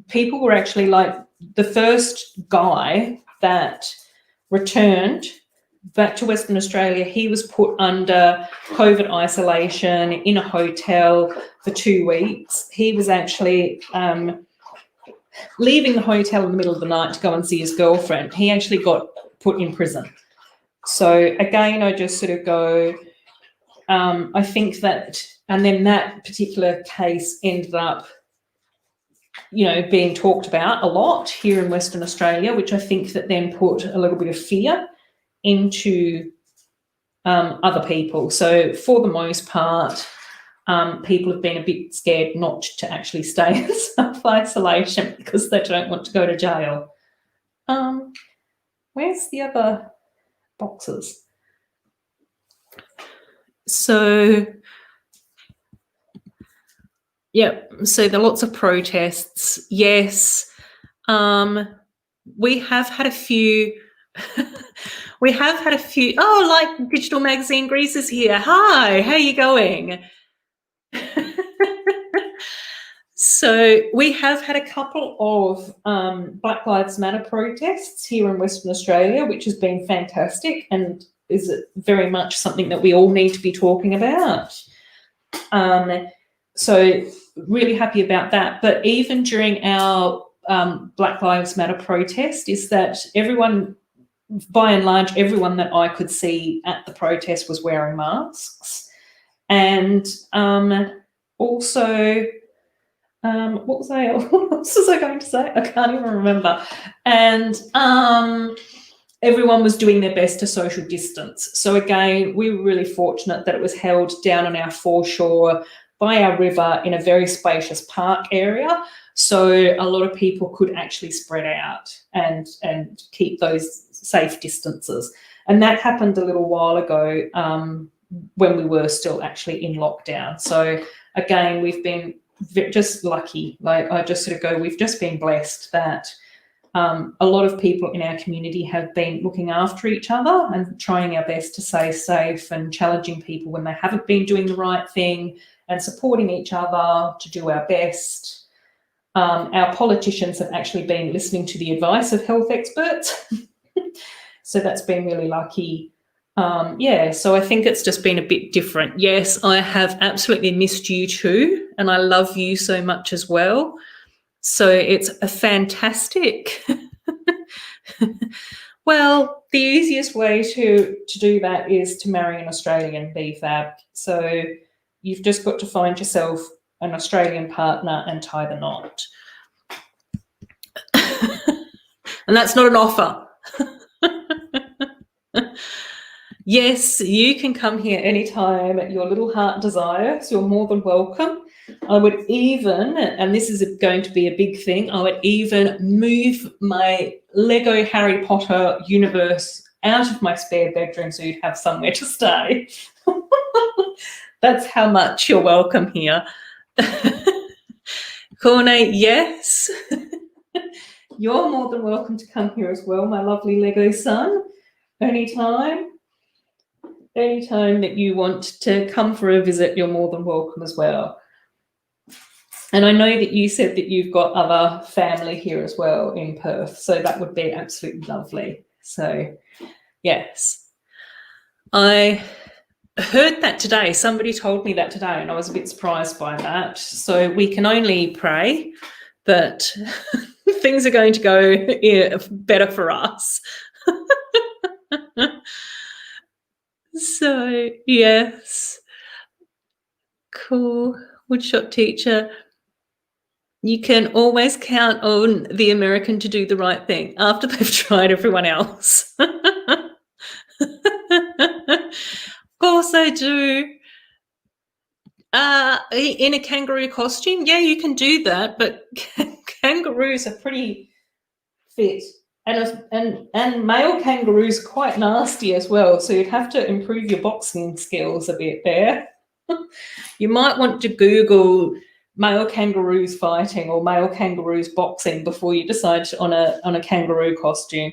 people were actually like the first guy that returned back to Western Australia, he was put under COVID isolation in a hotel for 2 weeks. He was actually leaving the hotel in the middle of the night to go and see his girlfriend. He actually got put in prison. So again, I just sort of go, I think that, and then that particular case ended up, you know, being talked about a lot here in Western Australia, which I think that then put a little bit of fear into other people. So for the most part, people have been a bit scared not to actually stay in self-isolation because they don't want to go to jail. Where's the other boxes? So, yeah, so there are lots of protests. Yes, we have had a few. We have had a few. Oh, like Digital Magazine Greece is here. Hi, how are you going? So we have had a couple of Black Lives Matter protests here in Western Australia, which has been fantastic and is very much something that we all need to be talking about. So really happy about that. But even during our Black Lives Matter protest is that everyone, by and large, everyone that I could see at the protest was wearing masks. And also, what else was I going to say? I can't even remember. And everyone was doing their best to social distance. So again, we were really fortunate that it was held down on our foreshore by our river in a very spacious park area. So a lot of people could actually spread out and keep those safe distances. And that happened a little while ago when we were still actually in lockdown. So again, we've been just lucky. Like I just sort of go, we've just been blessed that a lot of people in our community have been looking after each other and trying our best to stay safe and challenging people when they haven't been doing the right thing and supporting each other to do our best. Our politicians have actually been listening to the advice of health experts. So that's been really lucky. Yeah, so I think it's just been a bit different. Yes, I have absolutely missed you too, and I love you so much as well. So it's a fantastic. Well, the easiest way to do that is to marry an Australian BFAB. So you've just got to find yourself an Australian partner and tie the knot. And that's not an offer. Yes, you can come here anytime your little heart desires. You're more than welcome. I would even, and this is going to be a big thing, I would even move my Lego Harry Potter universe out of my spare bedroom so you'd have somewhere to stay. That's how much you're welcome here. KORNÉ, yes. You're more than welcome to come here as well, my lovely Lego son. Anytime that you want to come for a visit, you're more than welcome as well. And I know that you said that you've got other family here as well in Perth, so that would be absolutely lovely. So, yes. I heard that today. Somebody told me that today, and I was a bit surprised by that. So we can only pray that things are going to go better for us. So, yes. Cool. Woodshop teacher. You can always count on the American to do the right thing after they've tried everyone else. Of course I do. In a kangaroo costume, yeah, you can do that, but kangaroos are pretty fit. And male kangaroos are quite nasty as well, so you'd have to improve your boxing skills a bit there. You might want to Google male kangaroos fighting or male kangaroos boxing before you decide on a kangaroo costume.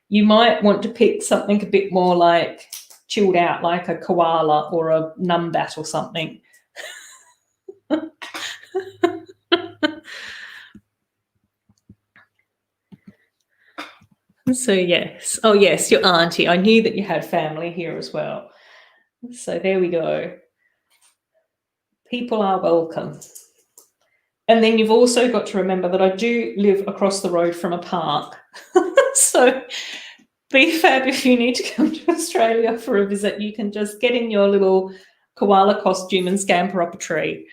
You might want to pick something a bit more like chilled out, like a koala or a numbat or something. So yes. Oh yes, your auntie. I knew that you had family here as well. So there we go. People are welcome. And then you've also got to remember that I do live across the road from a park. So be fab if you need to come to Australia for a visit. You can just get in your little koala costume and scamper up a tree.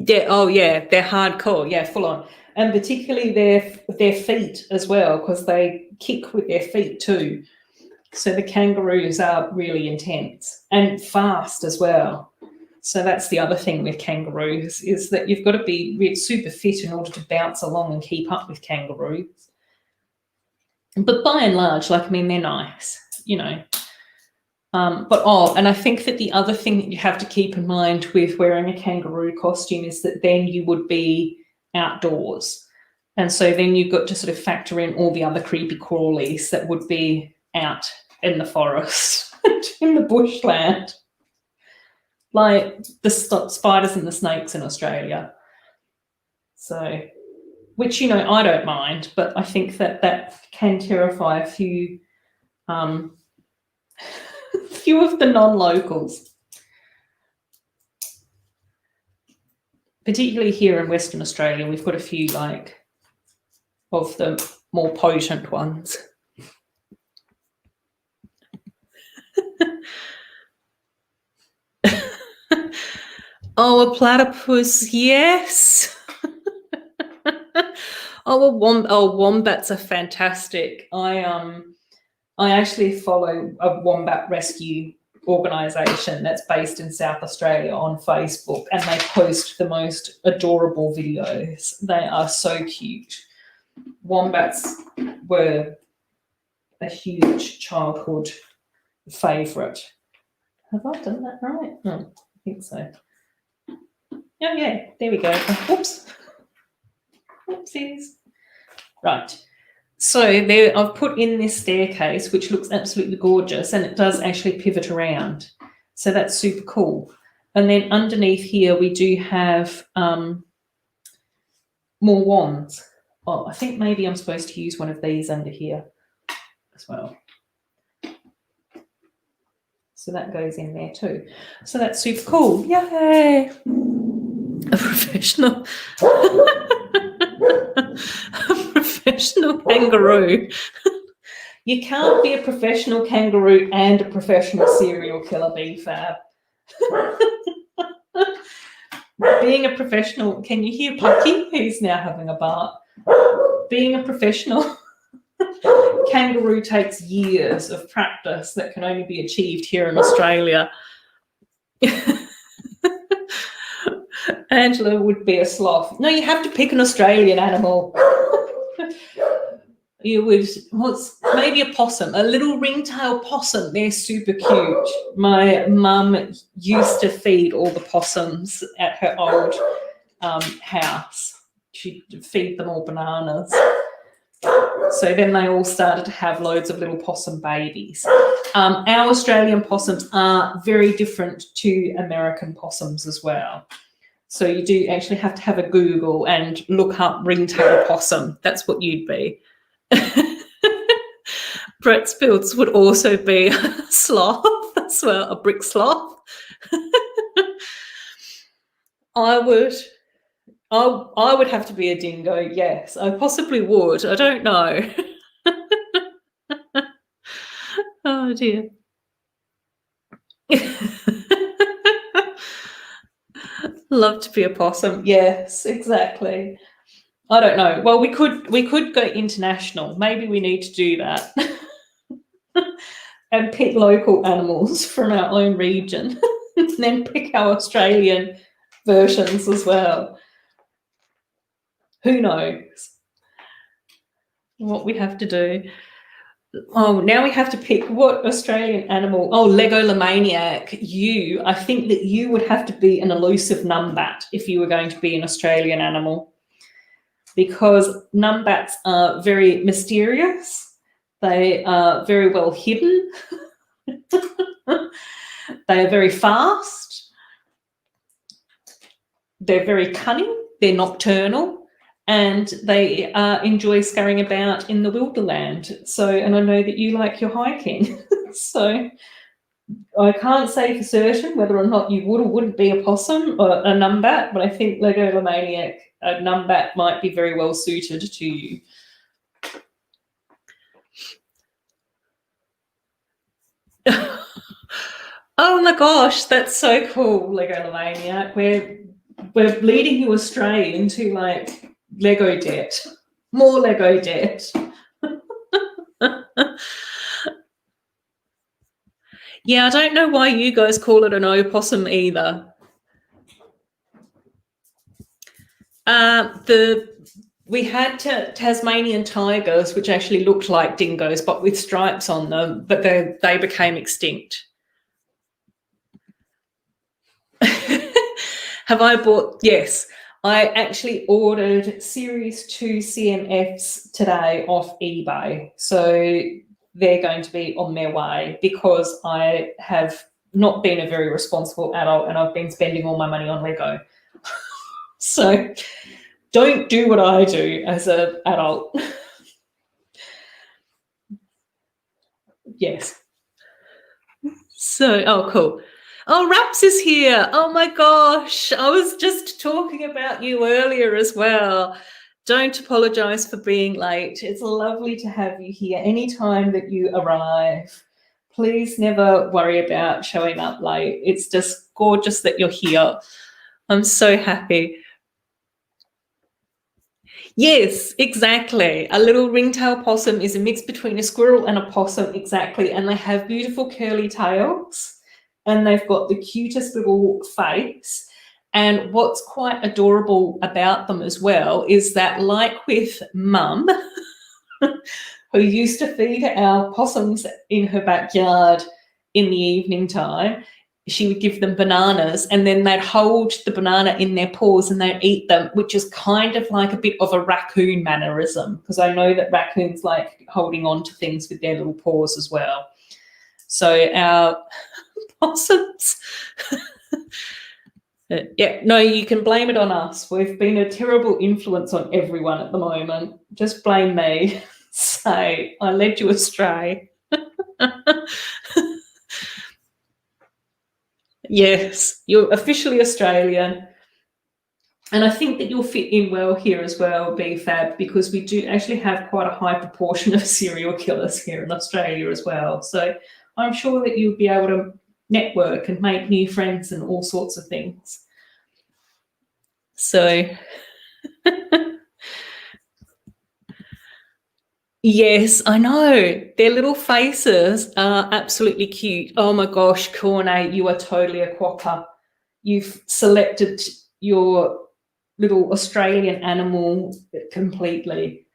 Yeah, oh yeah, they're hardcore, yeah, full on. And particularly their feet as well, because they kick with their feet too. So the kangaroos are really intense and fast as well. So that's the other thing with kangaroos, is that you've got to be super fit in order to bounce along and keep up with kangaroos. But by and large, like, I mean, they're nice, you know. And I think that the other thing that you have to keep in mind with wearing a kangaroo costume is that then you would be outdoors. And so then you've got to sort of factor in all the other creepy crawlies that would be out in the forest, in the bushland, like the spiders and the snakes in Australia. So, which, you know, I don't mind, but I think that that can terrify a few few of the non-locals, particularly here in Western Australia. We've got a few like of the more potent ones. Oh, a platypus, yes. Wombats are fantastic. I actually follow a wombat rescue organisation that's based in South Australia on Facebook, and they post the most adorable videos. They are so cute. Wombats were a huge childhood favourite. Have I done that right? No, I think so. Oh yeah, there we go. Whoops. Oopsies. Right. So there, I've put in this staircase, which looks absolutely gorgeous, and it does actually pivot around. So that's super cool. And then underneath here, we do have more wands. Oh, I think maybe I'm supposed to use one of these under here as well. So that goes in there too. So that's super cool. Yay! A professional. A professional kangaroo. You can't be a professional kangaroo and a professional serial killer, BFAB. Being a professional, can you hear Plucky? He's now having a bath. Being a professional kangaroo takes years of practice that can only be achieved here in Australia. Angela would be a sloth. No, you have to pick an Australian animal. You would, maybe a possum, a little ringtail possum. They're super cute. My mum used to feed all the possums at her old house. She'd feed them all bananas. So then they all started to have loads of little possum babies. Our Australian possums are very different to American possums as well. So you do actually have to have a Google and look up ringtail possum. That's what you'd be. Brett Spills would also be a sloth as well, a brick sloth. I would have to be a dingo, yes. I possibly would. I don't know. Oh, dear. Love to be a possum. Yes, exactly. I don't know. Well, we could go international. Maybe we need to do that. And pick local animals from our own region. And then pick our Australian versions as well. Who knows what we have to do? Oh, now we have to pick what Australian animal. Oh, Legolomaniac. I think that you would have to be an elusive numbat if you were going to be an Australian animal, because numbats are very mysterious. They are very well hidden. They are very fast. They're very cunning. They're nocturnal. And they enjoy scurrying about in the wilderland. So, and I know that you like your hiking. So I can't say for certain whether or not you would or wouldn't be a possum or a numbat, but I think Legolomaniac, a numbat, might be very well suited to you. Oh my gosh, that's so cool, Legolomaniac. We're leading you astray into like Lego debt. More Lego debt. Yeah, I don't know why you guys call it an opossum either. We had Tasmanian tigers, which actually looked like dingoes, but with stripes on them, but they became extinct. Have I bought? Yes. I actually ordered Series 2 CMFs today off eBay. So they're going to be on their way because I have not been a very responsible adult and I've been spending all my money on Lego. So don't do what I do as an adult. Yes. So, oh, cool. Oh, Raps is here. Oh, my gosh. I was just talking about you earlier as well. Don't apologise for being late. It's lovely to have you here anytime that you arrive. Please never worry about showing up late. It's just gorgeous that you're here. I'm so happy. Yes, exactly. A little ringtail possum is a mix between a squirrel and a possum, exactly. And they have beautiful curly tails. And they've got the cutest little face. And what's quite adorable about them as well is that, like with Mum, who used to feed our possums in her backyard in the evening time, she would give them bananas and then they'd hold the banana in their paws and they'd eat them, which is kind of like a bit of a raccoon mannerism, because I know that raccoons like holding on to things with their little paws as well. So our possums. Yeah, no, you can blame it on us. We've been a terrible influence on everyone at the moment. Just blame me. Say, I led you astray. Yes, you're officially Australian. And I think that you'll fit in well here as well, BFAB, because we do actually have quite a high proportion of serial killers here in Australia as well. So I'm sure that you'll be able to network and make new friends and all sorts of things. So yes, I know. Their little faces are absolutely cute. Oh my gosh, KORNÉ, you are totally a quokka. You've selected your little Australian animal completely.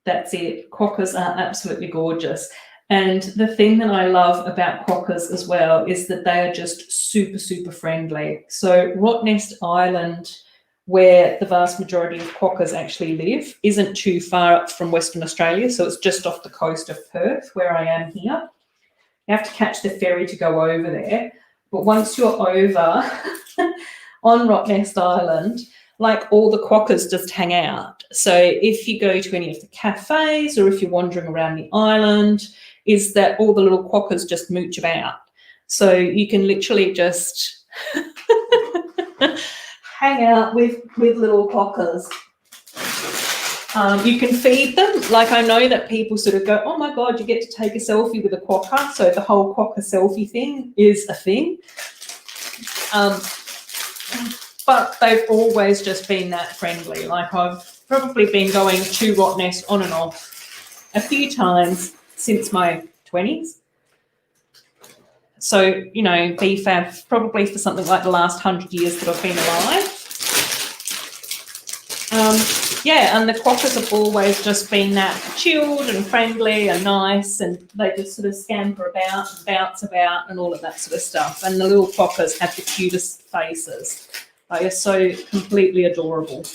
That's it. Quokkas are absolutely gorgeous. And the thing that I love about quokkas as well is that they are just super, super friendly. So Rottnest Island, where the vast majority of quokkas actually live, isn't too far up from Western Australia. So it's just off the coast of Perth, where I am here. You have to catch the ferry to go over there. But once you're over on Rottnest Island, like all the quokkas just hang out. So if you go to any of the cafes or if you're wandering around the island, is that all the little quokkas just mooch about. So you can literally just hang out with little quokkas. You can feed them. Like I know that people sort of go, oh my God, you get to take a selfie with a quokka. So the whole quokka selfie thing is a thing. But they've always just been that friendly. Like I've probably been going to Rottnest on and off a few times since my 20s. So, you know, BFAB probably for something like the last 100 years that I've been alive. Yeah, and the quokkas have always just been that chilled and friendly and nice, and they just sort of scamper about and bounce about and all of that sort of stuff. And the little quokkas have the cutest faces. They are so completely adorable.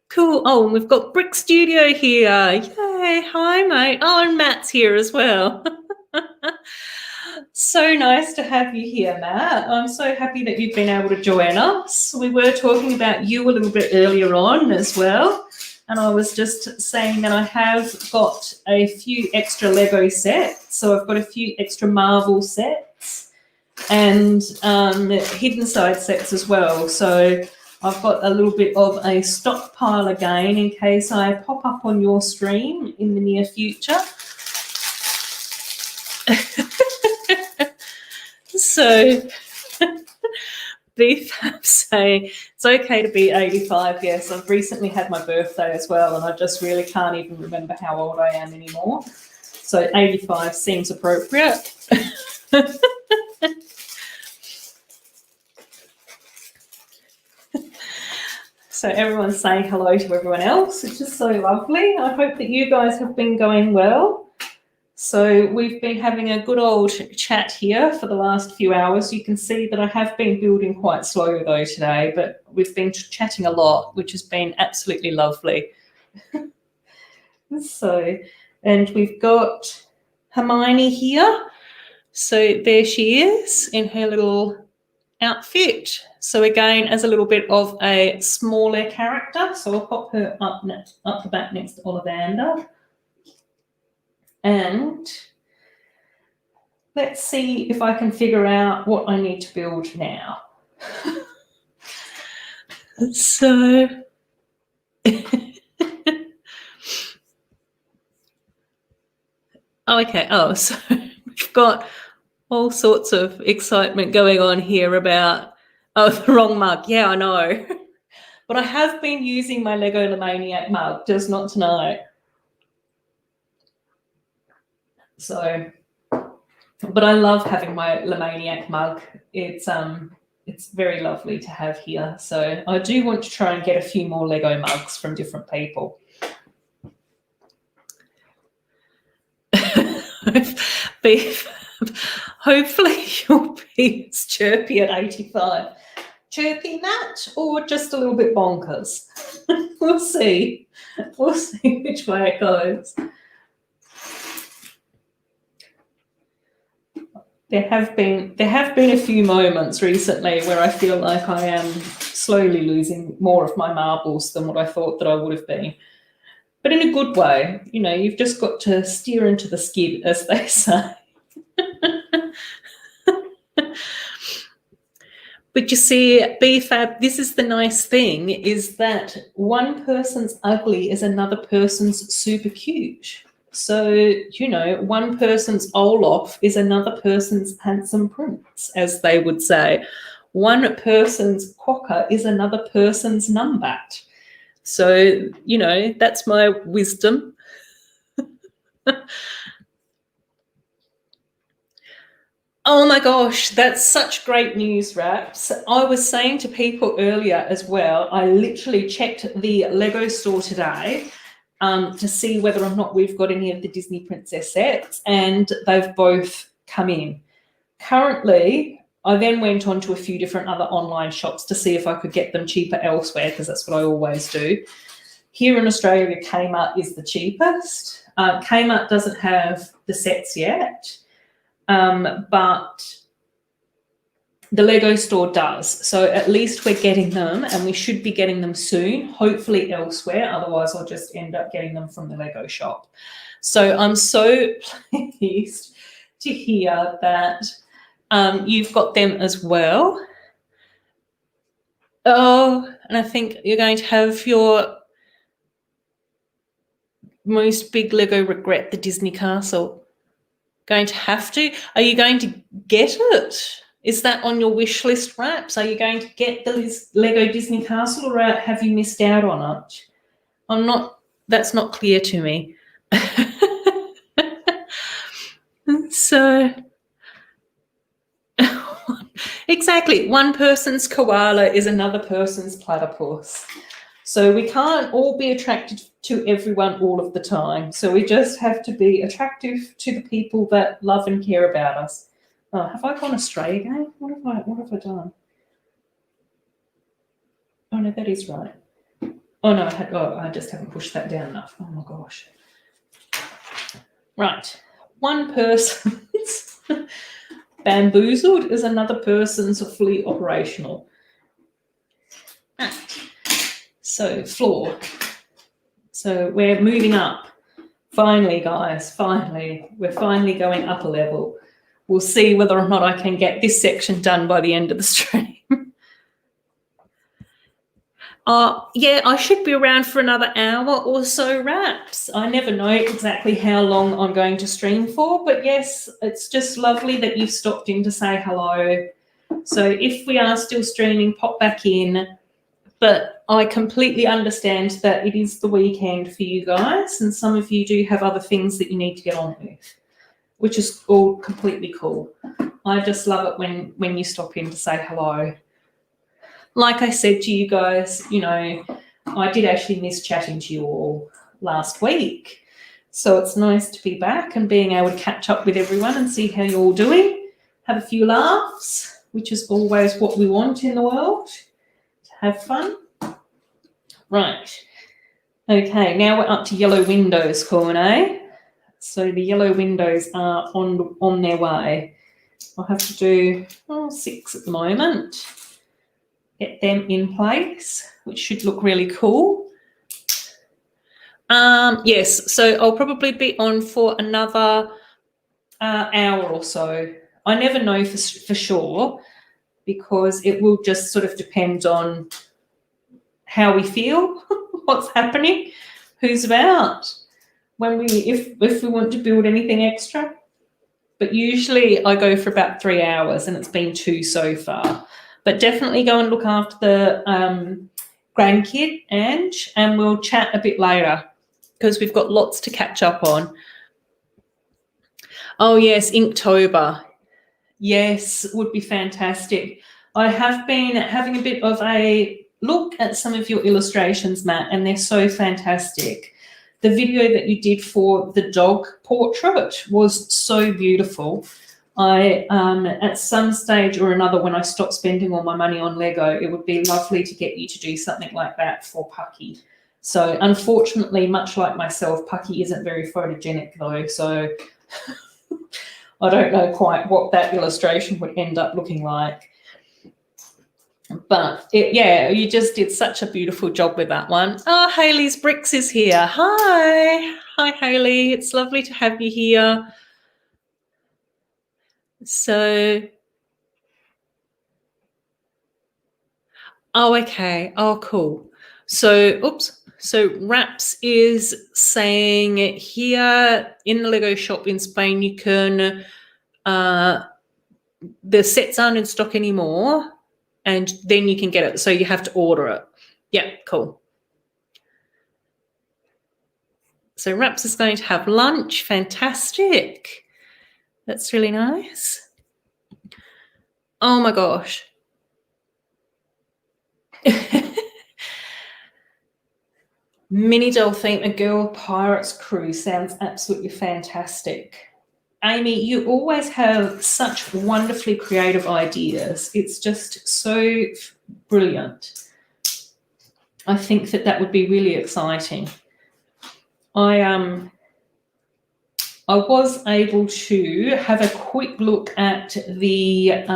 Cool. Oh, and we've got Brick Studio here. Yay. Hi, mate. Oh, and Matt's here as well. So nice to have you here, Matt. I'm so happy that you've been able to join us. We were talking about you a little bit earlier on as well. And I was just saying that I have got a few extra Lego sets. So I've got a few extra Marvel sets and hidden side sets as well. So I've got a little bit of a stockpile again in case I pop up on your stream in the near future. So BFAB say it's okay to be 85. Yes, I've recently had my birthday as well, and I just really can't even remember how old I am anymore. So 85 seems appropriate. So everyone's saying hello to everyone else. It's just so lovely. I hope that you guys have been going well. So we've been having a good old chat here for the last few hours. You can see that I have been building quite slow though today, but we've been chatting a lot, which has been absolutely lovely. So, and we've got Hermione here. So there she is in her little outfit. So again, as a little bit of a smaller character. So I'll pop her up the back next to Ollivander. And let's see if I can figure out what I need to build now. So okay. Oh, so we've got all sorts of excitement going on here about, oh, the wrong mug. Yeah, I know. But I have been using my Lego Lemaniac mug, just not to know. So, but I love having my Lemaniac mug. It's very lovely to have here. So I do want to try and get a few more Lego mugs from different people. Hopefully you'll be as chirpy at 85. Chirpy, Matt, or just a little bit bonkers? We'll see. We'll see which way it goes. There have been a few moments recently where I feel like I am slowly losing more of my marbles than what I thought that I would have been. But in a good way. You know, you've just got to steer into the skid, as they say. But you see, BFAB, this is the nice thing, is that one person's ugly is another person's super cute. So, you know, one person's Olaf is another person's handsome prince, as they would say. One person's quokka is another person's numbat. So, you know, that's my wisdom. Oh my gosh, that's such great news, Raps. I was saying to people earlier as well, I literally checked the Lego store today to see whether or not we've got any of the Disney Princess sets, and they've both come in. Currently, I then went on to a few different other online shops to see if I could get them cheaper elsewhere, because that's what I always do. Here in Australia, Kmart is the cheapest. Kmart doesn't have the sets yet, but the Lego store does. So at least we're getting them, and we should be getting them soon, hopefully elsewhere. Otherwise, I'll just end up getting them from the Lego shop. So I'm so pleased to hear that you've got them as well. Oh, and I think you're going to have your most big Lego regret, the Disney castle. Going to have to? Are you going to get it? Is that on your wish list, Raps? Are you going to get the Lego Disney castle, or have you missed out on it? That's not clear to me. So, exactly, one person's koala is another person's platypus. So we can't all be attracted to everyone all of the time. So we just have to be attractive to the people that love and care about us. Oh, have I gone astray again? What have I done? Oh no, that is right. Oh no, I just haven't pushed that down enough. Oh my gosh. Right. One person's bamboozled is another person's fully operational. Right. So floor. So we're moving up. Finally, guys, finally. We're finally going up a level. We'll see whether or not I can get this section done by the end of the stream. Yeah, I should be around for another hour or so, Raps. I never know exactly how long I'm going to stream for, but yes, it's just lovely that you've stopped in to say hello. So if we are still streaming, pop back in. But I completely understand that it is the weekend for you guys, and some of you do have other things that you need to get on with, which is all completely cool. I just love it when you stop in to say hello. Like I said to you guys, you know, I did actually miss chatting to you all last week. So it's nice to be back and being able to catch up with everyone and see how you're all doing, have a few laughs, which is always what we want in the world, to have fun. Right. Okay, now we're up to yellow windows, KORNÉ. So the yellow windows are on their way. I'll have to do 6 at the moment. Get them in place, which should look really cool. Yes, so I'll probably be on for another hour or so. I never know for sure, because it will just sort of depend on how we feel, what's happening, who's about, if we want to build anything extra. But usually I go for about 3 hours, and it's been 2 so far. But definitely go and look after the grandkid, Ange, and we'll chat a bit later, because we've got lots to catch up on. Oh, yes, Inktober. Yes, would be fantastic. I have been having a bit of a look at some of your illustrations, Matt, and they're so fantastic. The video that you did for the dog portrait was so beautiful. At some stage or another, when I stop spending all my money on Lego, it would be lovely to get you to do something like that for Pucky. So unfortunately, much like myself, Pucky isn't very photogenic though, so I don't know quite what that illustration would end up looking like. But yeah, you just did such a beautiful job with that one. Oh, Hayley's Bricks is here. Hi. Hi, Hayley. It's lovely to have you here. So, oh, okay. Oh, cool. So, oops. So Wraps is saying here in the Lego shop in Spain, you can, the sets aren't in stock anymore, and then you can get it. So you have to order it. Yeah, cool. So Wraps is going to have lunch. Fantastic. That's really nice. Oh my gosh. Mini Delphine, a girl pirates crew sounds absolutely fantastic. Amy, you always have such wonderfully creative ideas. It's just so brilliant. I think that that would be really exciting. I was able to have a quick look at the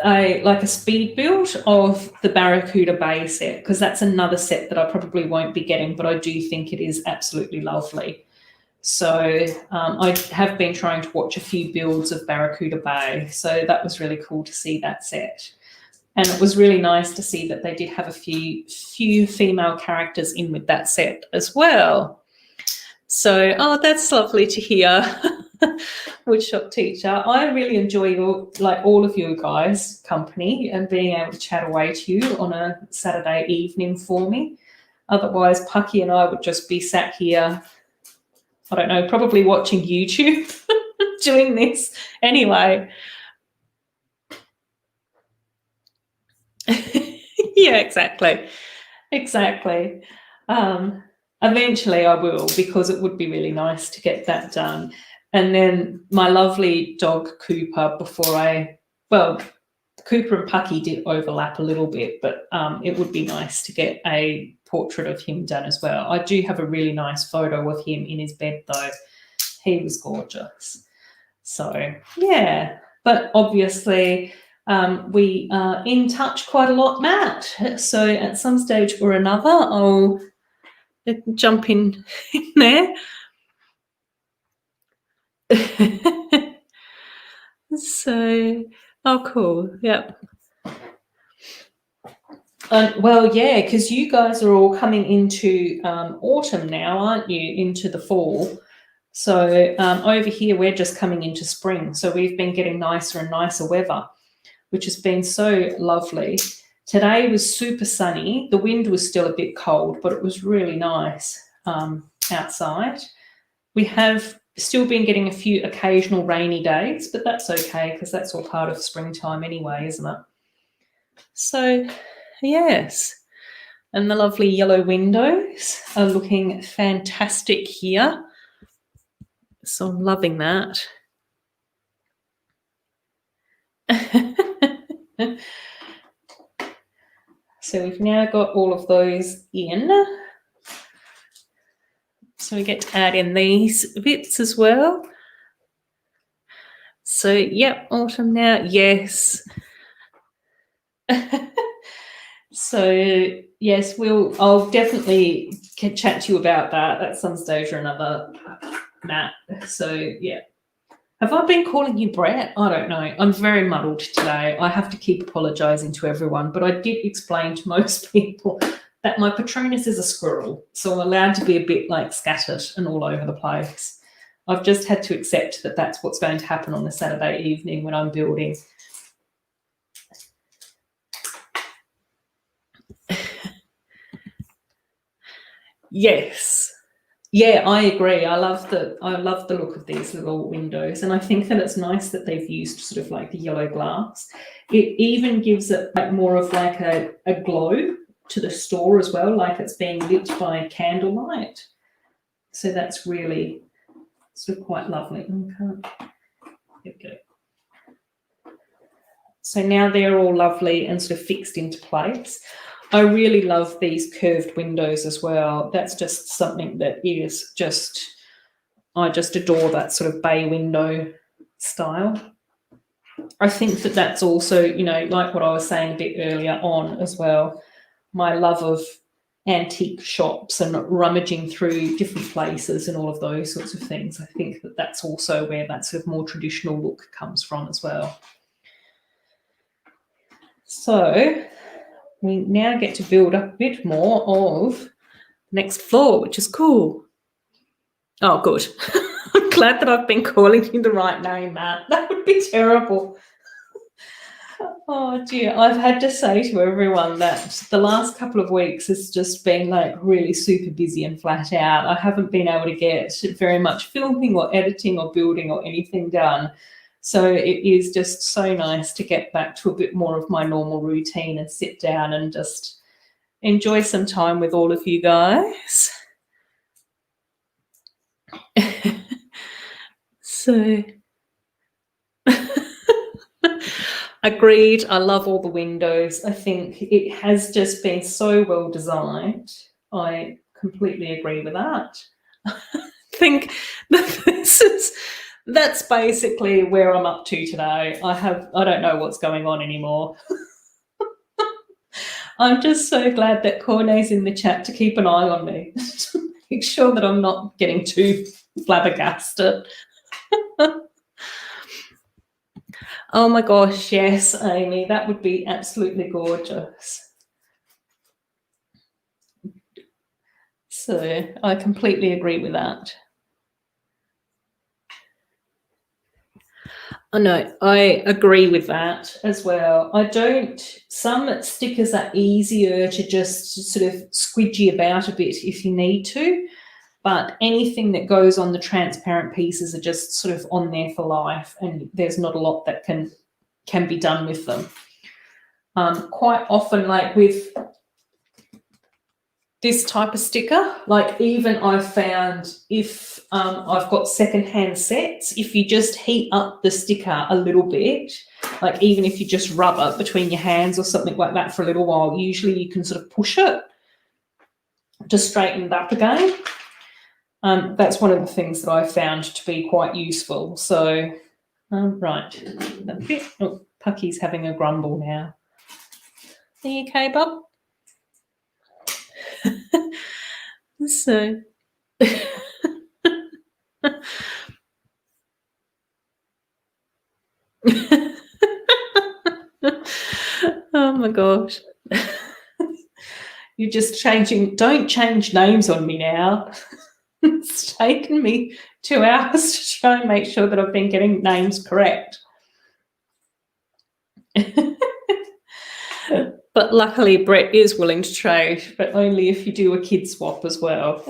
like a speed build of the Barracuda Bay set, because that's another set that I probably won't be getting, but I do think it is absolutely lovely. So I have been trying to watch a few builds of Barracuda Bay, so that was really cool to see that set. And it was really nice to see that they did have a few female characters in with that set as well. So, oh, that's lovely to hear. Woodshop teacher, I really enjoy your, like, all of you guys' company and being able to chat away to you on a Saturday evening for me. Otherwise, Pucky and I would just be sat here, I don't know, probably watching YouTube doing this anyway. Yeah, exactly. Eventually I will, because it would be really nice to get that done. And then my lovely dog Cooper, Cooper and Pucky did overlap a little bit, but it would be nice to get a portrait of him done as well. I do have a really nice photo of him in his bed though. He was gorgeous. So yeah, but obviously we are in touch quite a lot, Matt. So at some stage or another, I'll jump in there. So, oh, cool. Yep. Well, yeah, because you guys are all coming into autumn now, aren't you? Into the fall. So over here, we're just coming into spring. So we've been getting nicer and nicer weather, which has been so lovely. Today was super sunny. The wind was still a bit cold, but it was really nice outside. We have still been getting a few occasional rainy days, but that's okay because that's all part of springtime anyway, isn't it? So, yes. And the lovely yellow windows are looking fantastic here. So I'm loving that. So we've now got all of those in. So we get to add in these bits as well. So, yep, autumn now, yes. So, yes, I'll definitely chat to you about that at some stage or another, Matt. So, yeah. Have I been calling you Brett? I don't know. I'm very muddled today. I have to keep apologising to everyone, but I did explain to most people that my Patronus is a squirrel, so I'm allowed to be a bit like scattered and all over the place. I've just had to accept that that's what's going to happen on a Saturday evening when I'm building. Yes. Yeah, I agree. I love the look of these little windows, and I think that it's nice that they've used sort of like the yellow glass. It even gives it like more of like a glow to the store as well, like it's being lit by candlelight. So that's really sort of quite lovely. Okay. There we go. So now they're all lovely and sort of fixed into place. I really love these curved windows as well. That's just something that is just, I just adore that sort of bay window style. I think that that's also, you know, like what I was saying a bit earlier on as well, my love of antique shops and rummaging through different places and all of those sorts of things. I think that that's also where that sort of more traditional look comes from as well. So we now get to build up a bit more of the next floor, which is cool. Oh, good. I'm glad that I've been calling you the right name, Matt. That would be terrible. Oh dear, I've had to say to everyone that the last couple of weeks has just been like really super busy and flat out. I haven't been able to get very much filming or editing or building or anything done. So it is just so nice to get back to a bit more of my normal routine and sit down and just enjoy some time with all of you guys. So agreed. I love all the windows. I think it has just been so well designed. I completely agree with that. I think that's basically where I'm up to today. I don't know what's going on anymore. I'm just so glad that KORNÉ's in the chat to keep an eye on me, to make sure that I'm not getting too flabbergasted. Oh my gosh, yes, Amy, that would be absolutely gorgeous. So I completely agree with that. Oh, no, I agree with that as well. Some stickers are easier to just sort of squidgy about a bit if you need to, but anything that goes on the transparent pieces are just sort of on there for life, and there's not a lot that can be done with them. Quite often, like with this type of sticker, like even I've found if I've got secondhand sets, if you just heat up the sticker a little bit, like even if you just rub it between your hands or something like that for a little while, usually you can sort of push it to straighten it up again. That's one of the things that I found to be quite useful. So, right, that bit. Oh, Pucky's having a grumble now. Are you okay, Bob? So, oh my gosh. You're just changing. Don't change names on me now. It's taken me 2 hours to try and make sure that I've been getting names correct. But luckily, Brett is willing to trade, but only if you do a kid swap as well.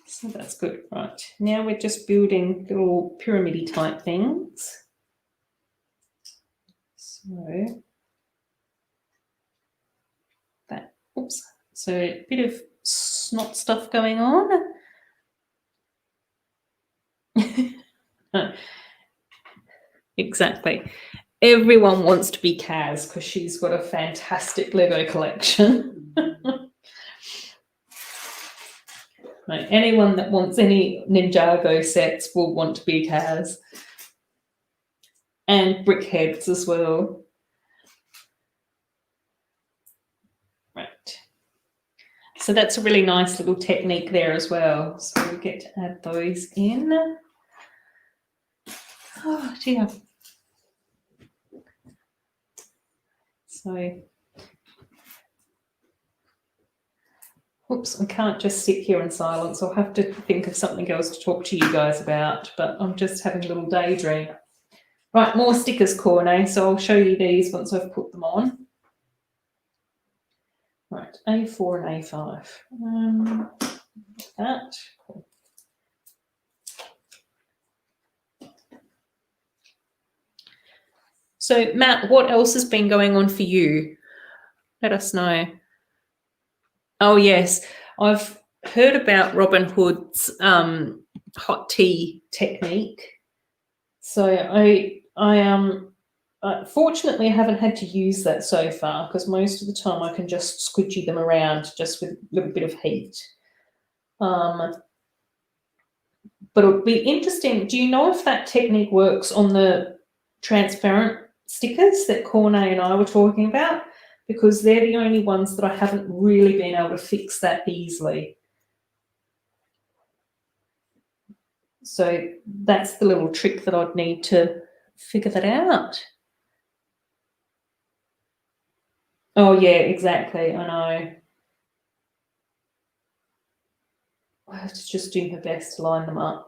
So that's good. Right, now we're just building little pyramid-y type things. So that, oops. So a bit of snot stuff going on. Exactly. Everyone wants to be Kaz because she's got a fantastic Lego collection. Right. Anyone that wants any Ninjago sets will want to be Kaz. And brickheads as well. Right. So that's a really nice little technique there as well. So we get to add those in. Oh dear. So, oops, I can't just sit here in silence. I'll have to think of something else to talk to you guys about, but I'm just having a little daydream. Right, more stickers, KORNÉ, so I'll show you these once I've put them on. Right, A4 and A5. That. So, Matt, what else has been going on for you? Let us know. Oh, yes. I've heard about Robin Hood's hot tea technique. So I fortunately I haven't had to use that so far because most of the time I can just squidgy them around just with a little bit of heat. But it would be interesting. Do you know if that technique works on the transparent stickers that KORNÉ and I were talking about? Because they're the only ones that I haven't really been able to fix that easily. So that's the little trick that I'd need to figure that out. Oh, yeah, exactly. I know. I have to just do my best to line them up.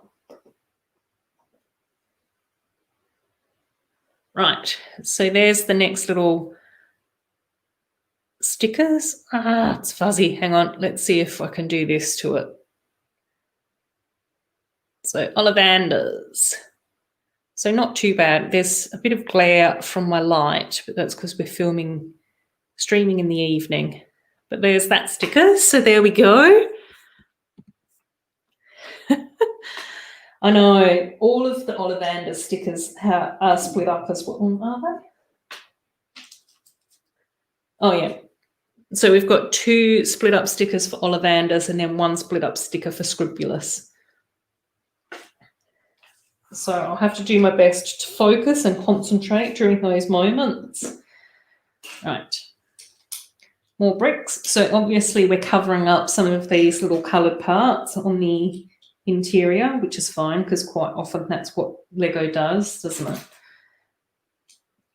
Right, so there's the next little stickers. Ah, it's fuzzy. Hang on, let's see if I can do this to it. So Ollivanders. So not too bad. There's a bit of glare from my light, but that's because we're streaming in the evening. But there's that sticker, so there we go. I know all of the Ollivander stickers are split up as well, are they? Oh, yeah. So we've got 2 split up stickers for Ollivanders and then 1 split up sticker for Scrupulous. So I'll have to do my best to focus and concentrate during those moments. Right. More bricks. So obviously we're covering up some of these little coloured parts on the interior, which is fine because quite often that's what Lego does, doesn't it?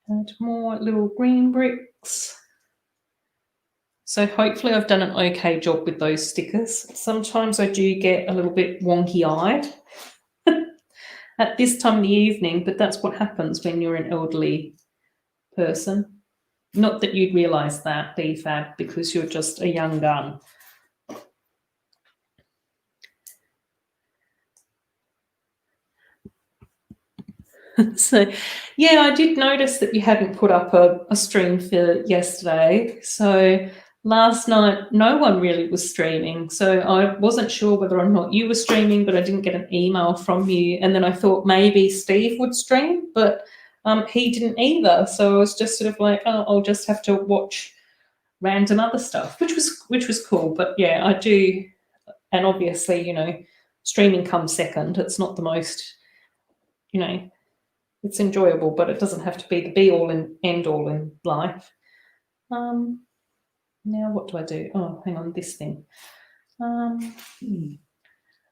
And more little green bricks. So hopefully I've done an okay job with those stickers. Sometimes I do get a little bit wonky-eyed at this time of the evening, but that's what happens when you're an elderly person. Not that you'd realise that, BFAB, because you're just a young gun. So, yeah, I did notice that you hadn't put up a stream for yesterday. So last night, no one really was streaming. So I wasn't sure whether or not you were streaming, but I didn't get an email from you. And then I thought maybe Steve would stream, but he didn't either. So I was just sort of like, oh, I'll just have to watch random other stuff, which was cool. But yeah, I do. And obviously, you know, streaming comes second. It's not the most, you know, it's enjoyable, but it doesn't have to be the be-all and end-all in life. Now what do I do? Oh, hang on, this thing.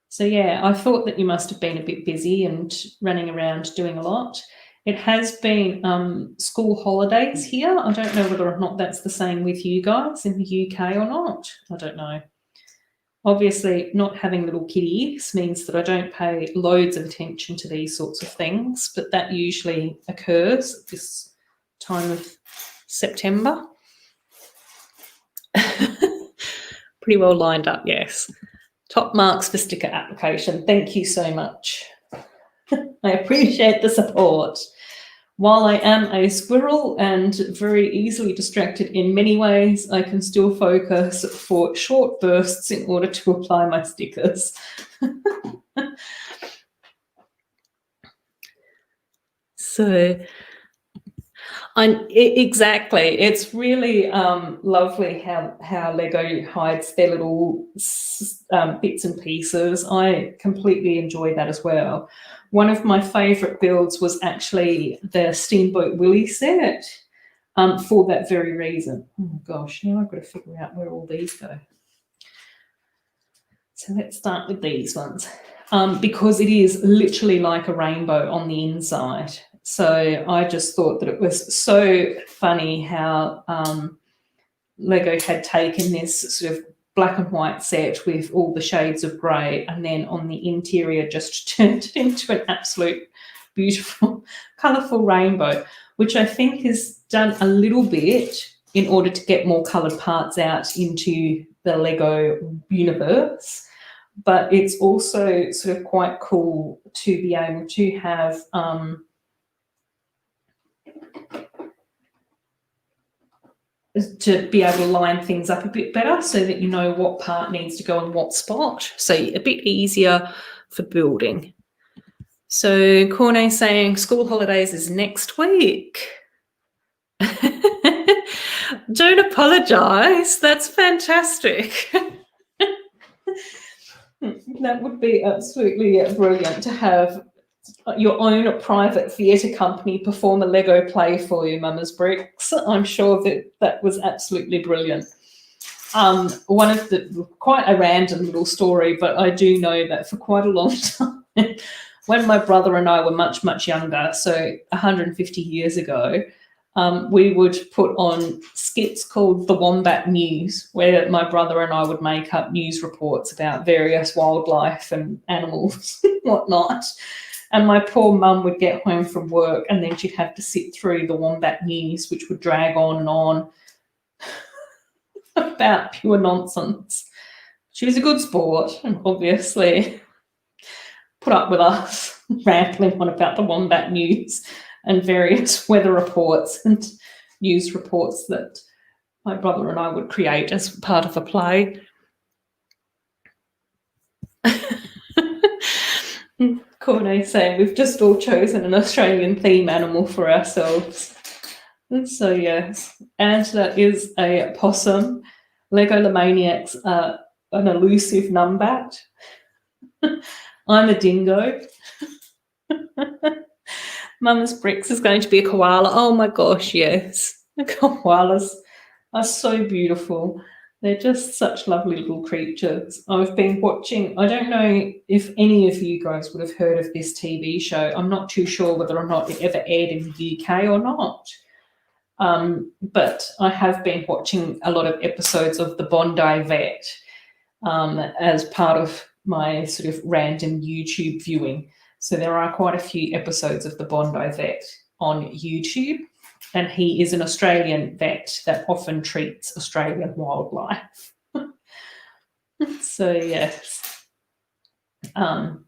So yeah, I thought that you must have been a bit busy and running around doing a lot. It has been school holidays here. I don't know whether or not that's the same with you guys in the UK or not. I don't know. Obviously, not having little kiddies means that I don't pay loads of attention to these sorts of things, but that usually occurs at this time of September. Pretty well lined up, yes. Top marks for sticker application. Thank you so much. I appreciate the support. While I am a squirrel and very easily distracted in many ways, I can still focus for short bursts in order to apply my stickers. So, exactly. It's really lovely how Lego hides their little bits and pieces. I completely enjoy that as well. One of my favourite builds was actually the Steamboat Willie set for that very reason. Oh gosh, now I've got to figure out where all these go. So let's start with these ones because it is literally like a rainbow on the inside. So I just thought that it was so funny how Lego had taken this sort of black and white set with all the shades of grey and then on the interior just turned it into an absolute beautiful, colourful rainbow, which I think is done a little bit in order to get more coloured parts out into the Lego universe. But it's also sort of quite cool to be able to have to line things up a bit better so that you know what part needs to go in what spot. So a bit easier for building. So KORNÉ saying school holidays is next week. Don't apologise. That's fantastic. That would be absolutely brilliant to have your own private theatre company perform a Lego play for you, Mama's Bricks. I'm sure that was absolutely brilliant. One of the, quite a random little story, but I do know that for quite a long time, when my brother and I were much, much younger, so 150 years ago, we would put on skits called The Wombat News, where my brother and I would make up news reports about various wildlife and animals and whatnot. And my poor mum would get home from work and then she'd have to sit through the Wombat News, which would drag on and on about pure nonsense. She was a good sport and obviously put up with us rambling on about the Wombat News and various weather reports and news reports that my brother and I would create as part of a play. KORNÉ saying we've just all chosen an Australian theme animal for ourselves. And so yes, Angela is a possum. Legolomaniacs are an elusive numbat. I'm a dingo. Mama's Bricks is going to be a koala. Oh my gosh, yes. The koalas are so beautiful. They're just such lovely little creatures. I've been watching, I don't know if any of you guys would have heard of this TV show. I'm not too sure whether or not it ever aired in the UK or not. But I have been watching a lot of episodes of The Bondi Vet as part of my sort of random YouTube viewing. So there are quite a few episodes of The Bondi Vet on YouTube, and he is an Australian vet that often treats Australian wildlife. So yes. And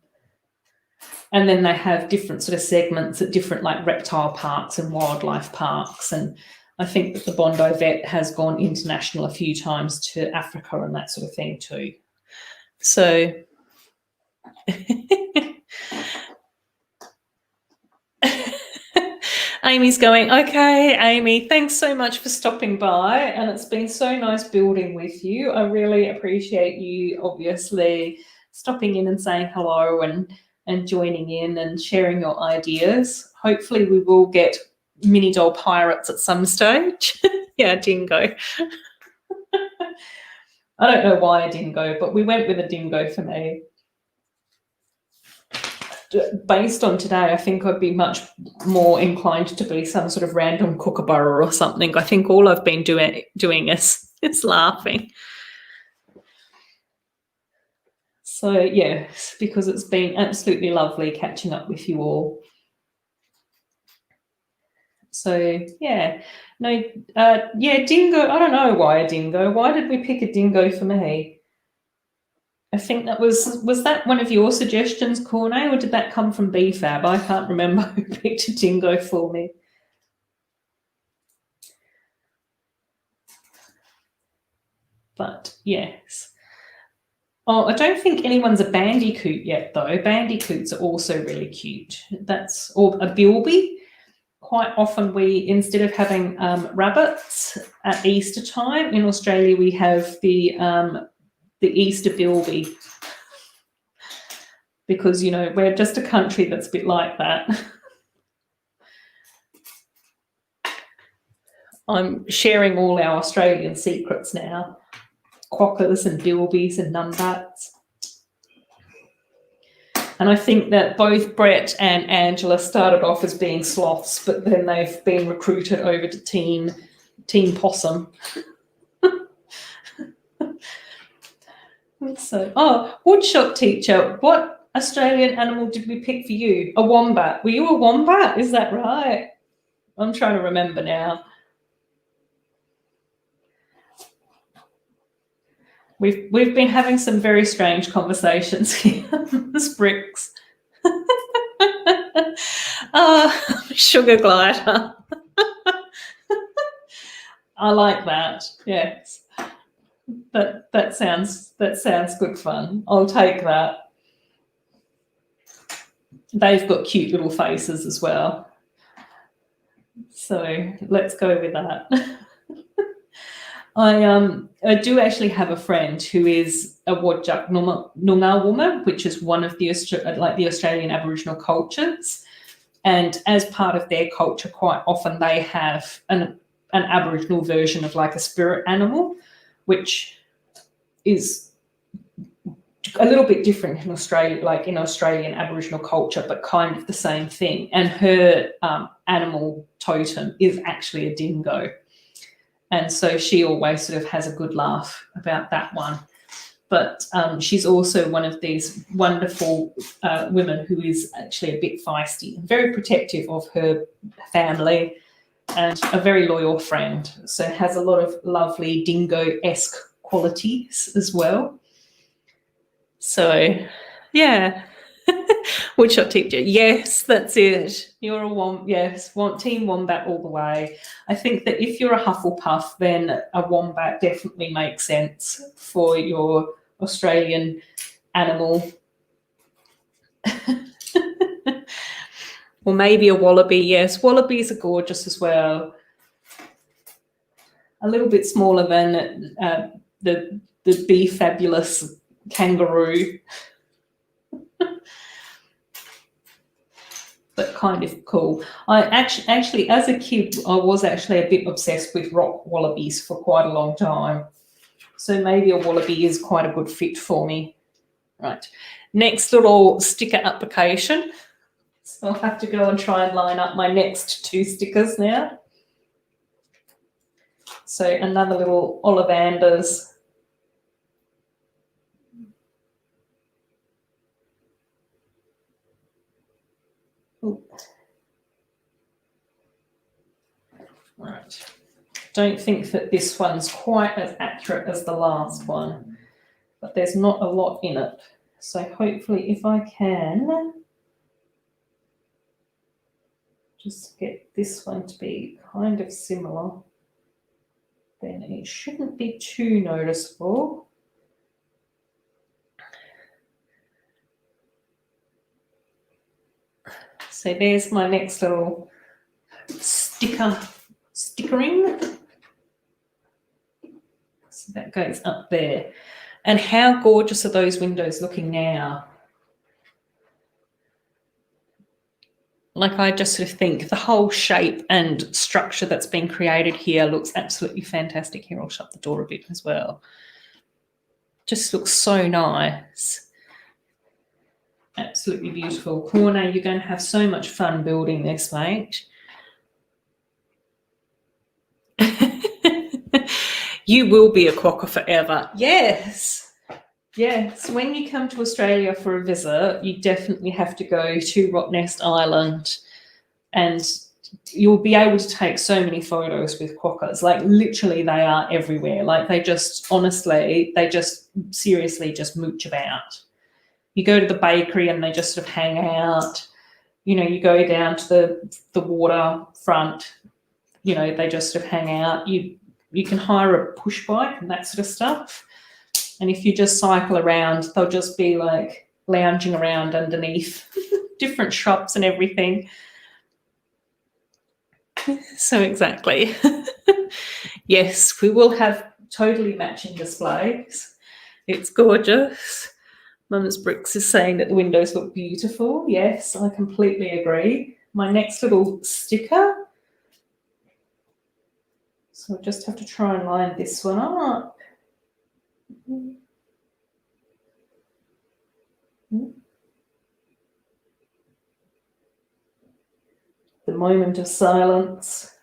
then they have different sort of segments at different like reptile parks and wildlife parks. And I think that the Bondi Vet has gone international a few times to Africa and that sort of thing too. So Amy's going, okay, Amy, thanks so much for stopping by. And it's been so nice building with you. I really appreciate you obviously stopping in and saying hello and joining in and sharing your ideas. Hopefully we will get mini doll pirates at some stage. Yeah, dingo. I don't know why a dingo, but we went with a dingo for me. Based on today, I think I'd be much more inclined to be some sort of random kookaburra or something. I think all I've been doing is laughing. So, yes, because it's been absolutely lovely catching up with you all. So, yeah. No, yeah, dingo. I don't know why a dingo. Why did we pick a dingo for me? I think that was that one of your suggestions, KORNÉ, or did that come from BFAB? I can't remember who picked a dingo for me. But yes. Oh, I don't think anyone's a bandicoot yet, though. Bandicoots are also really cute. That's or a bilby. Quite often we, instead of having rabbits at Easter time, in Australia we have the Easter bilby, because, you know, we're just a country that's a bit like that. I'm sharing all our Australian secrets now. Quokkas and bilbies and numbats. And I think that both Brett and Angela started off as being sloths, but then they've been recruited over to Team Possum. So, oh, woodshop teacher, what Australian animal did we pick for you? A wombat. Were you a wombat? Is that right? I'm trying to remember now. We've been having some very strange conversations here. Miss Bricks. Sugar glider. I like that. Yes. That sounds good fun. I'll take that. They've got cute little faces as well. So let's go with that. I do actually have a friend who is a Wodjuk Noongar woman, which is one of the Australian Aboriginal cultures. And as part of their culture, quite often they have an Aboriginal version of like a spirit animal, which is a little bit different in Australia, like in Australian Aboriginal culture, but kind of the same thing. And her animal totem is actually a dingo. And so she always sort of has a good laugh about that one. But she's also one of these wonderful women who is actually a bit feisty and very protective of her family and a very loyal friend. So has a lot of lovely dingo-esque qualities as well. So, yeah. Woodshot teacher. Yes, that's it. You're a wombat. Yes, team wombat all the way. I think that if you're a Hufflepuff, then a wombat definitely makes sense for your Australian animal. Or maybe a wallaby. Yes, wallabies are gorgeous as well. A little bit smaller than the Be Fabulous kangaroo. But kind of cool. I actually, as a kid, I was actually a bit obsessed with rock wallabies for quite a long time. So maybe a wallaby is quite a good fit for me. Right. Next little sticker application. So I'll have to go and try and line up my next 2 stickers now. So another little Ollivanders. Ooh. Right. Don't think that this one's quite as accurate as the last one, but there's not a lot in it. So hopefully if I can just get this one to be kind of similar, then it shouldn't be too noticeable. So there's my next little stickering. So that goes up there. And how gorgeous are those windows looking now? Like, I just sort of think the whole shape and structure that's been created here looks absolutely fantastic. Here, I'll shut the door a bit as well. Just looks so nice. Absolutely beautiful. KORNÉ, you're going to have so much fun building this, mate. You will be a quokka forever. Yes. Yes. When you come to Australia for a visit, you definitely have to go to Rottnest Island, and you'll be able to take so many photos with quokkas. Like, literally, they are everywhere. Like, they just, honestly, they just seriously just mooch about. You go to the bakery and they just sort of hang out. You know, you go down to the waterfront, you know, they just sort of hang out. You can hire a push bike and that sort of stuff. And if you just cycle around, they'll just be like lounging around underneath different shops and everything. So exactly. Yes, we will have totally matching displays. It's gorgeous. Mum's Bricks is saying that the windows look beautiful. Yes, I completely agree. My next little sticker. So I'll just have to try and line this one up. The moment of silence.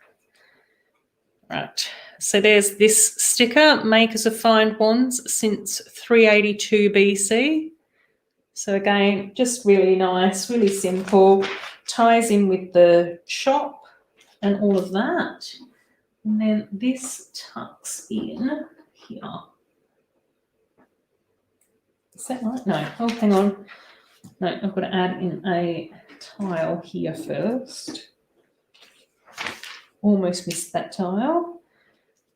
Right, so there's this sticker, Makers of Fine Wands since 382 BC. So again, just really nice, really simple, ties in with the shop and all of that. And then this tucks in here. Is that right? No. Oh, hang on. No, I've got to add in a tile here first. Almost missed that tile.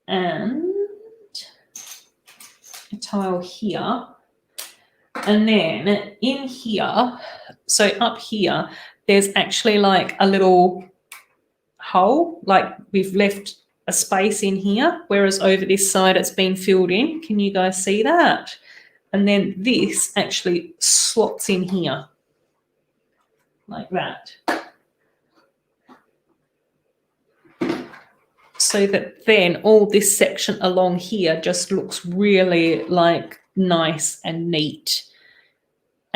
And a tile here. And then in here, so up here, there's actually like a little hole, like we've left a space in here, whereas over this side it's been filled in. Can you guys see that? And then this actually slots in here like that. So that then all this section along here just looks really like nice and neat.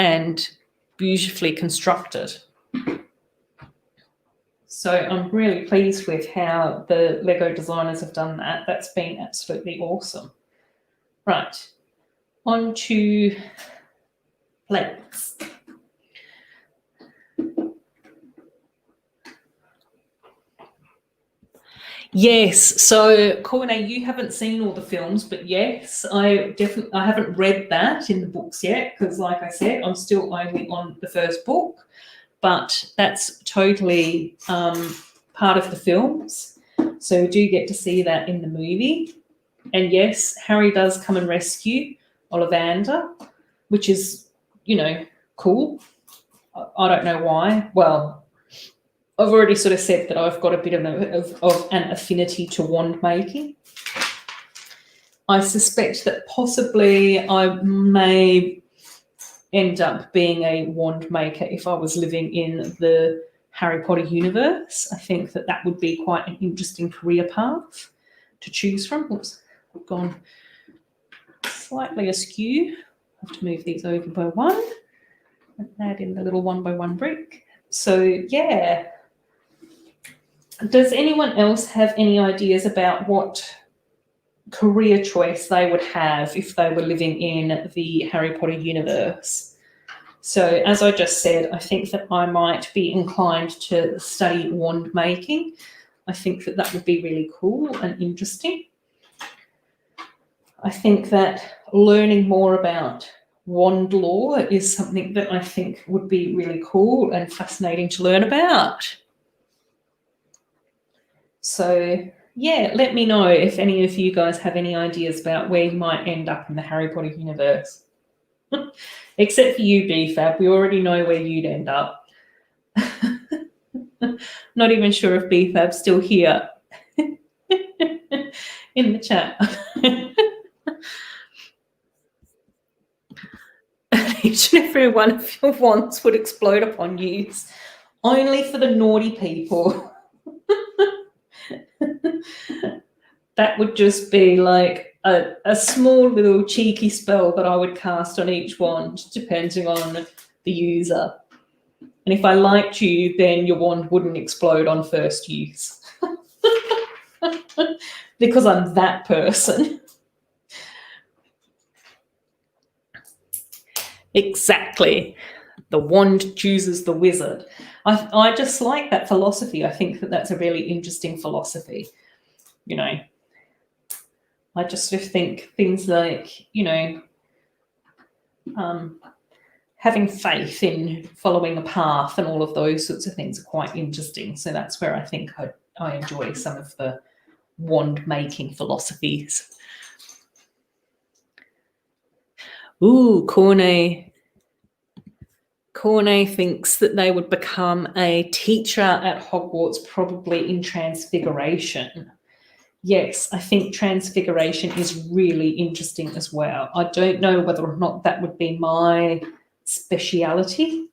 and beautifully constructed. So I'm really pleased with how the Lego designers have done that. That's been absolutely awesome. Right, on to plates. Yes, so KORNÉ, you haven't seen all the films, but yes, I haven't read that in the books yet because, like I said, I'm still only on the first book, but that's totally part of the films. So we do get to see that in the movie. And yes, Harry does come and rescue Ollivander, which is, you know, cool. I don't know why. Well, I've already sort of said that I've got a bit of an affinity to wand making. I suspect that possibly I may end up being a wand maker if I was living in the Harry Potter universe. I think that that would be quite an interesting career path to choose from. Oops, I've gone slightly askew. I have to move these over by one and add in the little 1x1 brick. So yeah. Does anyone else have any ideas about what career choice they would have if they were living in the Harry Potter universe? So as I just said, I think that I might be inclined to study wand making. I think that that would be really cool and interesting. I think that learning more about wand lore is something that I think would be really cool and fascinating to learn about. So yeah, let me know if any of you guys have any ideas about where you might end up in the Harry Potter universe. Except for you, BFAB, we already know where you'd end up. Not even sure if BFAB's still here in the chat. Each and every one of your wands would explode upon you. Only for the naughty people. That would just be like a small little cheeky spell that I would cast on each wand, depending on the user. And if I liked you, then your wand wouldn't explode on first use. Because I'm that person. Exactly. The wand chooses the wizard. I just like that philosophy. I think that that's a really interesting philosophy. You know, I just sort of think things like, you know, having faith in following a path and all of those sorts of things are quite interesting. So that's where I think I enjoy some of the wand making philosophies. Ooh, KORNÉ thinks that they would become a teacher at Hogwarts, probably in Transfiguration. Yes, I think Transfiguration is really interesting as well. I don't know whether or not that would be my speciality.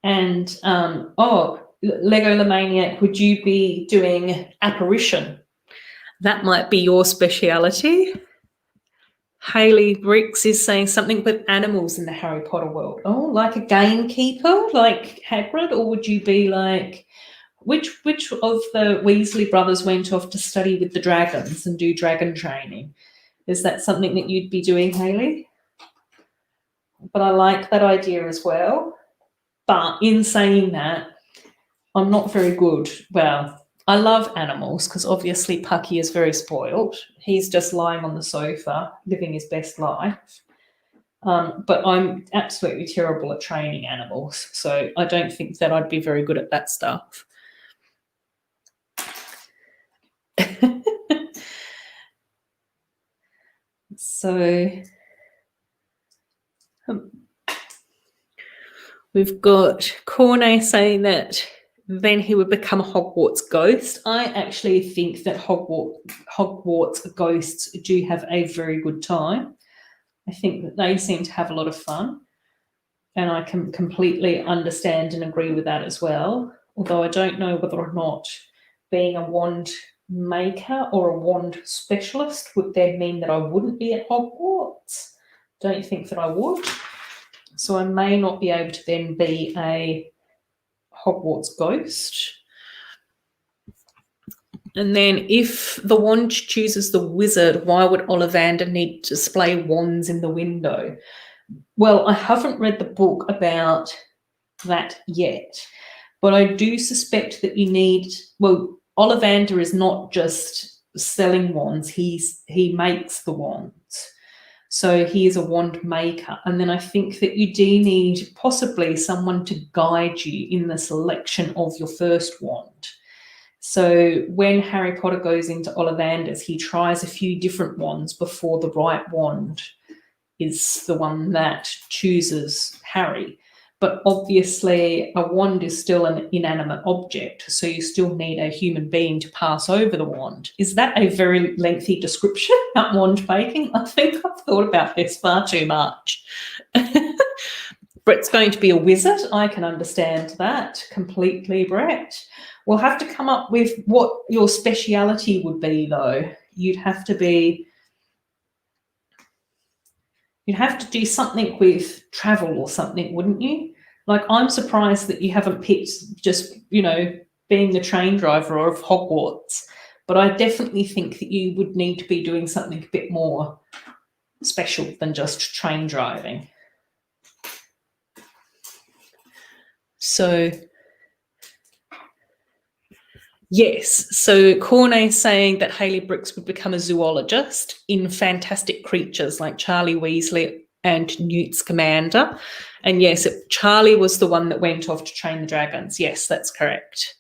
And, Lego the Maniac, would you be doing apparition? That might be your speciality. Haley Bricks is saying something with animals in the Harry Potter world. Oh, like a gamekeeper, like Hagrid? Or would you be like... Which of the Weasley brothers went off to study with the dragons and do dragon training? Is that something that you'd be doing, Haley? But I like that idea as well. But in saying that, I'm not very good. Well, I love animals because obviously Pucky is very spoiled. He's just lying on the sofa, living his best life. But I'm absolutely terrible at training animals. So I don't think that I'd be very good at that stuff. So we've got KORNÉ saying that then he would become a Hogwarts ghost. I actually think that Hogwarts ghosts do have a very good time. I think that they seem to have a lot of fun. And I can completely understand and agree with that as well. Although I don't know whether or not being a wand maker or a wand specialist would then mean that I wouldn't be at Hogwarts. Don't you think that I would? So I may not be able to then be a Hogwarts ghost. And then if the wand chooses the wizard, why would Ollivander need to display wands in the window? Well, I haven't read the book about that yet, but I do suspect that you need, well, Ollivander is not just selling wands, he makes the wands. So he is a wand maker. And then I think that you do need possibly someone to guide you in the selection of your first wand. So when Harry Potter goes into Ollivander's, he tries a few different wands before the right wand is the one that chooses Harry. But obviously a wand is still an inanimate object, so you still need a human being to pass over the wand. Is that a very lengthy description about wand making? I think I've thought about this far too much. Brett's going to be a wizard. I can understand that completely, Brett. We'll have to come up with what your speciality would be, though. You'd have to do something with travel or something, wouldn't you? Like, I'm surprised that you haven't picked just, you know, being the train driver of Hogwarts. But I definitely think that you would need to be doing something a bit more special than just train driving. So, yes, so KORNÉ saying that Hayley Briggs would become a zoologist in Fantastic Creatures like Charlie Weasley and Newt Scamander. And yes, Charlie was the one that went off to train the dragons. Yes, that's correct.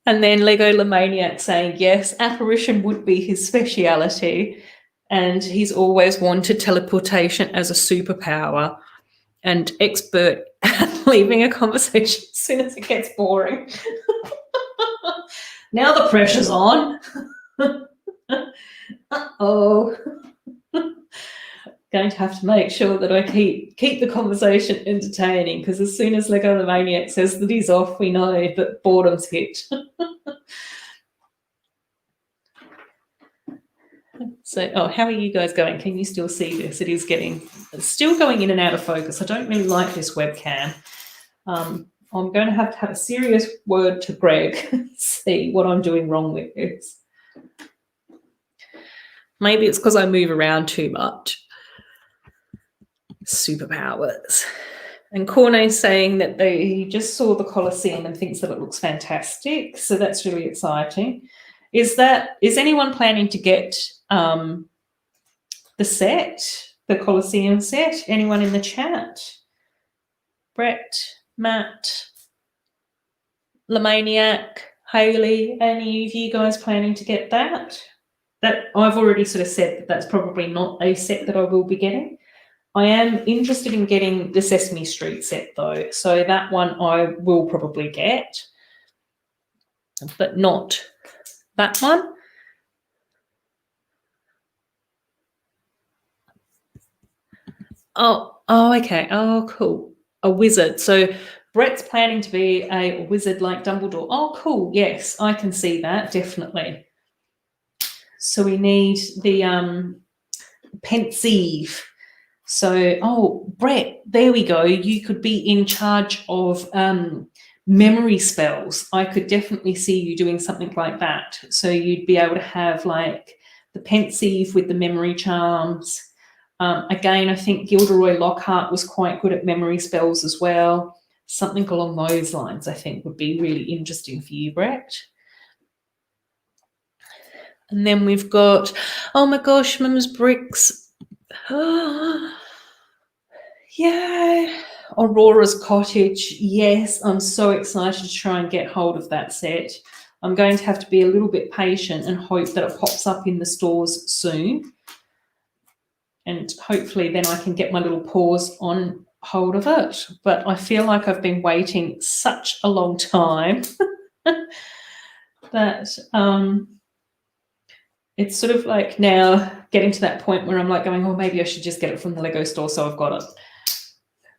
And then Lego Lemaniac saying, yes, apparition would be his speciality. And he's always wanted teleportation as a superpower. And expert at leaving a conversation as soon as it gets boring. Now the pressure's on. Uh-oh. Going to have to make sure that I keep the conversation entertaining, because as soon as Lego the Maniac says that he's off, we know that boredom's hit. So, oh, how are you guys going? Can you still see this? It's still going in and out of focus. I don't really like this webcam. I'm going to have a serious word to Greg and see what I'm doing wrong with this. Maybe it's because I move around too much. Superpowers. And KORNÉ's saying that he just saw the Colosseum and thinks that it looks fantastic. So that's really exciting. Is anyone planning to get the Colosseum set? Anyone in the chat? Brett, Matt, Lemaniac, Hayley, any of you guys planning to get that? That I've already sort of said that that's probably not a set that I will be getting. I am interested in getting the Sesame Street set though, so that one I will probably get, but not that one. Oh, okay. Oh, cool. A wizard. So Brett's planning to be a wizard like Dumbledore. Oh, cool. Yes, I can see that, definitely. So we need the pensieve. So, oh, Brett, there we go. You could be in charge of memory spells. I could definitely see you doing something like that. So you'd be able to have like the pensieve with the memory charms. Again, I think Gilderoy Lockhart was quite good at memory spells as well. Something along those lines, I think, would be really interesting for you, Brett. And then we've got, oh my gosh, Mum's Bricks. Yeah. Aurora's Cottage. Yes, I'm so excited to try and get hold of that set. I'm going to have to be a little bit patient and hope that it pops up in the stores soon. And hopefully then I can get my little paws on hold of it. But I feel like I've been waiting such a long time that it's sort of like now getting to that point where I'm like going, oh, maybe I should just get it from the Lego store, so I've got it.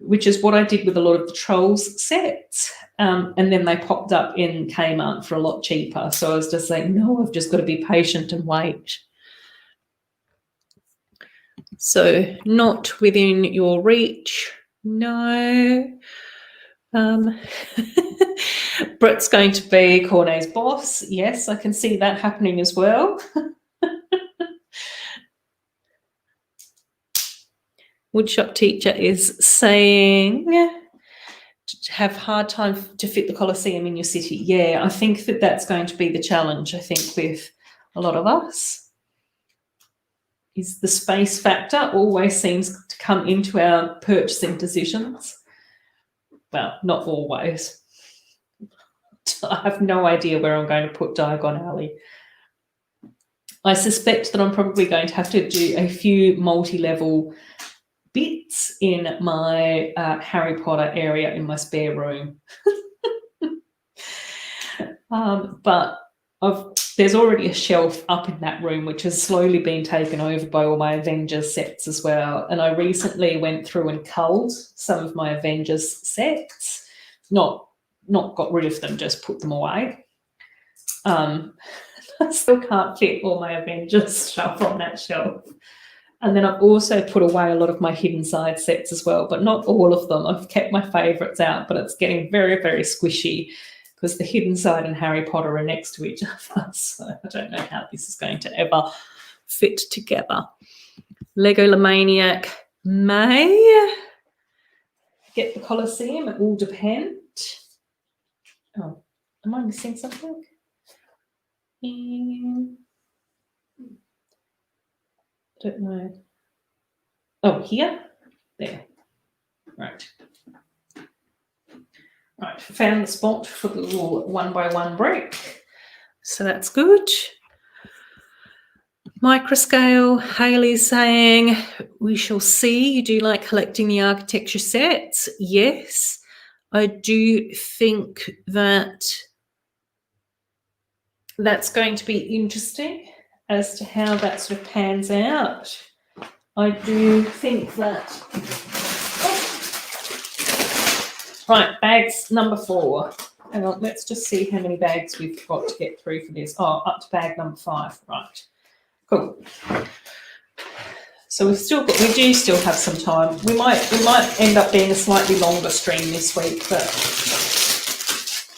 which is what I did with a lot of the Trolls sets. And then they popped up in Kmart for a lot cheaper. So I was just like, no, I've just got to be patient and wait. So not within your reach. No. Britt's going to be KORNÉ's boss. Yes, I can see that happening as well. Woodshop teacher is saying to have hard time to fit the Colosseum in your city. Yeah, I think that that's going to be the challenge, I think, with a lot of us, is the space factor always seems to come into our purchasing decisions. Well, not always. I have no idea where I'm going to put Diagon Alley. I suspect that I'm probably going to have to do a few multi-level bits in my Harry Potter area in my spare room. But there's already a shelf up in that room which has slowly been taken over by all my Avengers sets as well. And I recently went through and culled some of my Avengers sets. Not got rid of them, just put them away. I still can't fit all my Avengers stuff on that shelf. And then I've also put away a lot of my hidden side sets as well, but not all of them. I've kept my favourites out, but it's getting very, very squishy because the hidden side and Harry Potter are next to each other. So I don't know how this is going to ever fit together. Lego Lemaniac may get the Colosseum. It will depend. Oh, am I missing something? Don't know. Oh, here? There. Right. Right, found the spot for the little 1x1 brick. So that's good. Microscale, Hayley's saying, we shall see. You do like collecting the architecture sets? Yes. I do think that that's going to be interesting as to how that sort of pans out. I do think that... Oh. Right, bags number 4. Hang on, let's just see how many bags we've got to get through for this. Oh, up to bag number 5. Right, cool. So we do still have some time. We might end up being a slightly longer stream this week, but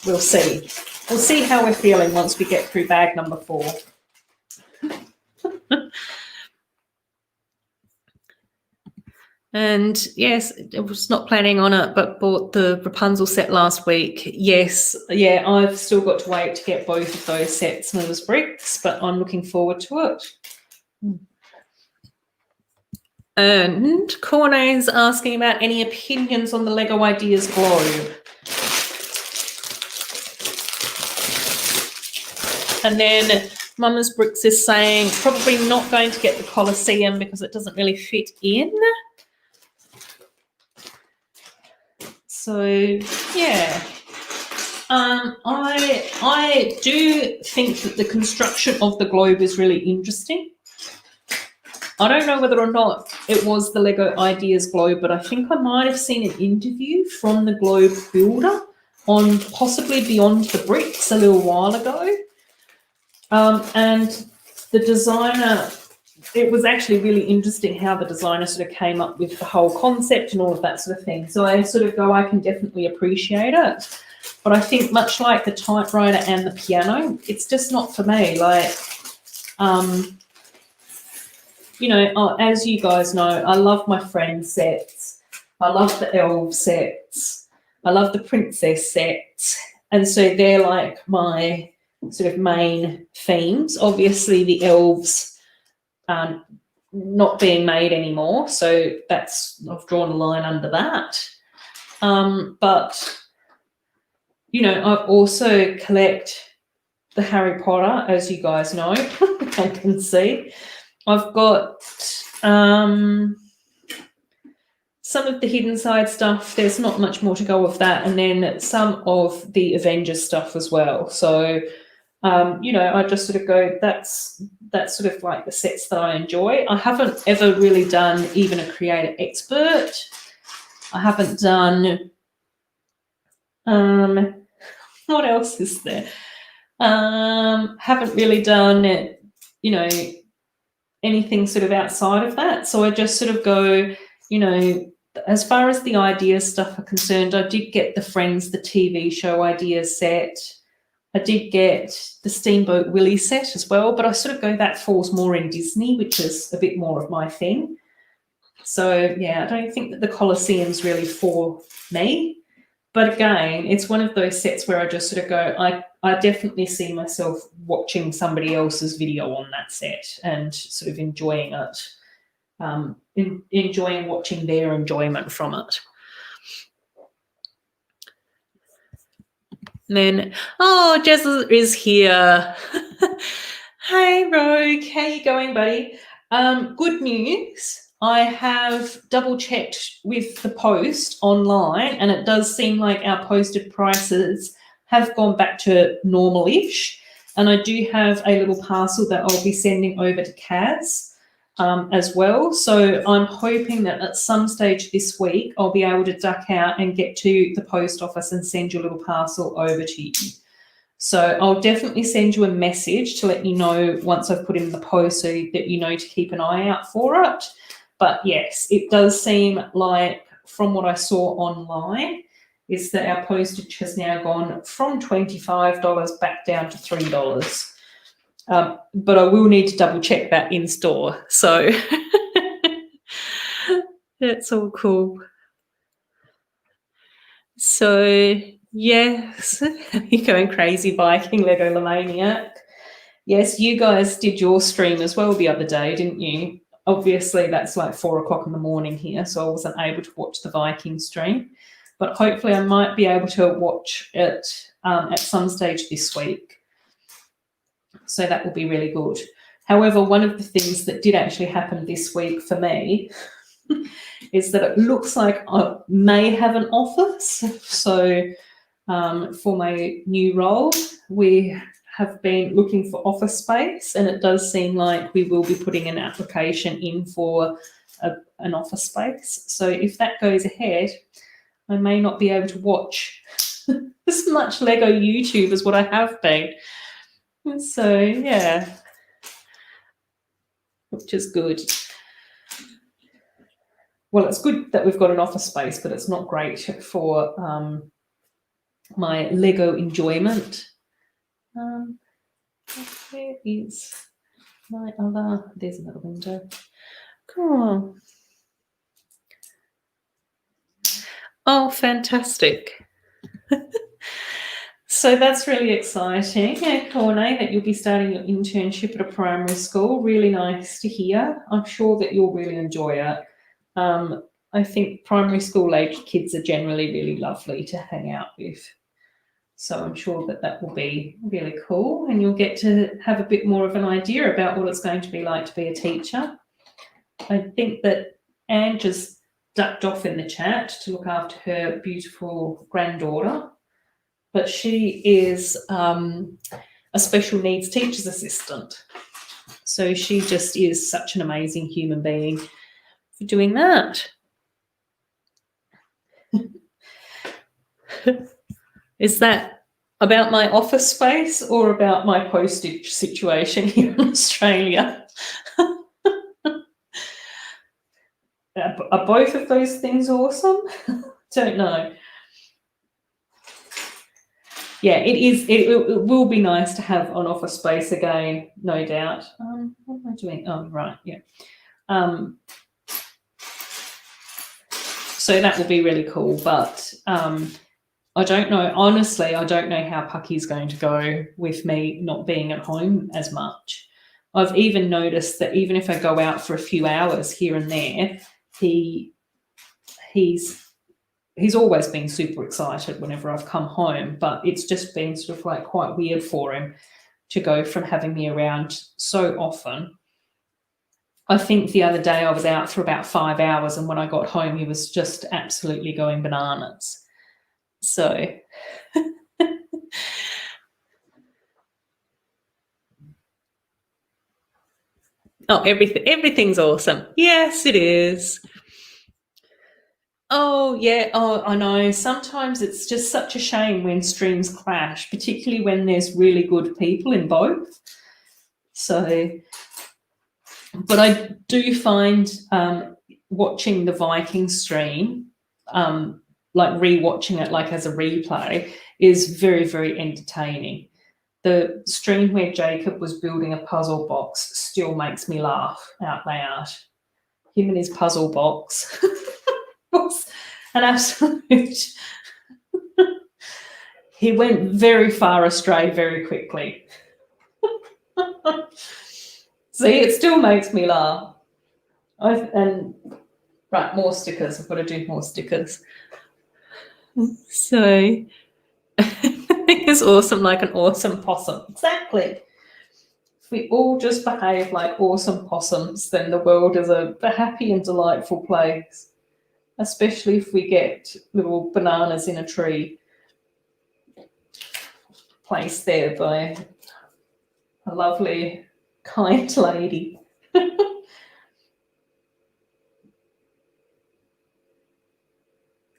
we'll see. We'll see how we're feeling once we get through bag number 4. And yes, I was not planning on it, but bought the Rapunzel set last week. Yes, yeah, I've still got to wait to get both of those sets and those bricks, but I'm looking forward to it. And KORNÉ is asking about any opinions on the Lego Ideas globe. And then Mama's Bricks is saying probably not going to get the Colosseum because it doesn't really fit in. So yeah, I do think that the construction of the globe is really interesting. I don't know whether or not it was the Lego Ideas globe, but I think I might have seen an interview from the globe builder on possibly Beyond the Bricks a little while ago. And the designer, it was actually really interesting how the designer sort of came up with the whole concept and all of that sort of thing. So I sort of go, I can definitely appreciate it. But I think much like the typewriter and the piano, it's just not for me. Like, you know, as you guys know, I love my friend sets. I love the elf sets. I love the princess sets. And so they're like my sort of main themes. Obviously, the elves not being made anymore, so I've drawn a line under that. But you know, I also collect the Harry Potter, as you guys know. I can see I've got some of the hidden side stuff. There's not much more to go with that, and then some of the Avengers stuff as well. So you know, I just sort of go, that's sort of like the sets that I enjoy. I haven't ever really done even a creator expert. I haven't done, what else is there? Haven't really done, you know, anything sort of outside of that. So I just sort of go, you know, as far as the idea stuff are concerned, I did get the Friends, the TV show idea set. I did get the Steamboat Willie set as well, but I sort of go that falls more in Disney, which is a bit more of my thing. So, yeah, I don't think that the Colosseum's really for me. But again, it's one of those sets where I just sort of go, I definitely see myself watching somebody else's video on that set and sort of enjoying it, enjoying watching their enjoyment from it. And then, oh, Jess is here. Hey, Rogue, how you going, buddy? Good news. I have double-checked with the post online, and it does seem like our posted prices have gone back to normal-ish. And I do have a little parcel that I'll be sending over to Kaz as well. So I'm hoping that at some stage this week, I'll be able to duck out and get to the post office and send your little parcel over to you. So I'll definitely send you a message to let you know once I've put in the post so that you know to keep an eye out for it. But yes, it does seem like from what I saw online is that our postage has now gone from $25 back down to $3. But I will need to double check that in store. So that's all cool. So yes, you're going crazy biking, Lego Lemaniac. Yes, you guys did your stream as well the other day, didn't you? Obviously, that's like 4 o'clock in the morning here, so I wasn't able to watch the Viking stream. But hopefully I might be able to watch it at some stage this week. So that will be really good. However, one of the things that did actually happen this week for me is that it looks like I may have an office. So for my new role, we have been looking for office space, and it does seem like we will be putting an application in for an office space. So if that goes ahead, I may not be able to watch as much Lego YouTube as what I have been. So yeah, which is good. Well, it's good that we've got an office space, but it's not great for my Lego enjoyment. Where is my other? There's another window. Cool. Oh, fantastic. So that's really exciting. Yeah, KORNÉ, that you'll be starting your internship at a primary school. Really nice to hear. I'm sure that you'll really enjoy it. I think primary school age kids are generally really lovely to hang out with. So I'm sure that that will be really cool, and you'll get to have a bit more of an idea about what it's going to be like to be a teacher. I think that Anne just ducked off in the chat to look after her beautiful granddaughter, but she is a special needs teacher's assistant. So she just is such an amazing human being for doing that. Is that about my office space or about my postage situation here in Australia? Are both of those things awesome? Don't know. Yeah, it is. It will be nice to have an office space again, no doubt. What am I doing? Oh, right, yeah. So that will be really cool, but I don't know. Honestly, I don't know how Pucky's going to go with me not being at home as much. I've even noticed that even if I go out for a few hours here and there, he's always been super excited whenever I've come home, but it's just been sort of like quite weird for him to go from having me around so often. I think the other day I was out for about 5 hours, and when I got home, he was just absolutely going bananas. So oh, everything's awesome. Yes, it is. Oh, yeah. Oh, I know. Sometimes it's just such a shame when streams clash, particularly when there's really good people in both. So, but I do find watching the Viking stream, like rewatching it like as a replay, is very, very entertaining. The stream where Jacob was building a puzzle box still makes me laugh out loud. Him and his puzzle box was an absolute... He went very far astray very quickly. See, it still makes me laugh. Right, more stickers. I've got to do more stickers. So... It's awesome, like an awesome possum. Exactly. If we all just behave like awesome possums, then the world is a happy and delightful place, especially if we get little bananas in a tree placed there by a lovely, kind lady.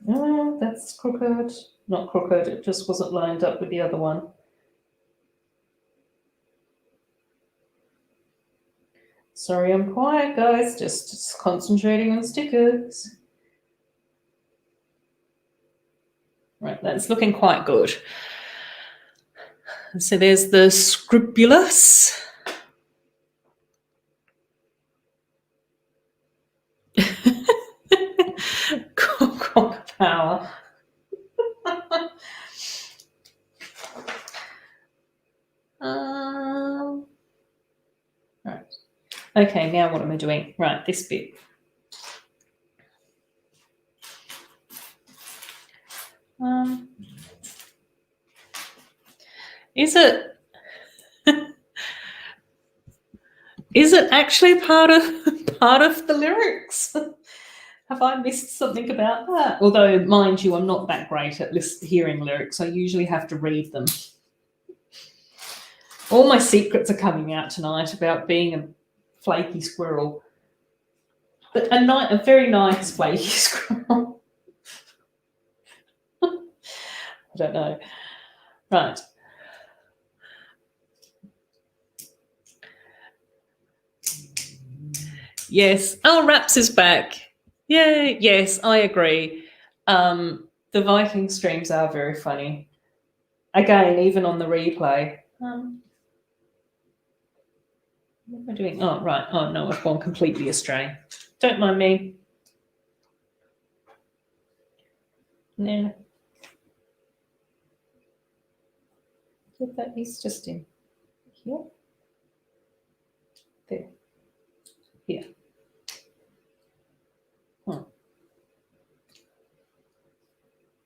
Oh, that's crooked. Not crooked, it just wasn't lined up with the other one. Sorry, I'm quiet, guys. Just concentrating on stickers. Right, that's looking quite good. So there's the scrupulous. Cock power. Right. Okay, now what am I doing? Right, this bit. Is it actually part of the lyrics? Have I missed something about that? Although, mind you, I'm not that great at hearing lyrics. I usually have to read them. All my secrets are coming out tonight about being a flaky squirrel. But a very nice flaky squirrel. I don't know. Right. Yes. Oh, Raps is back. Yeah, yes, I agree. The Viking streams are very funny. Again, even on the replay. What am I doing? Oh, right. Oh, no, I've gone completely astray. Don't mind me. No. Get that piece just in here. There. Here.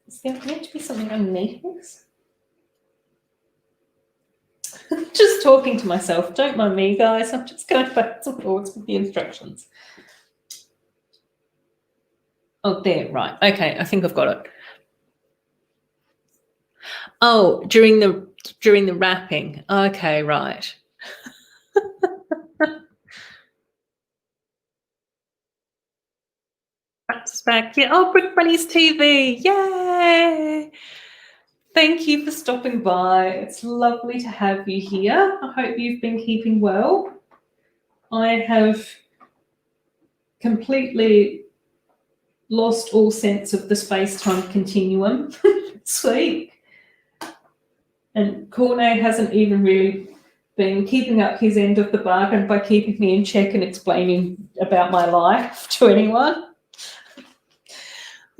Is there meant to be something underneath this? Just talking to myself. Don't mind me, guys. I'm just going back and forwards with the instructions. Oh, there. Right. Okay. I think I've got it. Oh, during the wrapping. Okay. Right. Raps back. Yeah. Oh, Brick Bunny's TV. Yay! Thank you for stopping by. It's lovely to have you here. I hope you've been keeping well. I have completely lost all sense of the space-time continuum this week. And KORNÉ hasn't even really been keeping up his end of the bargain by keeping me in check and explaining about my life to anyone.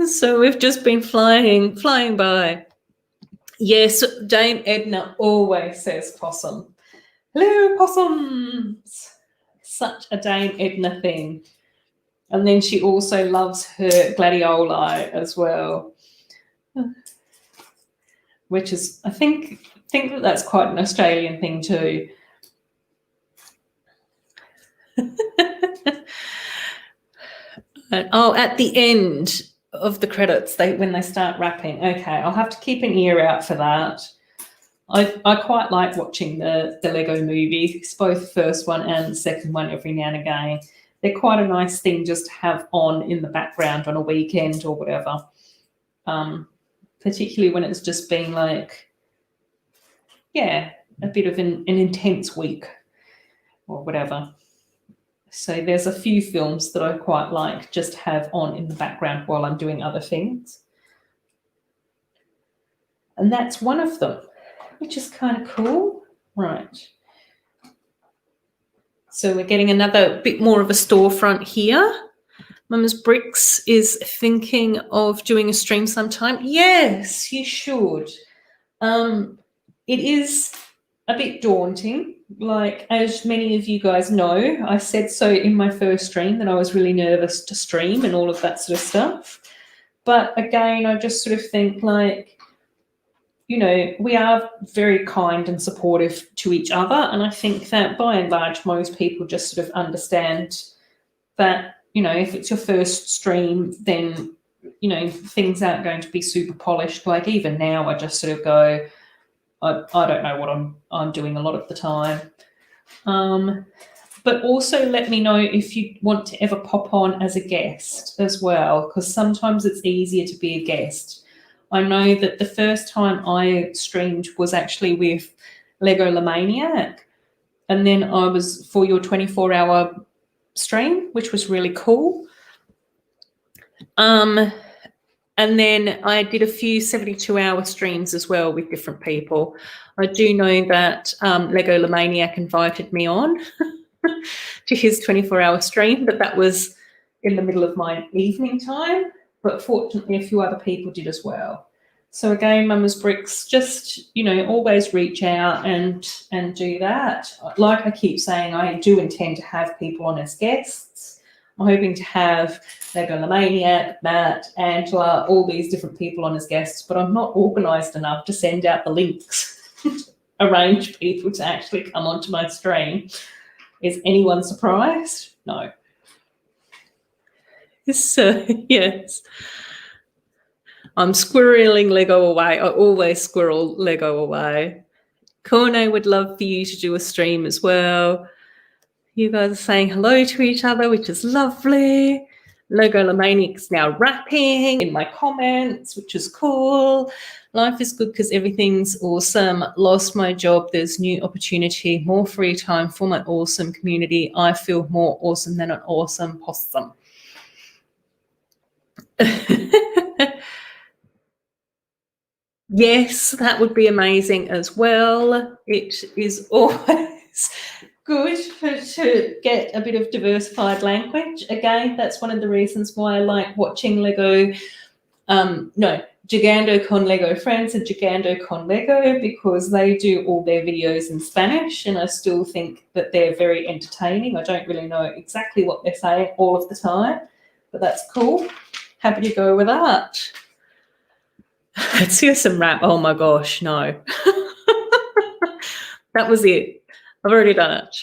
So we've just been flying by. Yes, Dame Edna always says possum. Hello, possums. Such a Dame Edna thing. And then she also loves her gladioli as well, which is, I think that that's quite an Australian thing too. Oh, at the end of the credits, when they start rapping. Okay, I'll have to keep an ear out for that. I quite like watching the Lego movies, both the first one and the second one every now and again. they're quite a nice thing just to have on in the background on a weekend or whatever, particularly when it's just been like, yeah, a bit of an intense week or whatever. So there's a few films that I quite like just to have on in the background while I'm doing other things. And that's one of them, which is kind of cool. Right. So we're getting another bit more of a storefront here. Mum's Bricks is thinking of doing a stream sometime. Yes, you should. It is a bit daunting. Like, as many of you guys know, I said so in my first stream that I was really nervous to stream and all of that sort of stuff. But again, I just sort of think like, you know, we are very kind and supportive to each other. And I think that by and large, most people just sort of understand that, you know, if it's your first stream, then, you know, things aren't going to be super polished. Like even now, I just sort of go, I don't know what I'm doing a lot of the time. But also let me know if you want to ever pop on as a guest as well, because sometimes it's easier to be a guest. I know that the first time I streamed was actually with Lego Maniac, and then I was for your 24-hour stream, which was really cool. And then I did a few 72-hour streams as well with different people. I do know that Lego Maniac invited me on to his 24-hour stream, but that was in the middle of my evening time. But fortunately, a few other people did as well. So again, Mama's Bricks, just, you know, always reach out and do that. Like I keep saying, I do intend to have people on as guests. I'm hoping to have Lego Maniac, Matt, Angela, all these different people on as guests, but I'm not organised enough to send out the links, arrange people to actually come onto my stream. Is anyone surprised? No. So, yes. I'm squirreling Lego away. I always squirrel Lego away. KORNÉ would love for you to do a stream as well. You guys are saying hello to each other, which is lovely. Lego Maniac's now rapping in my comments, which is cool. Life is good because everything's awesome. Lost my job. There's new opportunity, more free time for my awesome community. I feel more awesome than an awesome possum. Yes, that would be amazing as well. It is always good to get a bit of diversified language. Again, that's one of the reasons why I like watching Lego, Jugando con Lego Friends and Jugando con Lego, because they do all their videos in Spanish and I still think that they're very entertaining. I don't really know exactly what they're saying all of the time, but that's cool. Happy to go with that. Let's hear some rap. Oh my gosh, no. That was it. I've already done it.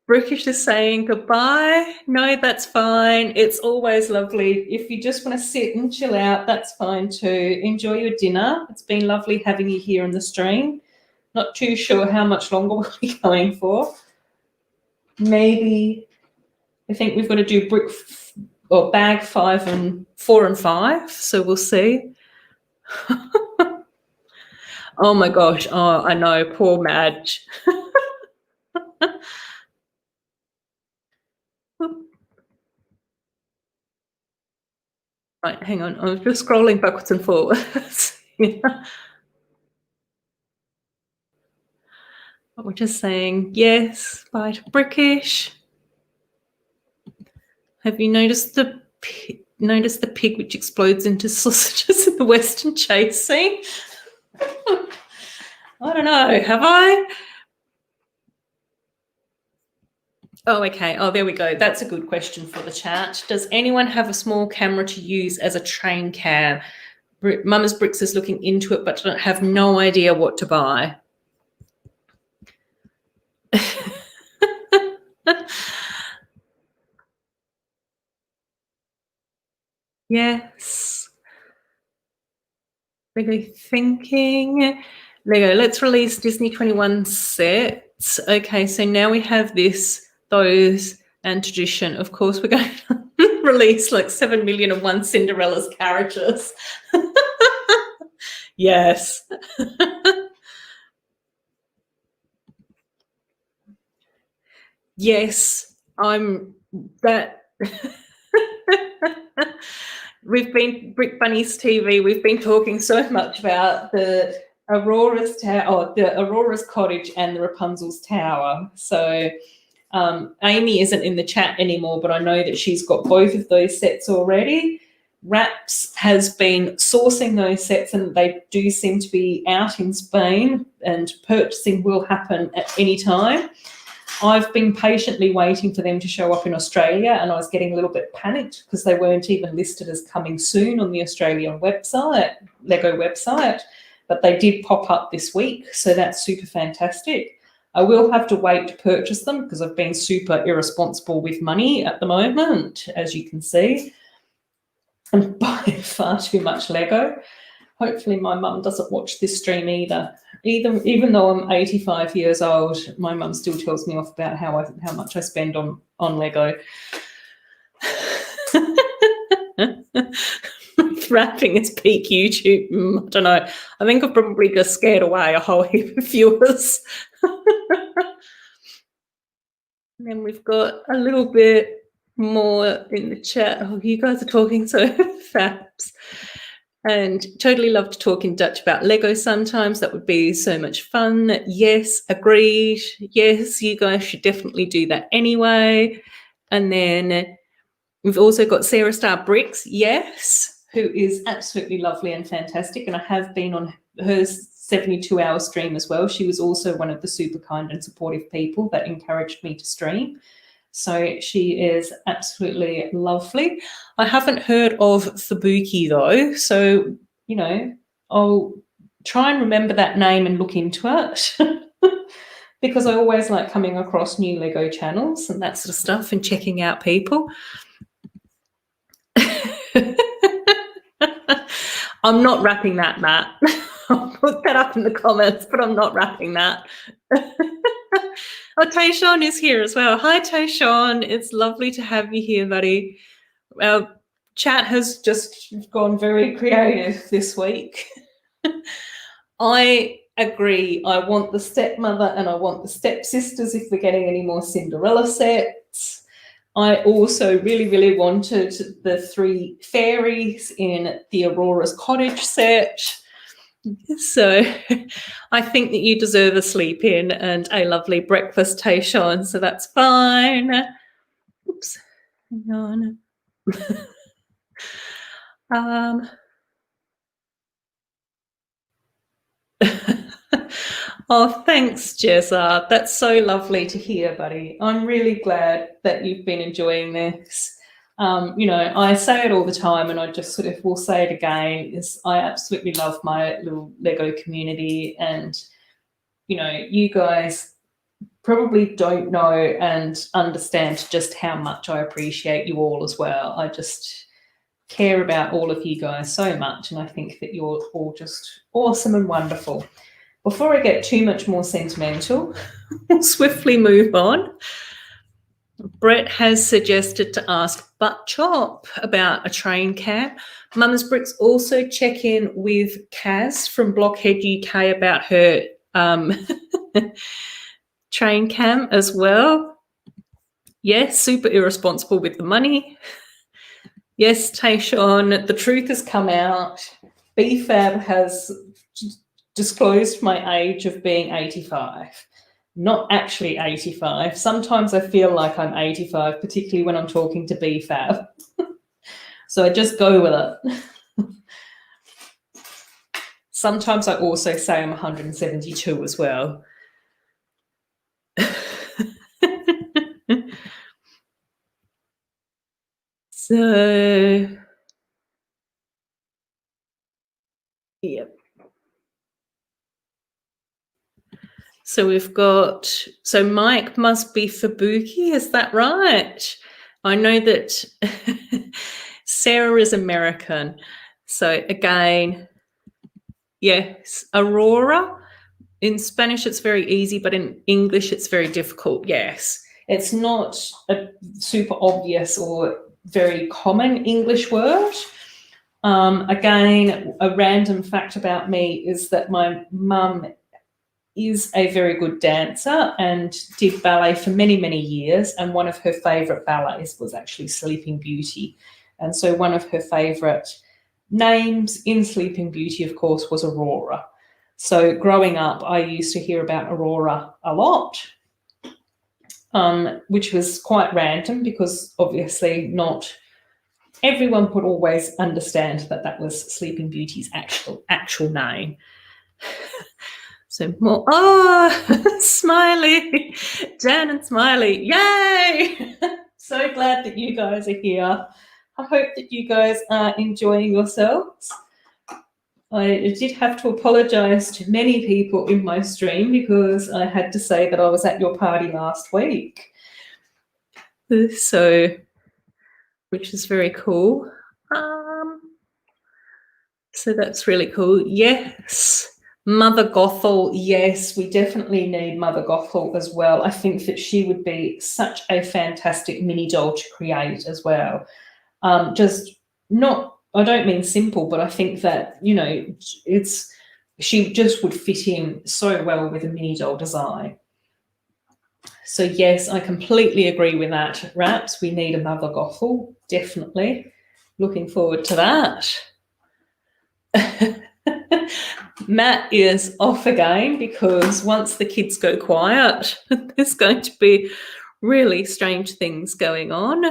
Brookish is saying goodbye. No, that's fine. It's always lovely. If you just want to sit and chill out, that's fine too. Enjoy your dinner. It's been lovely having you here in the stream. Not too sure how much longer we'll be going for. Maybe, I think we've got to do bag 4 and 5. So we'll see. Oh my gosh. Oh, I know. Poor Madge. Right, hang on. I'm just scrolling backwards and forwards. Yeah. But we're just saying yes, bye to Brickish. Have you noticed the pig which explodes into sausages in the Western chase scene? I don't know. Have I? Oh, okay. Oh, there we go. That's a good question for the chat. Does anyone have a small camera to use as a train cam? Mama's Bricks is looking into it, but have no idea what to buy. Yes. Lego thinking. Lego, let's release Disney 21 sets. Okay, so now we have those and tradition. Of course, we're going to release like 7 million and one Cinderella's carriages. Yes. Yes, I'm that. We've been Brick Bunny's TV. We've been talking so much about the Aurora's tower, the Aurora's cottage, and the Rapunzel's tower. So Amy isn't in the chat anymore, but I know that she's got both of those sets already. Raps has been sourcing those sets, and they do seem to be out in Spain, and purchasing will happen at any time. I've been patiently waiting for them to show up in Australia, and I was getting a little bit panicked because they weren't even listed as coming soon on the Australian website, Lego website, but they did pop up this week, so that's super fantastic. I will have to wait to purchase them because I've been super irresponsible with money at the moment, as you can see, and buying far too much Lego. Hopefully my mum doesn't watch this stream either. Even though I'm 85 years old, my mum still tells me off about how much I spend on Lego. Rapping is peak YouTube. I don't know. I think I've probably just scared away a whole heap of viewers. And then we've got a little bit more in the chat. Oh, you guys are talking so fast. And totally love to talk in Dutch about Lego sometimes. That would be so much fun. Yes, agreed. Yes, you guys should definitely do that anyway. And then we've also got Sarah Star Bricks, yes, who is absolutely lovely and fantastic. And I have been on her 72-hour stream as well. She was also one of the super kind and supportive people that encouraged me to stream. So she is absolutely lovely. I haven't heard of Fubuki though, so, you know, I'll try and remember that name and look into it because I always like coming across new Lego channels and that sort of stuff and checking out people. I'm not wrapping that, Matt. I'll put that up in the comments, but I'm not wrapping that. Oh, Tayshawn is here as well. Hi, Tayshawn. It's lovely to have you here, buddy. Our chat has just gone very creative this week. I agree. I want the stepmother and I want the stepsisters if we're getting any more Cinderella sets. I also really, really wanted the 3 fairies in the Aurora's cottage set. So I think that you deserve a sleep in and a lovely breakfast, Tayshawn, so that's fine. Oops, hang on. Oh, thanks, Jezza. That's so lovely to hear, buddy. I'm really glad that you've been enjoying this. You know, I say it all the time and I just sort of will say it again, is I absolutely love my little Lego community, and, you know, you guys probably don't know and understand just how much I appreciate you all as well. I just care about all of you guys so much, and I think that you're all just awesome and wonderful. Before I get too much more sentimental, we'll swiftly move on. Brett has suggested to ask Butt Chop about a train cam. Mum's Bricks also check in with Kaz from Blockhead UK about her train cam as well. Yes, super irresponsible with the money. Yes, Tayshawn, the truth has come out. BFAB has disclosed my age of being 85. Not actually 85. Sometimes I feel like I'm 85, particularly when I'm talking to BFAB. So I just go with it. Sometimes I also say I'm 172 as well. So, yep. So we've got, so Mike must be Fubuki, is that right? I know that Sarah is American. So again, yes, Aurora. In Spanish, it's very easy, but in English, it's very difficult. Yes. It's not a super obvious or very common English word. Again, a random fact about me is that my mum is a very good dancer and did ballet for many, many years. And one of her favourite ballets was actually Sleeping Beauty. And so one of her favourite names in Sleeping Beauty, of course, was Aurora. So growing up, I used to hear about Aurora a lot, which was quite random because obviously not everyone would always understand that that was Sleeping Beauty's actual name. So more, oh, Smiley, Jan and Smiley, yay! So glad that you guys are here. I hope that you guys are enjoying yourselves. I did have to apologise to many people in my stream because I had to say that I was at your party last week. So, which is very cool. So that's really cool. Yes. Mother Gothel, yes, we definitely need Mother Gothel as well. I think that she would be such a fantastic mini doll to create as well. Just not, I don't mean simple, but I think that, you know, she just would fit in so well with a mini doll design. So yes, I completely agree with that, Raps. We need a Mother Gothel, definitely. Looking forward to that. Matt is off again because once the kids go quiet, there's going to be really strange things going on.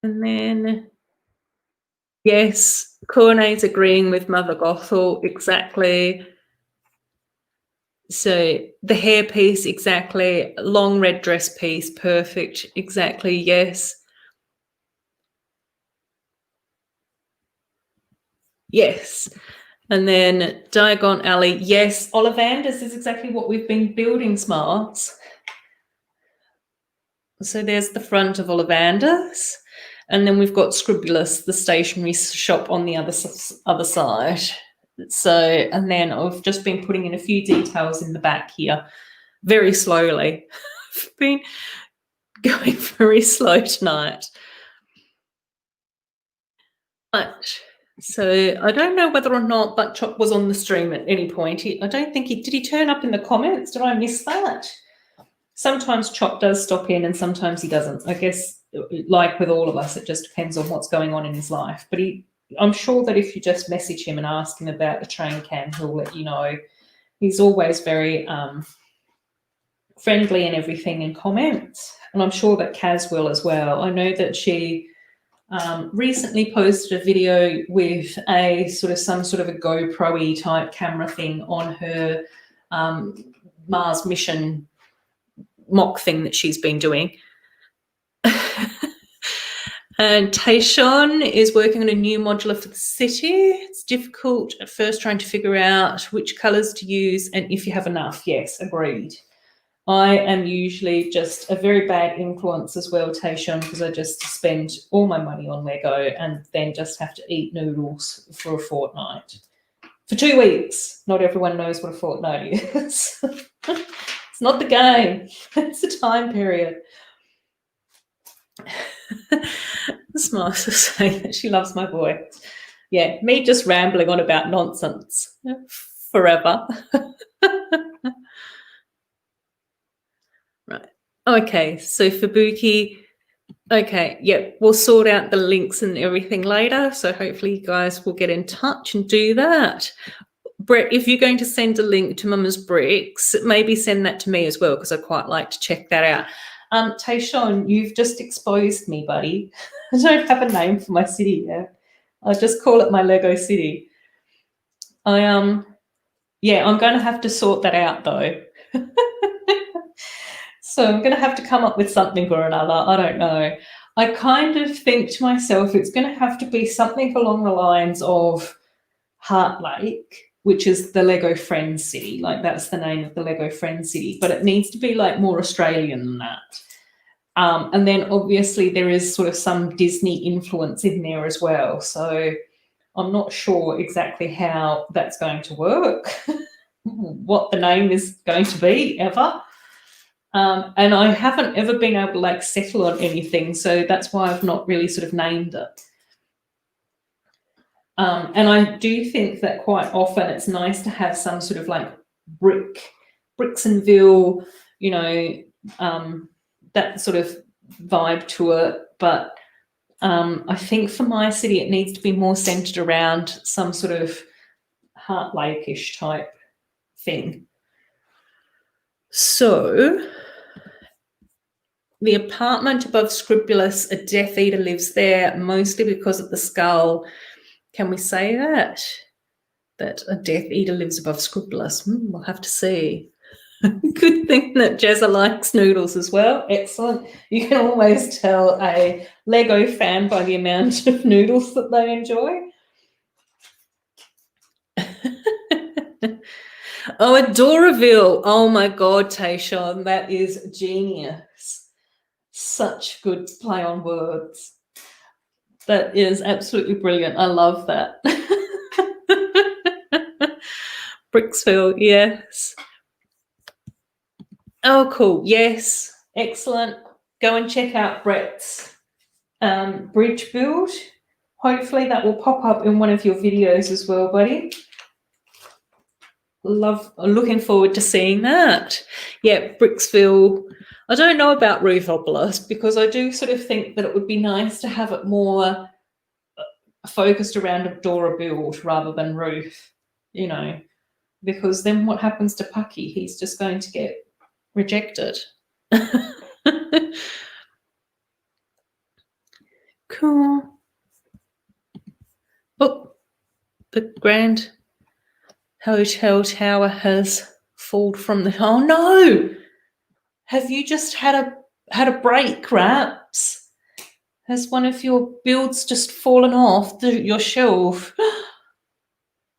And then, yes, KORNÉ's agreeing with Mother Gothel, exactly. So the hair piece, exactly. Long red dress piece, perfect, exactly, yes. Yes. And then Diagon Alley, yes. Ollivanders is exactly what we've been building, Smarts. So there's the front of Ollivanders. And then we've got Scribulus, the stationery shop on the other side. So, and then I've just been putting in a few details in the back here very slowly. I've been going very slow tonight. But so I don't know whether or not Buckchop was on the stream at any point. I don't think did he turn up in the comments? Did I miss that? Sometimes Chop does stop in and sometimes he doesn't. I guess like with all of us, it just depends on what's going on in his life. But I'm sure that if you just message him and ask him about the train cam, he'll let you know. He's always very friendly and everything in comments. And I'm sure that Kaz will as well. I know that she recently posted a video with some sort of a GoPro-y type camera thing on her Mars mission mock thing that she's been doing. And Taishon is working on a new modular for the city. It's difficult at first trying to figure out which colours to use and if you have enough. Yes, agreed. I am usually just a very bad influence as well, Taishon, because I just spend all my money on Lego and then just have to eat noodles for a fortnight. For 2 weeks. Not everyone knows what a fortnight is. It's not the game. It's the time period. Smarts is saying that she loves my voice. Yeah, me just rambling on about nonsense forever. Right. Okay, so for Buki, okay, yeah, we'll sort out the links and everything later. So hopefully you guys will get in touch and do that. Brett, if you're going to send a link to Mama's Bricks, maybe send that to me as well because I quite like to check that out. Taishon, you've just exposed me, buddy. I don't have a name for my city yet. I'll just call it my Lego city. Yeah, I'm going to have to sort that out though. So I'm going to have to come up with something or another. I don't know. I kind of think to myself, it's going to have to be something along the lines of Heart Lake, which is the Lego Friends city. Like that's the name of the Lego Friends city, but it needs to be like more Australian than that. And then obviously there is sort of some Disney influence in there as well. So I'm not sure exactly how that's going to work. what the name is going to be ever. And I haven't ever been able to like settle on anything, so that's why I've not really sort of named it. And I do think that quite often it's nice to have some sort of like Brixonville, you know, that sort of vibe to it. But I think for my city, it needs to be more centered around some sort of Heart Lake-ish type thing. So the apartment above Scrupulous, a Death Eater lives there, mostly because of the skull. Can we say that? That a Death Eater lives above Scrupulous? We'll have to see. Good thing that Jezza likes noodles as well. Excellent. You can always tell a Lego fan by the amount of noodles that they enjoy. Oh, Adoraville. Oh my God, Tayshawn, that is genius. Such good play on words. That is absolutely brilliant. I love that. Brixville, yes. Oh, cool. Yes. Excellent. Go and check out Brett's bridge build. Hopefully that will pop up in one of your videos as well, buddy. Looking forward to seeing that. Yeah, Brixville. I don't know about Roofopolis because I do sort of think that it would be nice to have it more focused around a Dora build rather than Roof, you know, because then what happens to Pucky? He's just going to get rejected. Cool. Oh, the Grand Hotel Tower has fallen from the. Oh no! Have you just had a break, Raps? Has one of your builds just fallen off your shelf?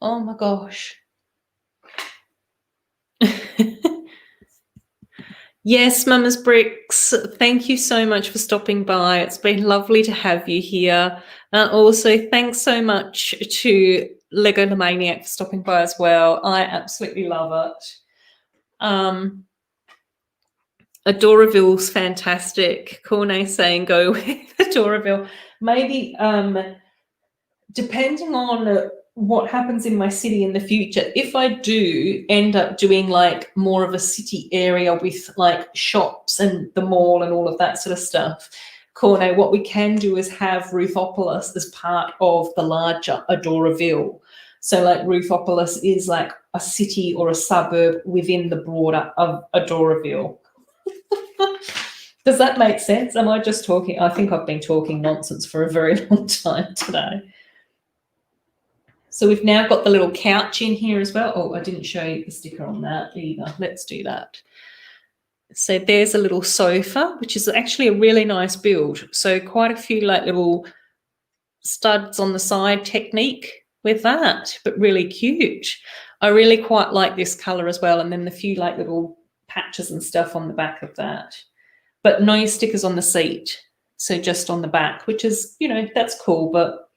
Oh my gosh. Yes, Mama's Bricks, thank you so much for stopping by. It's been lovely to have you here. Also, thanks so much to Lego the Maniac for stopping by as well. I absolutely love it. Adoraville's fantastic. KORNÉ saying go with Adoraville. Maybe depending on what happens in my city in the future, if I do end up doing like more of a city area with like shops and the mall and all of that sort of stuff, KORNÉ, what we can do is have Roofopolis as part of the larger Adoraville. So like Roofopolis is like a city or a suburb within the broader of Adoraville. Does that make sense? Am I just talking? I think I've been talking nonsense for a very long time today. So we've now got the little couch in here as well. Oh, I didn't show you the sticker on that either. Let's do that. So there's a little sofa, which is actually a really nice build. So quite a few like little studs on the side technique with that, but really cute. I really quite like this color as well. And then the few like little patches and stuff on the back of that. But no stickers on the seat. So just on the back, which is, you know, that's cool. But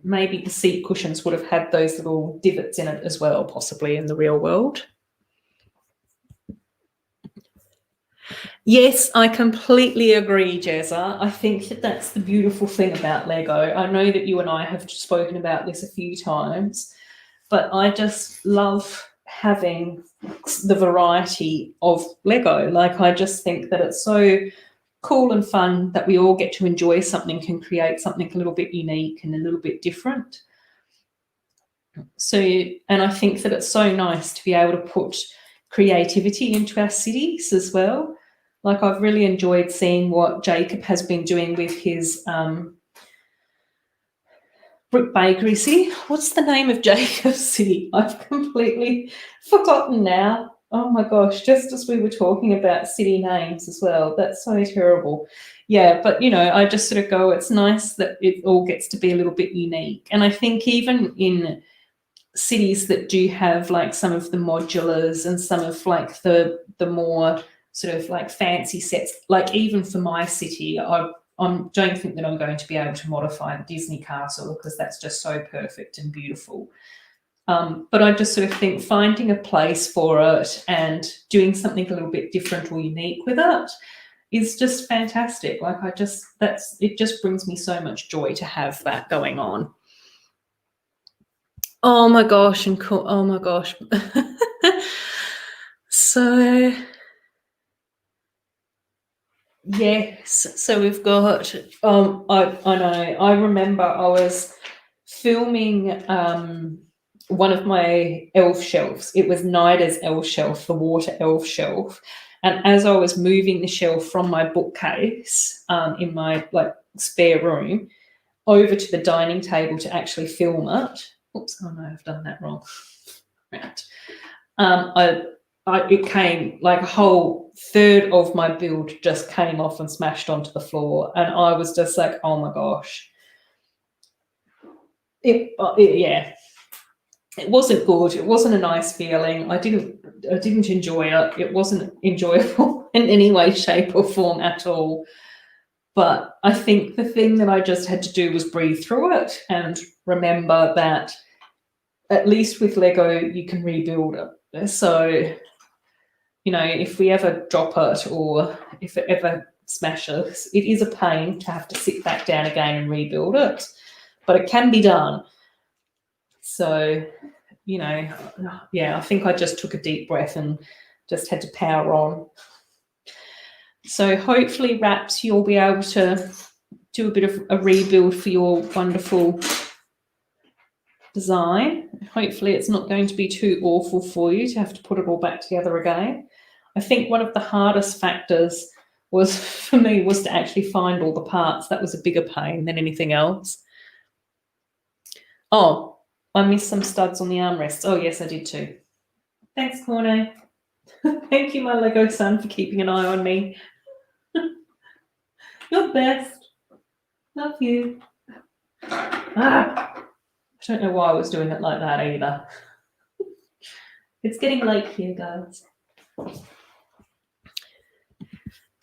maybe the seat cushions would have had those little divots in it as well, possibly in the real world. Yes, I completely agree, Jezza. I think that that's the beautiful thing about Lego. I know that you and I have spoken about this a few times, but I just love having the variety of Lego. Like, I just think that it's so cool and fun that we all get to enjoy something and create something a little bit unique and a little bit different. So, and I think that it's so nice to be able to put creativity into our cities as well. Like, I've really enjoyed seeing what Jacob has been doing with his Brick Bakery City. What's the name of Jacob's city? I've completely forgotten now. Oh my gosh, just as we were talking about city names as well. That's so terrible. Yeah, but you know, I just sort of go, it's nice that it all gets to be a little bit unique. And I think even in cities that do have like some of the modulars and some of like the more sort of like fancy sets, like even for my city, I don't think that I'm going to be able to modify the Disney castle because that's just so perfect and beautiful. But I just sort of think finding a place for it and doing something a little bit different or unique with it is just fantastic. Like it just brings me so much joy to have that going on. Oh my gosh, and cool. Oh my gosh. So yes, so we've got I know, I remember I was filming one of my elf shelves. It was Nida's elf shelf, the water elf shelf. And as I was moving the shelf from my bookcase in my like spare room over to the dining table to actually film it. Oops, oh no, I've done that wrong. Right. It came like a whole third of my build just came off and smashed onto the floor. And I was just like, oh my gosh. Yeah. It wasn't good. It wasn't a nice feeling. I didn't enjoy it. It wasn't enjoyable in any way, shape, or form at all. But I think the thing that I just had to do was breathe through it and remember that at least with Lego, you can rebuild it. So, you know, if we ever drop it or if it ever smashes, it is a pain to have to sit back down again and rebuild it, but it can be done. So, you know, yeah, I think I just took a deep breath and just had to power on. So hopefully, Wraps, you'll be able to do a bit of a rebuild for your wonderful design. Hopefully it's not going to be too awful for you to have to put it all back together again. I think one of the hardest factors for me was to actually find all the parts. That was a bigger pain than anything else. Oh, I missed some studs on the armrests. Oh, yes, I did too. Thanks, KORNÉ. Thank you, my Lego son, for keeping an eye on me. You're the best. Love you. I don't know why I was doing it like that either. It's getting late here, guys.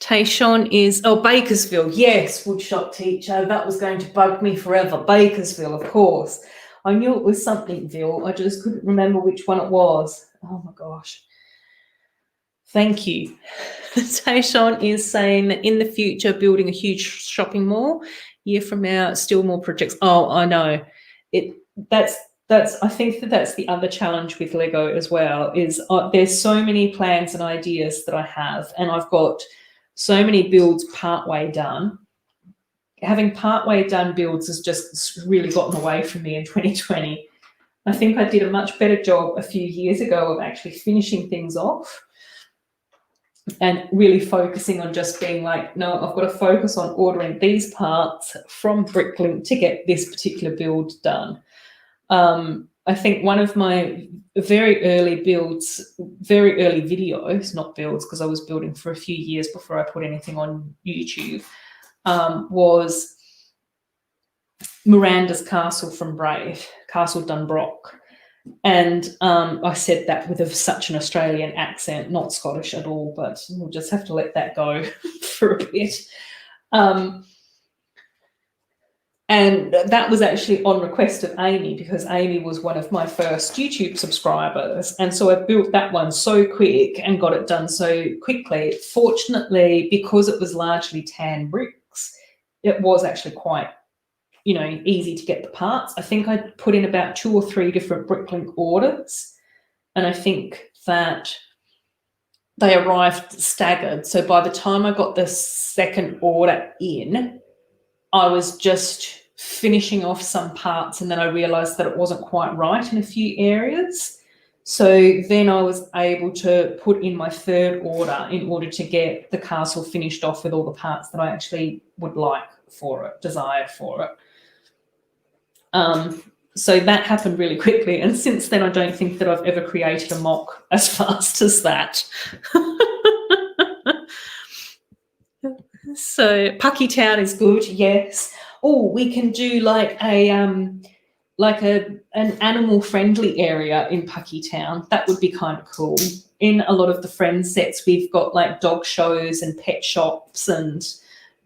Tayshawn is, Bakersville. Yes, woodshop teacher. That was going to bug me forever. Bakersville, of course. I knew it was somethingville. I just couldn't remember which one it was. Oh, my gosh. Thank you. Tayshawn is saying that in the future, building a huge shopping mall. Year from now, still more projects. Oh, I know. I think that's the other challenge with Lego as well, is there's so many plans and ideas that I have, and I've got so many builds partway done. Having partway done builds has just really gotten away from me in 2020. I think I did a much better job a few years ago of actually finishing things off and really focusing on just being like, no, I've got to focus on ordering these parts from Bricklink to get this particular build done. I think one of my very early videos, not builds, because I was building for a few years before I put anything on YouTube, was Miranda's castle from Brave, Castle Dunbrock. And I said that with such an Australian accent, not Scottish at all, but we'll just have to let that go for a bit. And that was actually on request of Amy, because Amy was one of my first YouTube subscribers. And so I built that one so quick and got it done so quickly. Fortunately, because it was largely tan bricks, it was actually quite, easy to get the parts. I think I put in about 2 or 3 different Bricklink orders. And I think that they arrived staggered. So by the time I got the second order in, I was just finishing off some parts, and then I realized that it wasn't quite right in a few areas. So then I was able to put in my third order in order to get the castle finished off with all the parts that I actually would like for it, desired for it. So that happened really quickly. And since then, I don't think that I've ever created a mock as fast as that. So Pucky Town is good, yes. Oh, we can do like an animal friendly area in Pucky Town. That would be kind of cool. In a lot of the Friends sets, we've got like dog shows and pet shops and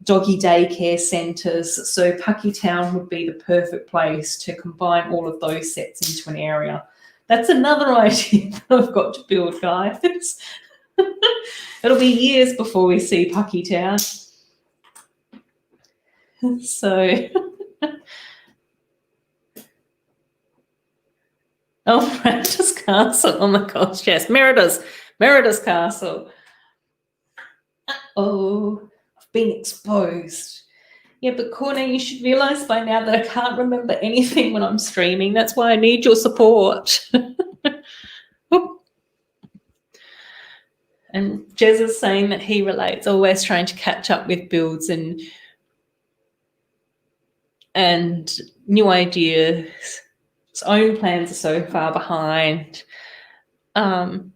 doggy daycare centres. So Pucky Town would be the perfect place to combine all of those sets into an area. That's another idea that I've got to build, guys. It'll be years before we see Pucky Town. So, oh, Practice Castle. Oh my gosh, yes, Merida's Castle. Oh, I've been exposed. Yeah, but KORNÉ, you should realise by now that I can't remember anything when I'm streaming. That's why I need your support. And Jez is saying that he relates, always trying to catch up with builds and new ideas. His own plans are so far behind. And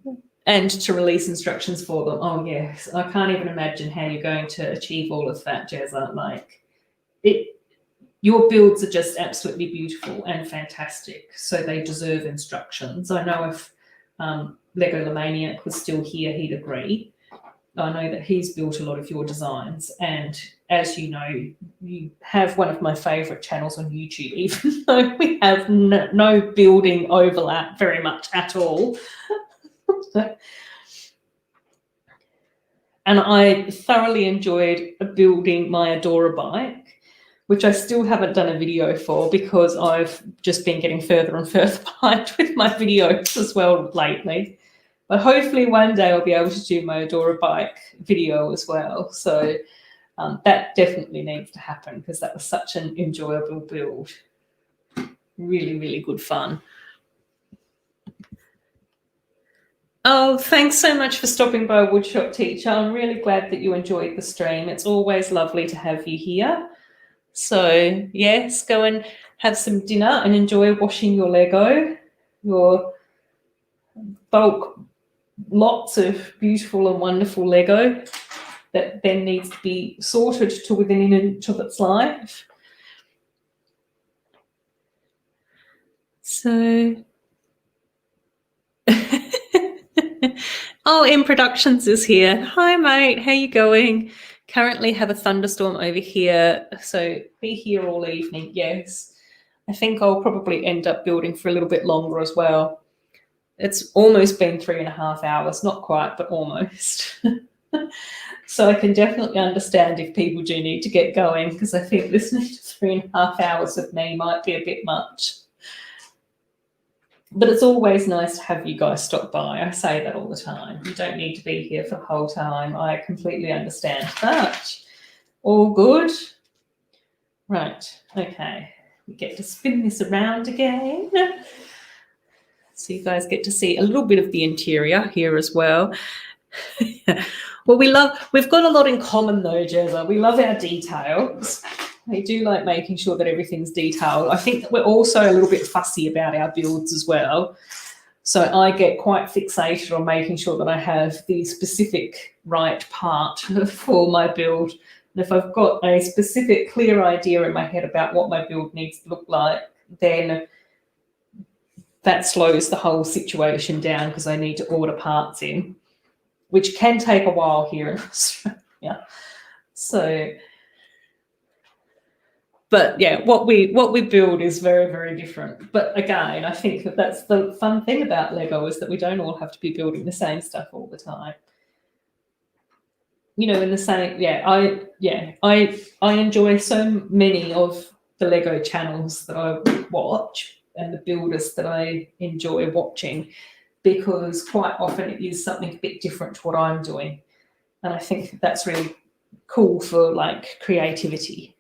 to release instructions for them. Oh, yes. I can't even imagine how you're going to achieve all of that, Jezza. Like, your builds are just absolutely beautiful and fantastic, so they deserve instructions. I know if Lego Lemaniac was still here, he'd agree. I know that he's built a lot of your designs, and as you know, you have one of my favourite channels on YouTube, even though we have no building overlap very much at all. And I thoroughly enjoyed building my Adora bike, which I still haven't done a video for because I've just been getting further and further behind with my videos as well lately. But hopefully one day I'll be able to do my Adora bike video as well. So that definitely needs to happen because that was such an enjoyable build. Really, really good fun. Oh, thanks so much for stopping by, Woodshop Teacher. I'm really glad that you enjoyed the stream. It's always lovely to have you here. So, yes, go and have some dinner and enjoy washing your Lego, your bulk, lots of beautiful and wonderful Lego that then needs to be sorted to within an inch of its life. So... Oh, M Productions is here. Hi, mate. How you going? Currently have a thunderstorm over here, so be here all evening. Yes, I think I'll probably end up building for a little bit longer as well. It's almost been 3.5 hours, not quite, but almost. So I can definitely understand if people do need to get going, because I think listening to 3.5 hours of me might be a bit much. But it's always nice to have you guys stop by. I say that all the time. You don't need to be here for the whole time. I completely understand that. All good? Right, okay. We get to spin this around again. So you guys get to see a little bit of the interior here as well. Well, we've got a lot in common though, Jezza. We love our details. We do like making sure that everything's detailed. I think that we're also a little bit fussy about our builds as well. So I get quite fixated on making sure that I have the specific right part for my build. And if I've got a specific clear idea in my head about what my build needs to look like, then that slows the whole situation down because I need to order parts in, which can take a while here in Australia. So... But yeah, what we build is very, very different. But again, I think that that's the fun thing about Lego, is that we don't all have to be building the same stuff all the time. You know, in the same, I enjoy so many of the Lego channels that I watch and the builders that I enjoy watching, because quite often it is something a bit different to what I'm doing. And I think that's really cool for like creativity.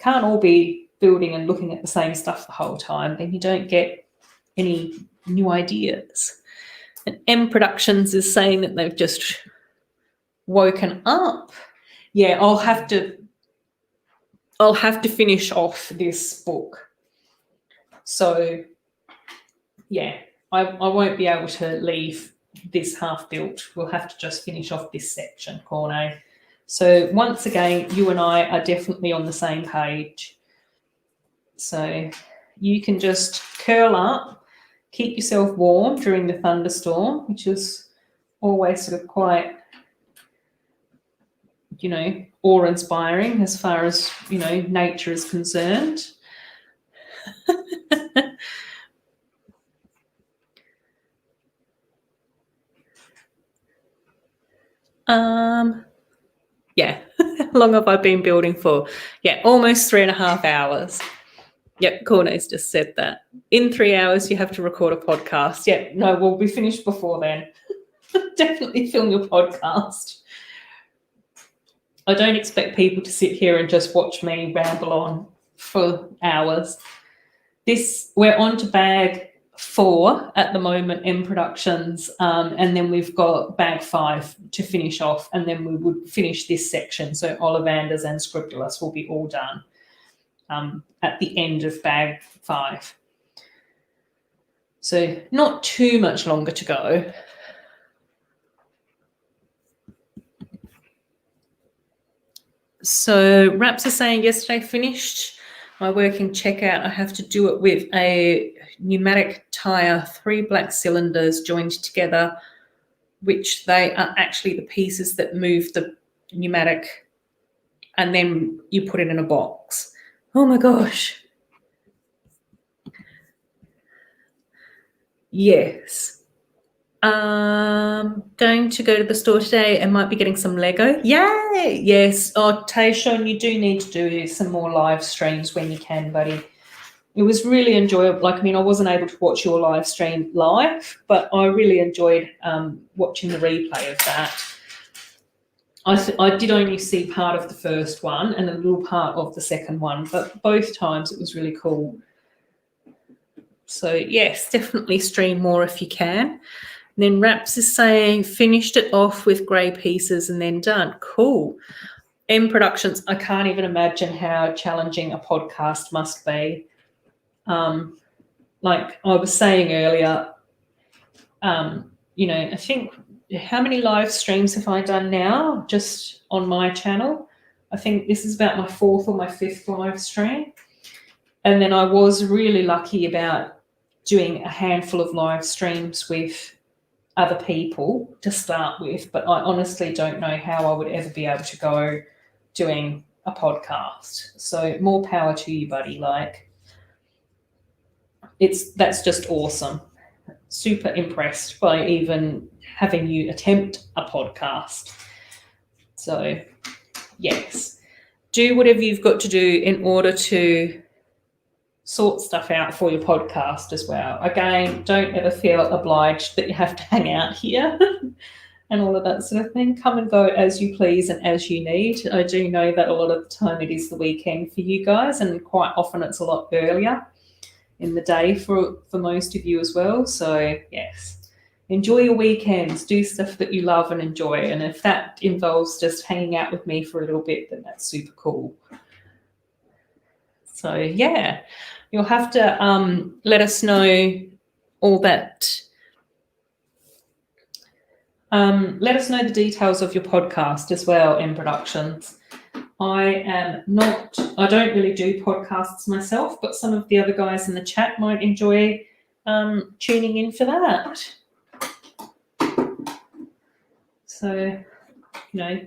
Can't all be building and looking at the same stuff the whole time, then you don't get any new ideas. And M Productions is saying that they've just woken up. Yeah, I'll have to finish off this book. So yeah, I won't be able to leave this half built. We'll have to just finish off this section, KORNÉ. So once again, you and I are definitely on the same page. So you can just curl up, keep yourself warm during the thunderstorm, which is always sort of quite, you know, awe-inspiring as far as, you know, nature is concerned. Yeah. How long have I been building for? Yeah, almost 3.5 hours. Yep, KORNÉ's just said that. In 3 hours, you have to record a podcast. Yeah, no, we'll be finished before then. Definitely film your podcast. I don't expect people to sit here and just watch me ramble on for hours. We're on to bag 4 at the moment in productions, and then we've got bag 5 to finish off, and then we would finish this section. So Ollivanders and Scribulus will be all done at the end of bag 5. So not too much longer to go. So Raps is saying, yesterday finished my working checkout. I have to do it with a pneumatic tyre, 3 black cylinders joined together, which they are actually the pieces that move the pneumatic, and then you put it in a box. Oh my gosh. Yes. Going to go to the store today and might be getting some Lego. Yay! Yes. Oh, Tayshawn, you do need to do some more live streams when you can, buddy. It was really enjoyable. Like, I mean, I wasn't able to watch your live stream live, but I really enjoyed watching the replay of that. I did only see part of the first one and a little part of the second one, but both times it was really cool. So, yes, definitely stream more if you can. And then Raps is saying, finished it off with grey pieces and then done. Cool. M Productions, I can't even imagine how challenging a podcast must be. Like I was saying earlier, you know, I think, how many live streams have I done now just on my channel? I think this is about my 4th or my 5th live stream. And then I was really lucky about doing a handful of live streams with other people to start with, but I honestly don't know how I would ever be able to go doing a podcast. So more power to you, buddy. Like, that's just awesome. Super impressed by even having you attempt a podcast. So yes, do whatever you've got to do in order to sort stuff out for your podcast as well. Again, don't ever feel obliged that you have to hang out here and all of that sort of thing. Come and go as you please and as you need. I do know that a lot of the time it is the weekend for you guys, and quite often it's a lot earlier in the day for most of you as well. So yes, enjoy your weekends, do stuff that you love and enjoy. And if that involves just hanging out with me for a little bit, then that's super cool. So yeah, you'll have to let us know all that. Let us know the details of your podcast as well in productions. I don't really do podcasts myself, but some of the other guys in the chat might enjoy tuning in for that. So, you know,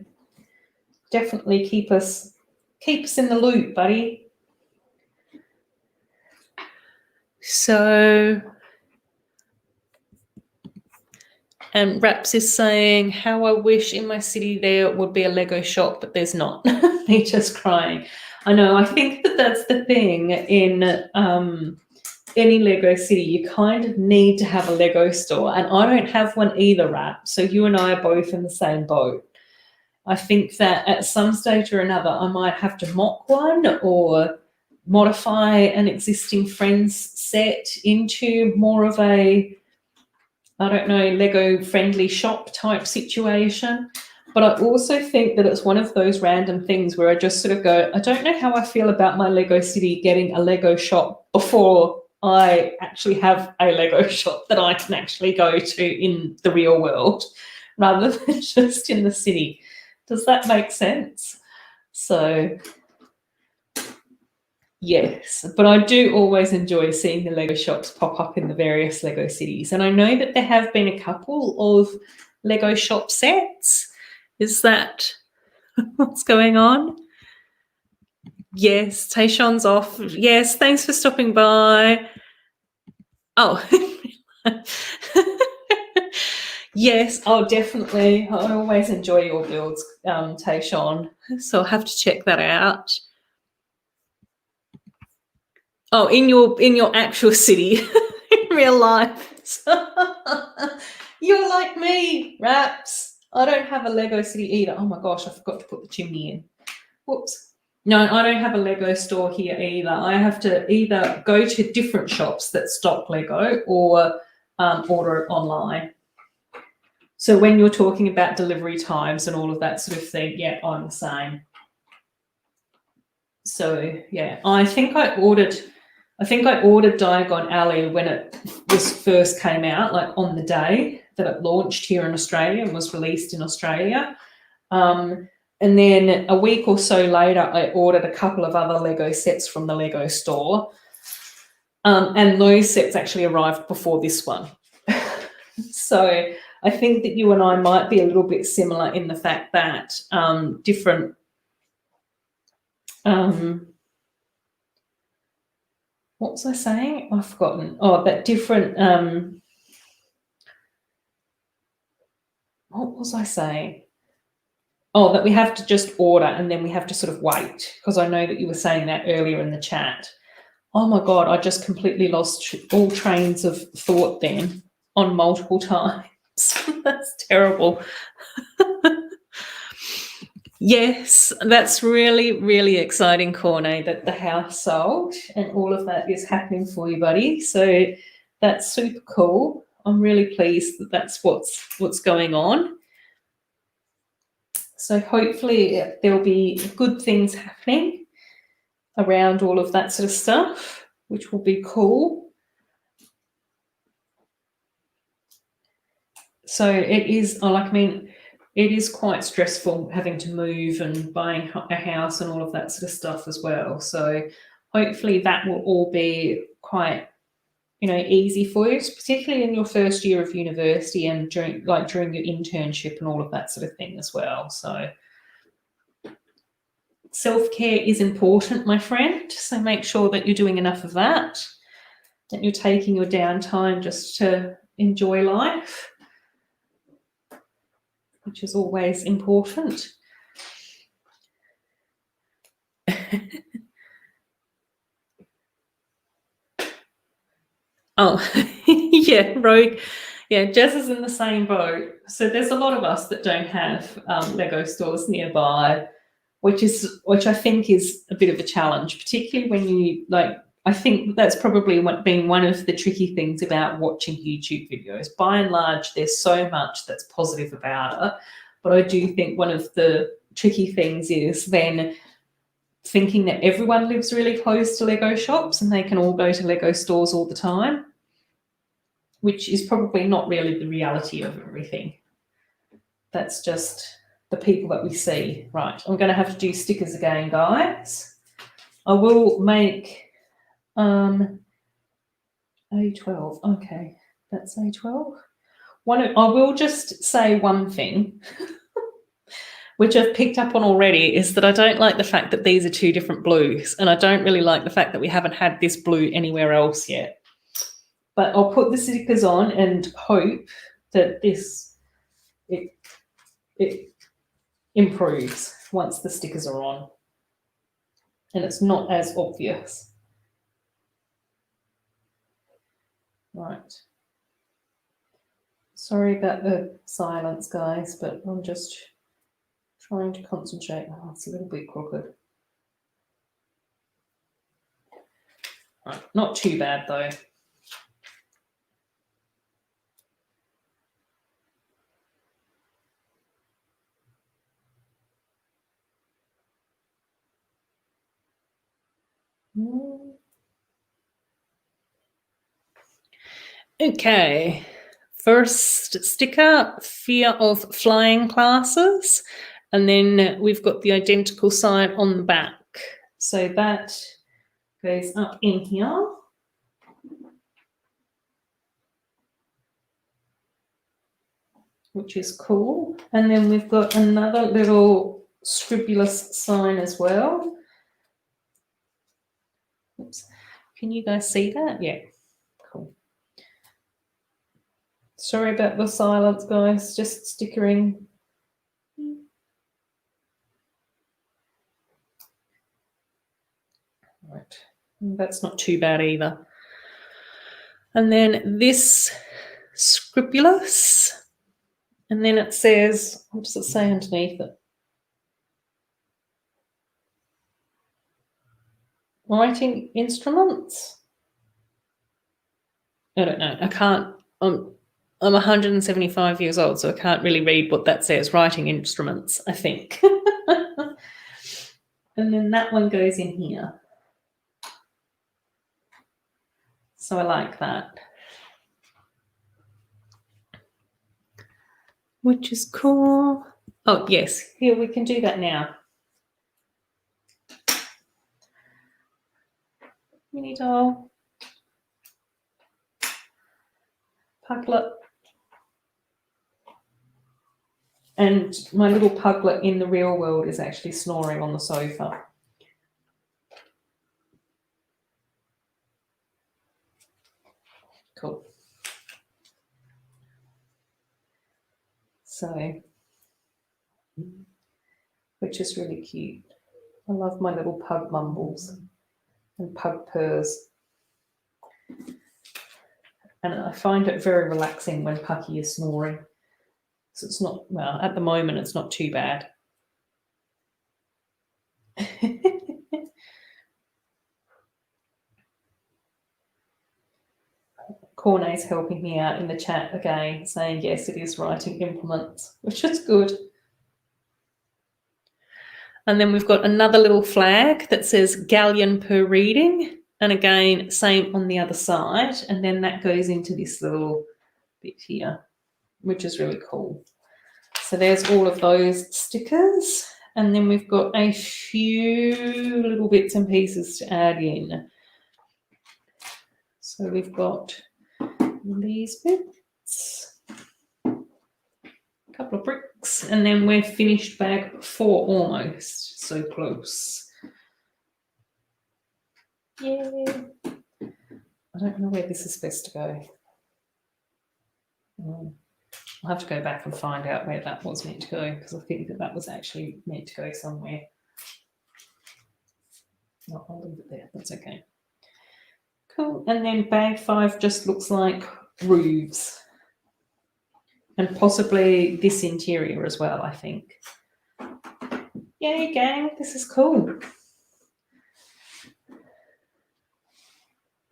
definitely keep us in the loop, buddy. So, and Raps is saying, how I wish in my city there would be a Lego shop, but there's not. They're just crying. I know, I think that's the thing in any Lego city. You kind of need to have a Lego store, and I don't have one either, Raps. So you and I are both in the same boat. I think that at some stage or another, I might have to mock one or modify an existing Friends set into more of a, I don't know, Lego friendly shop type situation. But I also think that it's one of those random things where I just sort of go, I don't know how I feel about my Lego city getting a Lego shop before I actually have a Lego shop that I can actually go to in the real world rather than just in the city. Does that make sense? So yes, but I do always enjoy seeing the Lego shops pop up in the various Lego cities. And I know that there have been a couple of Lego shop sets. Is that what's going on? Yes, Tayshawn's off. Yes, thanks for stopping by. Oh, Yes, oh, definitely. I always enjoy your builds, Tayshawn. So I'll have to check that out. Oh, in your actual city, in real life. You're like me, Raps. I don't have a Lego city either. Oh my gosh, I forgot to put the chimney in. Whoops. No, I don't have a Lego store here either. I have to either go to different shops that stock Lego or order it online. So when you're talking about delivery times and all of that sort of thing, yeah, I'm the same. So yeah, I think I ordered Diagon Alley when it was first came out, like on the day that it launched here in Australia and was released in Australia. And then a week or so later, I ordered a couple of other Lego sets from the Lego store. And those sets actually arrived before this one. So I think that you and I might be a little bit similar in the fact that different what was I saying? I've forgotten. Oh, that different what was I saying? Oh, that we have to just order and then we have to sort of wait, because I know that you were saying that earlier in the chat. Oh my God, I just completely lost all trains of thought then on multiple times. That's terrible. Yes, that's really, really exciting, KORNÉ, that the house sold and all of that is happening for you, buddy. So that's super cool. I'm really pleased that that's what's going on. So hopefully there'll be good things happening around all of that sort of stuff, which will be cool. So it is, it is quite stressful having to move and buying a house and all of that sort of stuff as well. So hopefully that will all be quite, easy for you, particularly in your first year of university and during your internship and all of that sort of thing as well. So self-care is important, my friend. So make sure that you're doing enough of that you're taking your downtime just to enjoy life, which is always important. Oh, yeah, Rogue. Yeah, Jess is in the same boat. So there's a lot of us that don't have Lego stores nearby, which I think is a bit of a challenge, particularly when you I think that's probably been one of the tricky things about watching YouTube videos. By and large, there's so much that's positive about it, but I do think one of the tricky things is then thinking that everyone lives really close to Lego shops and they can all go to Lego stores all the time, which is probably not really the reality of everything. That's just the people that we see. Right, I'm going to have to do stickers again, guys. I will make A12. Okay, that's A12. I will just say one thing, which I've picked up on already, is that I don't like the fact that these are two different blues, and I don't really like the fact that we haven't had this blue anywhere else yet. But I'll put the stickers on and hope that it improves once the stickers are on and it's not as obvious. Right. Sorry about the silence, guys, but I'm just trying to concentrate. Oh, it's a little bit crooked. Right, not too bad though. Okay, first sticker, fear of flying classes, and then we've got the identical side on the back. So that goes up in here. Which is cool. And then we've got another little scribulous sign as well. Oops. Can you guys see that? Yeah, cool. Sorry about the silence, guys. Just stickering. Right. That's not too bad either. And then this scrupulous. And then it says, what does it say underneath it? Writing instruments? I don't know. I can't. I'm 175 years old, so I can't really read what that says. Writing instruments, I think. And then that one goes in here. So I like that. Which is cool. Oh, yes. Here, we can do that now. Mini doll. Puglet. And my little puglet in the real world is actually snoring on the sofa. Cool. So, which is really cute. I love my little pug mumbles and pug purrs. And I find it very relaxing when Pucky is snoring. So it's not, well, at the moment, it's not too bad. KORNÉ's helping me out in the chat again, saying, yes, it is writing implements, which is good. And then we've got another little flag that says galleon per reading. And again, same on the other side. And then that goes into this little bit here, which is really cool. So there's all of those stickers. And then we've got a few little bits and pieces to add in. So we've got these bits, a couple of bricks, and then we're finished bag 4 almost. So close. Yay. I don't know where this is supposed to go. I'll have to go back and find out where that was meant to go, because I think that that was actually meant to go somewhere. No, I'll leave it there. That's okay. Cool. And then bag 5 just looks like roofs. And possibly this interior as well, I think. Yay, gang. This is cool.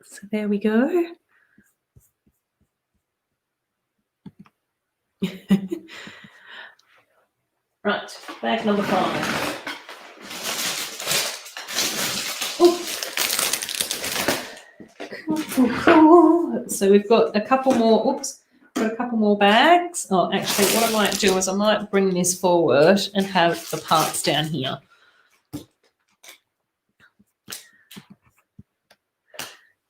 So there we go. Right, bag number 5. Cool. So we've got a couple more, got a couple more bags. Oh, actually, what I might do is I might bring this forward and have the parts down here.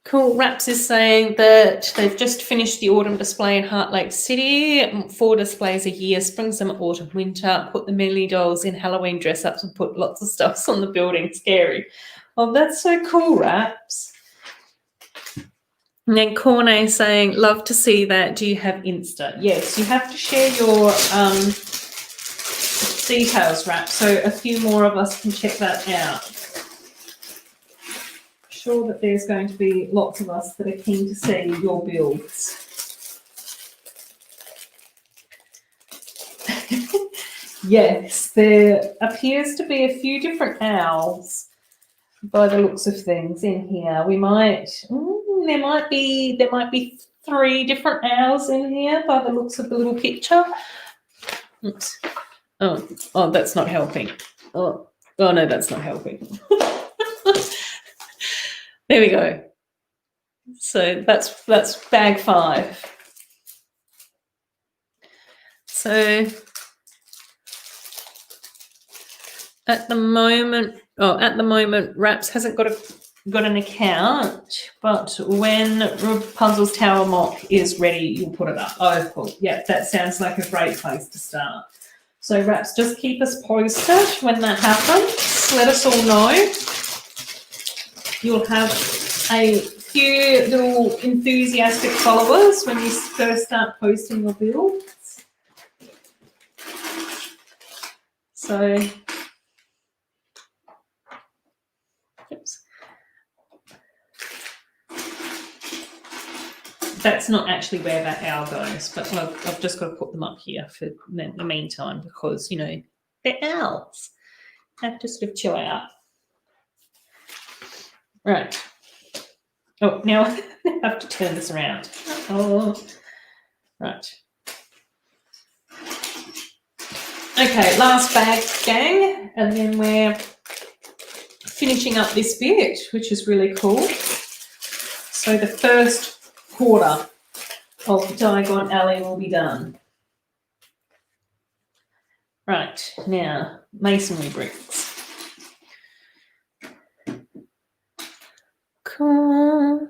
Cool. Raps is saying that they've just finished the autumn display in Heart Lake City. 4 displays a year, spring, summer, autumn, winter. Put the mini dolls in Halloween dress-ups and put lots of stuff on the building. Scary. Oh, that's so cool, Raps. And then KORNÉ saying, love to see that. Do you have Insta? Yes, you have to share your details, Raps, so a few more of us can check that out. Sure that there's going to be lots of us that are keen to see your builds. Yes, there appears to be a few different owls by the looks of things in here. We might there might be 3 different owls in here by the looks of the little picture. Oops. Oh, that's not helping. Oh no, that's not helping. There we go. So that's bag 5. So at the moment, Raps hasn't got an account, but when Puzzles Tower Mock is ready, you'll put it up. Oh, cool. Yeah, that sounds like a great place to start. So Raps, just keep us posted when that happens. Let us all know. You'll have a few little enthusiastic followers when you first start posting your builds. So, oops. That's not actually where that owl goes, but I've just got to put them up here for the meantime because, you know, they're owls. I have to sort of chill out. Right. Oh, now I have to turn this around. Oh, right. Okay, last bag, gang, and then we're finishing up this bit, which is really cool. So the first quarter of Diagon Alley will be done. Right, now, masonry bricks. Cool.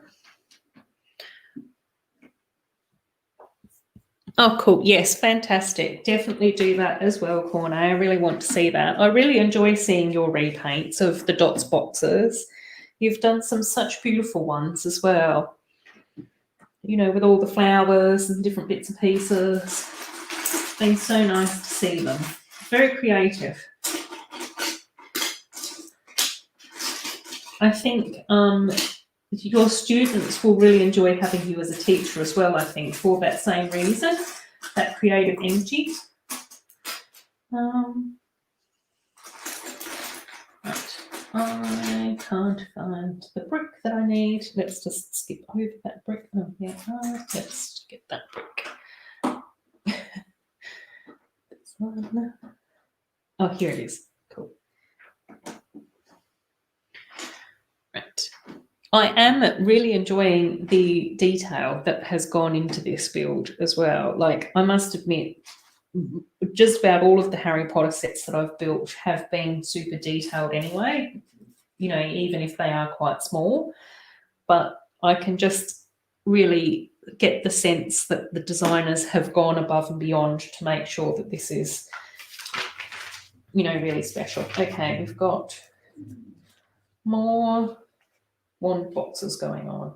Oh, cool. Yes, fantastic. Definitely do that as well, KORNÉ. I really want to see that. I really enjoy seeing your repaints of the dots boxes. You've done some such beautiful ones as well. You know, with all the flowers and different bits and pieces. It's been so nice to see them. Very creative. I think your students will really enjoy having you as a teacher as well, I think, for that same reason, that creative energy. Right. I can't find the brick that I need. Let's just skip over that brick. Oh, yeah, let's get that brick. This one. Oh, here it is. Cool. Right. I am really enjoying the detail that has gone into this build as well. Like, I must admit, just about all of the Harry Potter sets that I've built have been super detailed anyway, you know, even if they are quite small. But I can just really get the sense that the designers have gone above and beyond to make sure that this is, you know, really special. Okay, we've got more wand boxes going on.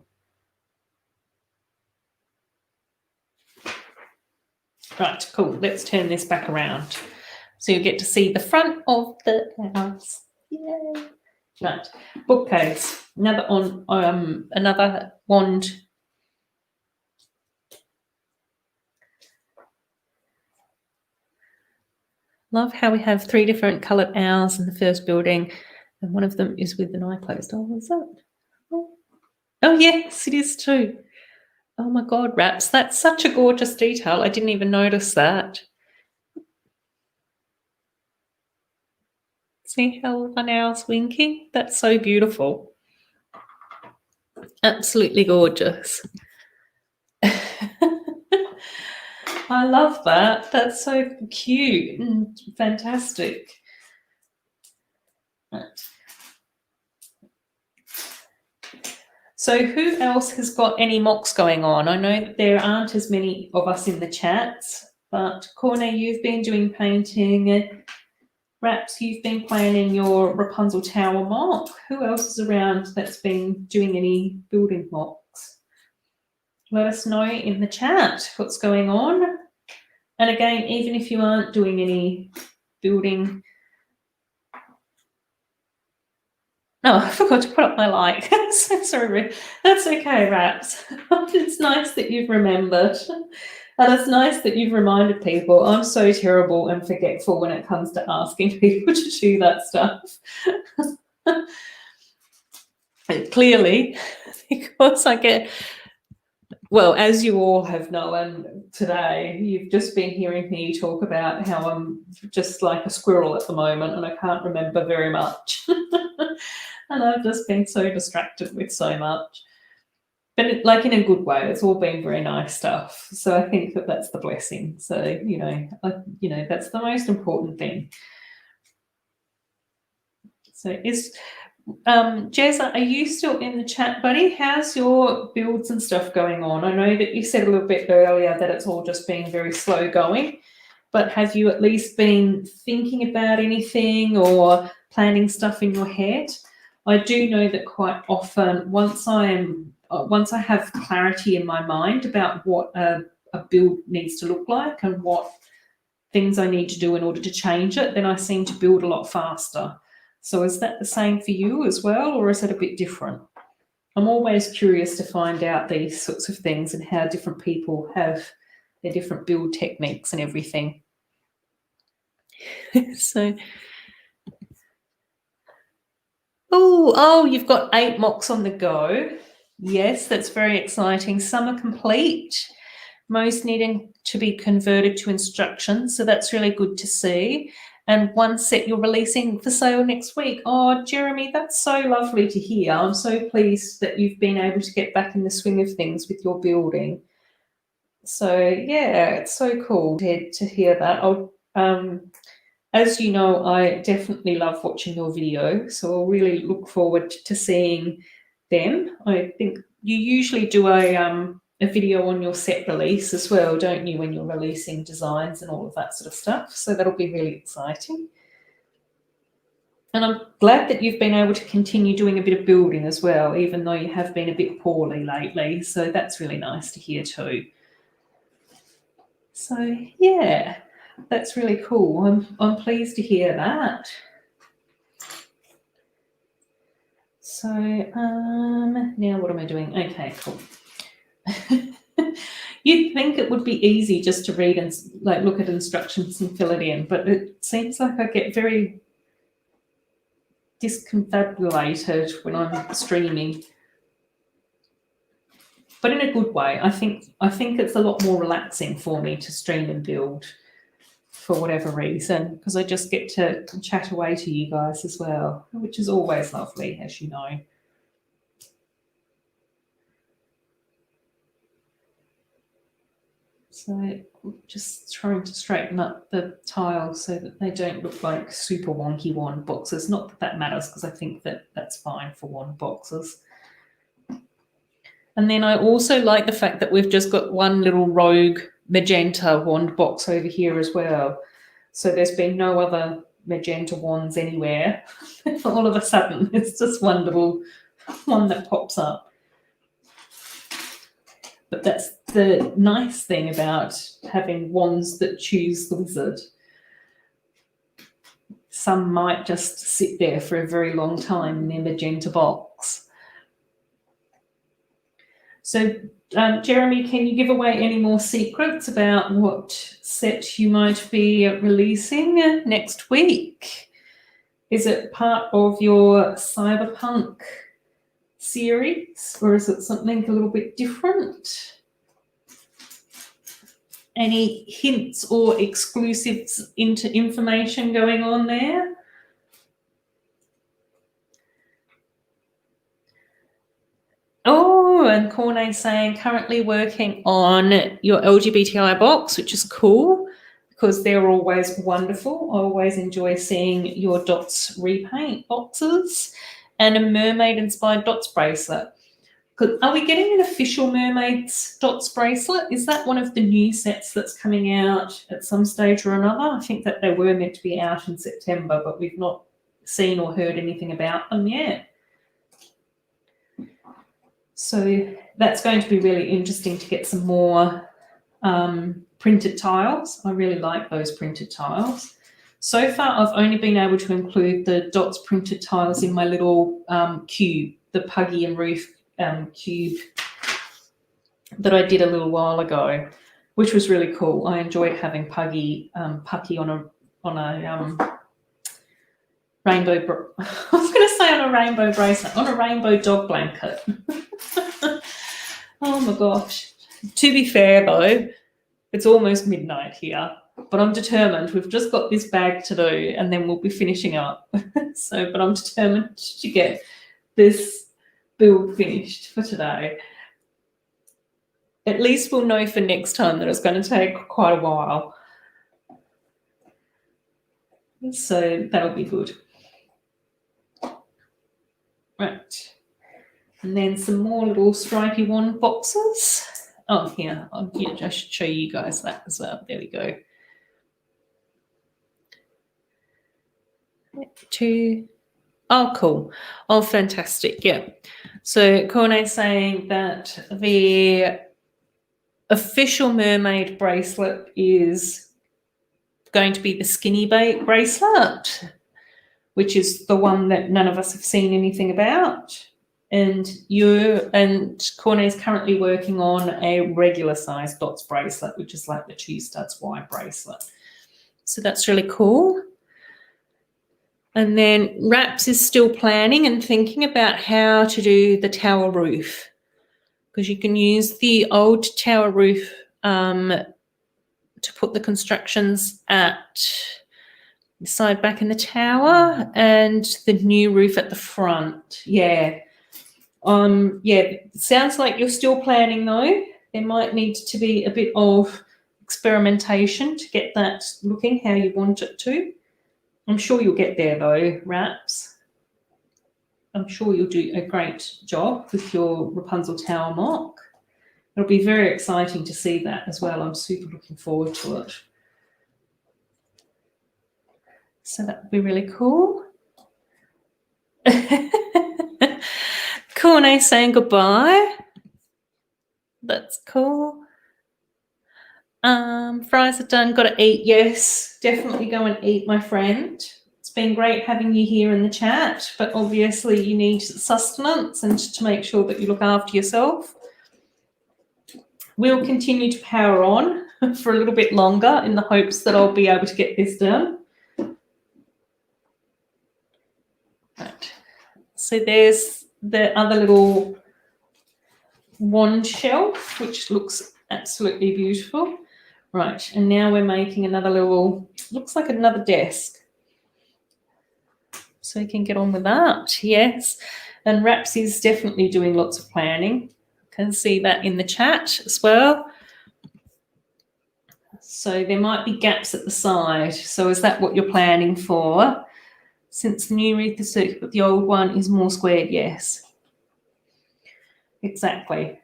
Right, cool. Let's turn this back around. So you get to see the front of the house. Yay. Right, bookcase. Another wand. Love how we have 3 different coloured owls in the first building, and one of them is with an eye closed. Oh, is that? Oh, yes, it is too. Oh my God, Raps, that's such a gorgeous detail. I didn't even notice that. See how one owl's winking? That's so beautiful. Absolutely gorgeous. I love that. That's so cute and fantastic. Right. So who else has got any mocks going on? I know that there aren't as many of us in the chats, but KORNÉ, you've been doing painting. Raps, you've been planning your Rapunzel Tower mock. Who else is around that's been doing any building mocks? Let us know in the chat what's going on. And again, even if you aren't doing any building. No, I forgot to put up my like. So sorry. That's okay, Raps. It's nice that you've remembered. And it's nice that you've reminded people. I'm so terrible and forgetful when it comes to asking people to do that stuff. Clearly, because I get, well, as you all have known today, you've just been hearing me talk about how I'm just like a squirrel at the moment and I can't remember very much. And I've just been so distracted with so much. But like in a good way, it's all been very nice stuff. So I think that that's the blessing. So, you know, that's the most important thing. So Jezza, are you still in the chat, buddy? How's your builds and stuff going on? I know that you said a little bit earlier that it's all just been very slow going, but have you at least been thinking about anything or planning stuff in your head? I do know that quite often, once I'm once I have clarity in my mind about what a build needs to look like and what things I need to do in order to change it, then I seem to build a lot faster. So is that the same for you as well, or is it a bit different? I'm always curious to find out these sorts of things and how different people have their different build techniques and everything. So, oh, you've got 8 mocks on the go. Yes, that's very exciting. Some are complete, most needing to be converted to instructions. So that's really good to see. And 1 set you're releasing for sale next week. Oh, Jeremy, that's so lovely to hear. I'm so pleased that you've been able to get back in the swing of things with your building. So yeah, it's so cool to hear that. As you know, I definitely love watching your video, so I'll really look forward to seeing them. I think you usually do a video on your set release as well, don't you, when you're releasing designs and all of that sort of stuff? So that'll be really exciting. And I'm glad that you've been able to continue doing a bit of building as well, even though you have been a bit poorly lately. So that's really nice to hear too. So yeah, that's really cool. I'm pleased to hear that. So now what am I doing? Okay, cool. You'd think it would be easy just to read and like look at instructions and fill it in, but it seems like I get very disconfabulated when I'm streaming. But in a good way. I think it's a lot more relaxing for me to stream and build for whatever reason, because I just get to chat away to you guys as well, which is always lovely, as you know. So just trying to straighten up the tiles so that they don't look like super wonky wand boxes. Not that that matters, because I think that that's fine for wand boxes. And then I also like the fact that we've just got one little rogue magenta wand box over here as well. So there's been no other magenta wands anywhere. All of a sudden, it's just one little one that pops up. But that's the nice thing about having wands that choose the wizard. Some might just sit there for a very long time in their magenta box. So, Jeremy, can you give away any more secrets about what set you might be releasing next week? Is it part of your cyberpunk series, or is it something a little bit different? Any hints or exclusives into information going on there? Oh, and KORNÉ saying currently working on your LGBTI box, which is cool because they're always wonderful. I always enjoy seeing your dots repaint boxes and a mermaid-inspired dots bracelet. Are we getting an official mermaids dots bracelet? Is that one of the new sets that's coming out at some stage or another? I think that they were meant to be out in September, but we've not seen or heard anything about them yet. So that's going to be really interesting to get some more printed tiles. I really like those printed tiles. So far, I've only been able to include the dots printed tiles in my little cube, the Puggy and Ruth cube that I did a little while ago, which was really cool. I enjoyed having Pucky on a rainbow. I was going to say on a rainbow bracelet, on a rainbow dog blanket. Oh my gosh! To be fair though, it's almost midnight here, but I'm determined. We've just got this bag to do, and then we'll be finishing up. But I'm determined to get this build finished for today. At least we'll know for next time that it's going to take quite a while. So that'll be good. Right. And then some more little stripy wand boxes. Oh, here, I should show you guys that as well. There we go. 2. Oh, cool. Oh, fantastic. Yeah. So KORNÉ saying that the official mermaid bracelet is going to be the skinny bait bracelet, which is the one that none of us have seen anything about. And KORNÉ is currently working on a regular size dots bracelet, which is like the 2 studs wide bracelet. So that's really cool. And then Raps is still planning and thinking about how to do the tower roof, because you can use the old tower roof to put the constructions at the side back in the tower and the new roof at the front. Yeah. Yeah, sounds like you're still planning though. There might need to be a bit of experimentation to get that looking how you want it to. I'm sure you'll get there though, Raps. I'm sure you'll do a great job with your Rapunzel Tower mock. It'll be very exciting to see that as well. I'm super looking forward to it. So that would be really cool. KORNÉ saying goodbye. That's cool. Fries are done. Got to eat. Yes, definitely go and eat, my friend. It's been great having you here in the chat, but obviously you need sustenance and to make sure that you look after yourself. We'll continue to power on for a little bit longer in the hopes that I'll be able to get this done. Right. So there's the other little wand shelf, which looks absolutely beautiful. Right, and now we're making another little, looks like another desk. So we can get on with that, yes. And Raps is definitely doing lots of planning. Can see that in the chat as well. So there might be gaps at the side. So is that what you're planning for? Since the new wreath is circular, but the old one is more squared, yes. Exactly.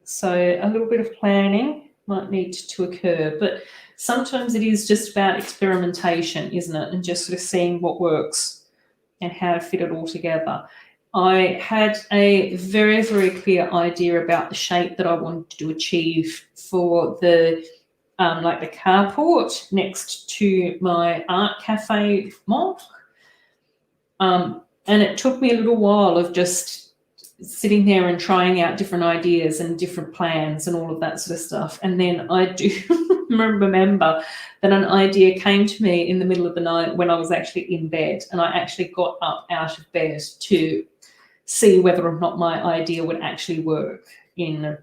So a little bit of planning might need to occur, but sometimes it is just about experimentation, isn't it? And just sort of seeing what works and how to fit it all together. I had a very, very clear idea about the shape that I wanted to achieve for the like the carport next to my art cafe mock. And it took me a little while of just sitting there and trying out different ideas and different plans and all of that sort of stuff. And then I do remember that an idea came to me in the middle of the night when I was actually in bed, and I actually got up out of bed to see whether or not my idea would actually work in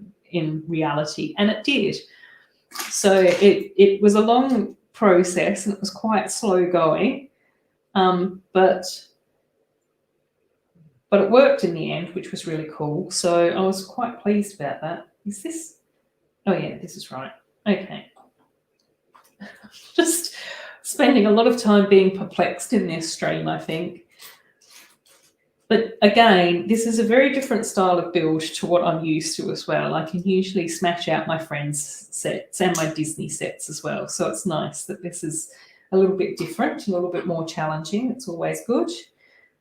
reality, and it did. So it was a long process and it was quite slow going, but it worked in the end, which was really cool. So I was quite pleased about that. Is this? Oh yeah, this is right. Okay. Just spending a lot of time being perplexed in this stream, I think. But again, this is a very different style of build to what I'm used to as well. I can usually smash out my friends' sets and my Disney sets as well. So it's nice that this is a little bit different, a little bit more challenging. It's always good.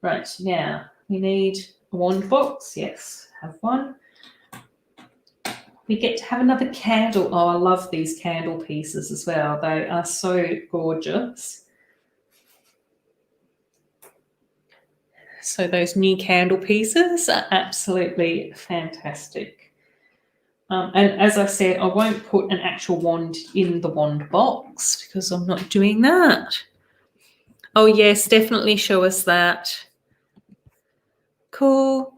Right, now we need a wand box. Yes, have one. We get to have another candle. Oh, I love these candle pieces as well. They are so gorgeous. So those new candle pieces are absolutely fantastic. And as I said, I won't put an actual wand in the wand box because I'm not doing that. Oh, yes, definitely show us that. Cool.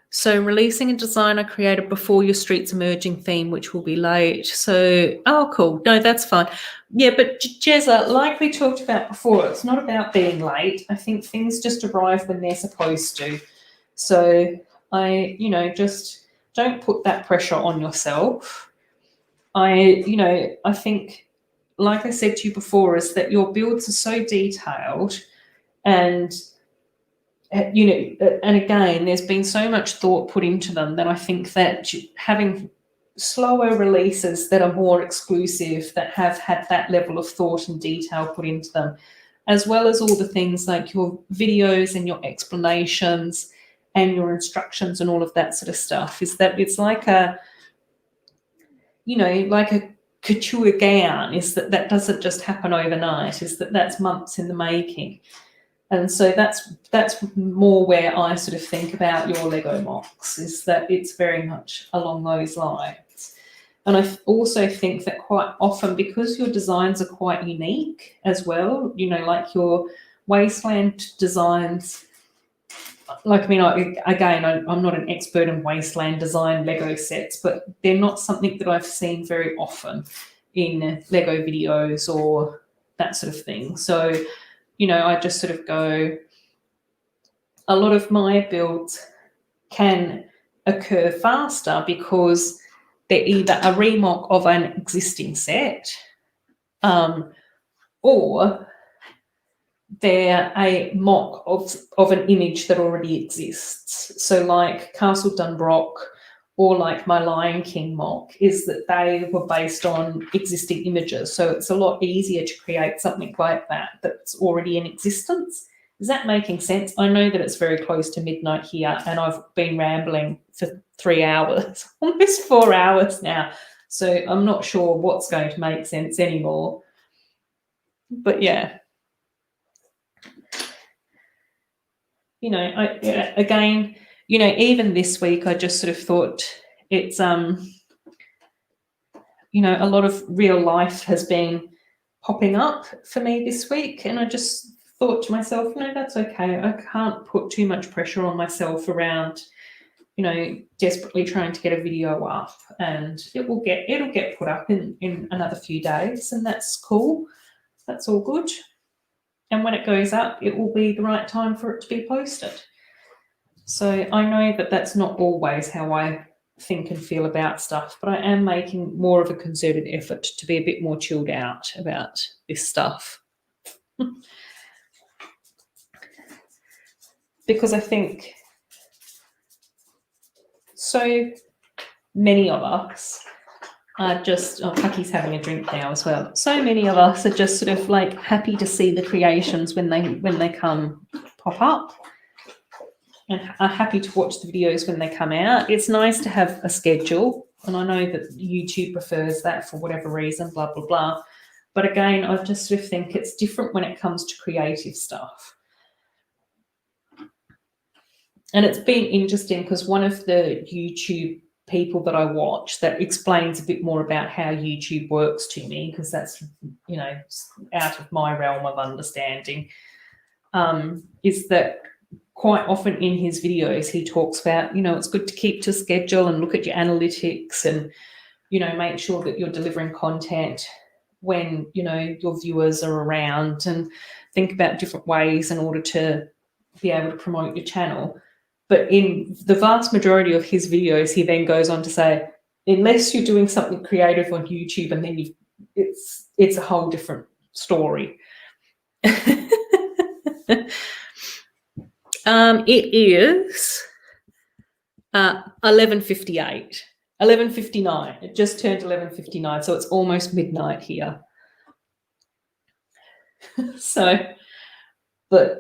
So releasing a designer created before your street's emerging theme, which will be late. So, oh, cool. No, that's fine. Yeah, but Jezza, like we talked about before, it's not about being late. I think things just arrive when they're supposed to. So just don't put that pressure on yourself. I think, like I said to you before, is that your builds are so detailed and and again, there's been so much thought put into them that I think that having slower releases that are more exclusive, that have had that level of thought and detail put into them, as well as all the things like your videos and your explanations and your instructions and all of that sort of stuff, is that it's like a, you know, like a couture gown, is that that doesn't just happen overnight, is that that's months in the making. And so that's more where I sort of think about your Lego MOCs, is that it's very much along those lines. And I also think that quite often, because your designs are quite unique as well, you know, like your wasteland designs, like, I mean, I'm not an expert in wasteland design Lego sets, but they're not something that I've seen very often in Lego videos or that sort of thing. So, you know, I just sort of go, a lot of my builds can occur faster because they're either a remock of an existing set, or they're a mock of an image that already exists. So like Castle Dunbrock, or like my Lion King mock, is that they were based on existing images. So it's a lot easier to create something like that that's already in existence. Is that making sense? I know that it's very close to midnight here, and I've been rambling for 3 hours, almost 4 hours now. So I'm not sure what's going to make sense anymore. But yeah. You know, again, you know, even this week, I just sort of thought it's, you know, a lot of real life has been popping up for me this week. And I just thought to myself, no, that's okay. I can't put too much pressure on myself around, you know, desperately trying to get a video up, and it'll get put up in another few days, and that's cool. That's all good. And when it goes up, it will be the right time for it to be posted. So I know that that's not always how I think and feel about stuff, but I am making more of a concerted effort to be a bit more chilled out about this stuff. Because I think so many of us are just, oh, Pucky's having a drink now as well. So many of us are just sort of like happy to see the creations when they come pop up, and are happy to watch the videos when they come out. It's nice to have a schedule, and I know that YouTube prefers that for whatever reason, blah, blah, blah. But again, I just sort of think it's different when it comes to creative stuff. And it's been interesting because one of the YouTube people that I watch that explains a bit more about how YouTube works to me, because that's, you know, out of my realm of understanding, is that quite often in his videos he talks about, you know, it's good to keep to schedule and look at your analytics, and, you know, make sure that you're delivering content when, you know, your viewers are around, and think about different ways in order to be able to promote your channel. But in the vast majority of his videos, he then goes on to say, unless you're doing something creative on YouTube, and then it's a whole different story. It is 11:58, 11:59. It just turned 11:59, so it's almost midnight here. So, but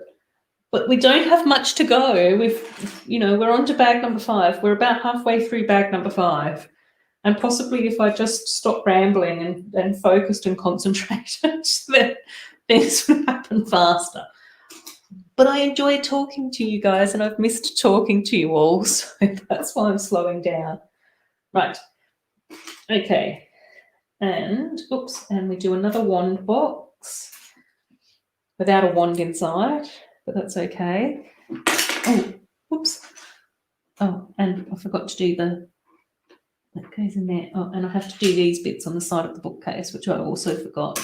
we don't have much to go. We're on to bag number 5. We're about halfway through bag number 5. And possibly if I just stop rambling and focused and concentrated, then things would happen faster. But I enjoy talking to you guys, and I've missed talking to you all, so that's why I'm slowing down. Right. Okay. And, oops, and we do another wand box without a wand inside, but that's okay. Oh, whoops. Oh, and I forgot to do that goes in there. Oh, and I have to do these bits on the side of the bookcase, which I also forgot.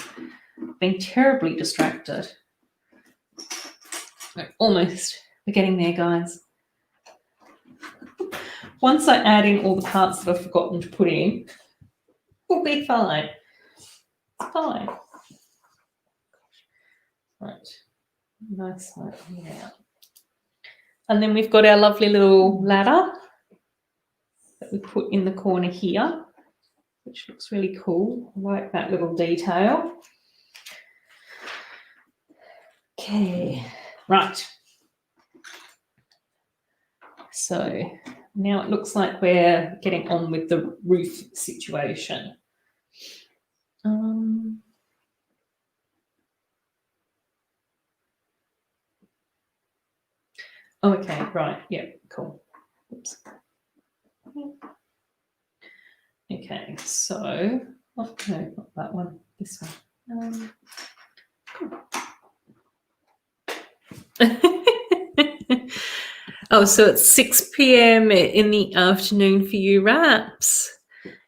Been terribly distracted. Almost. We're getting there, guys. Once I add in all the parts that I've forgotten to put in, we'll be fine. It's fine. Right. Nice one. Yeah. And then we've got our lovely little ladder that we put in the corner here, which looks really cool. I like that little detail. Okay. Right. So now it looks like we're getting on with the roof situation. Oh, okay, right, yeah, cool. Oops. Okay, so, oh, no, not that one, this one. Oh, so it's 6 p.m. in the afternoon for you, Raps.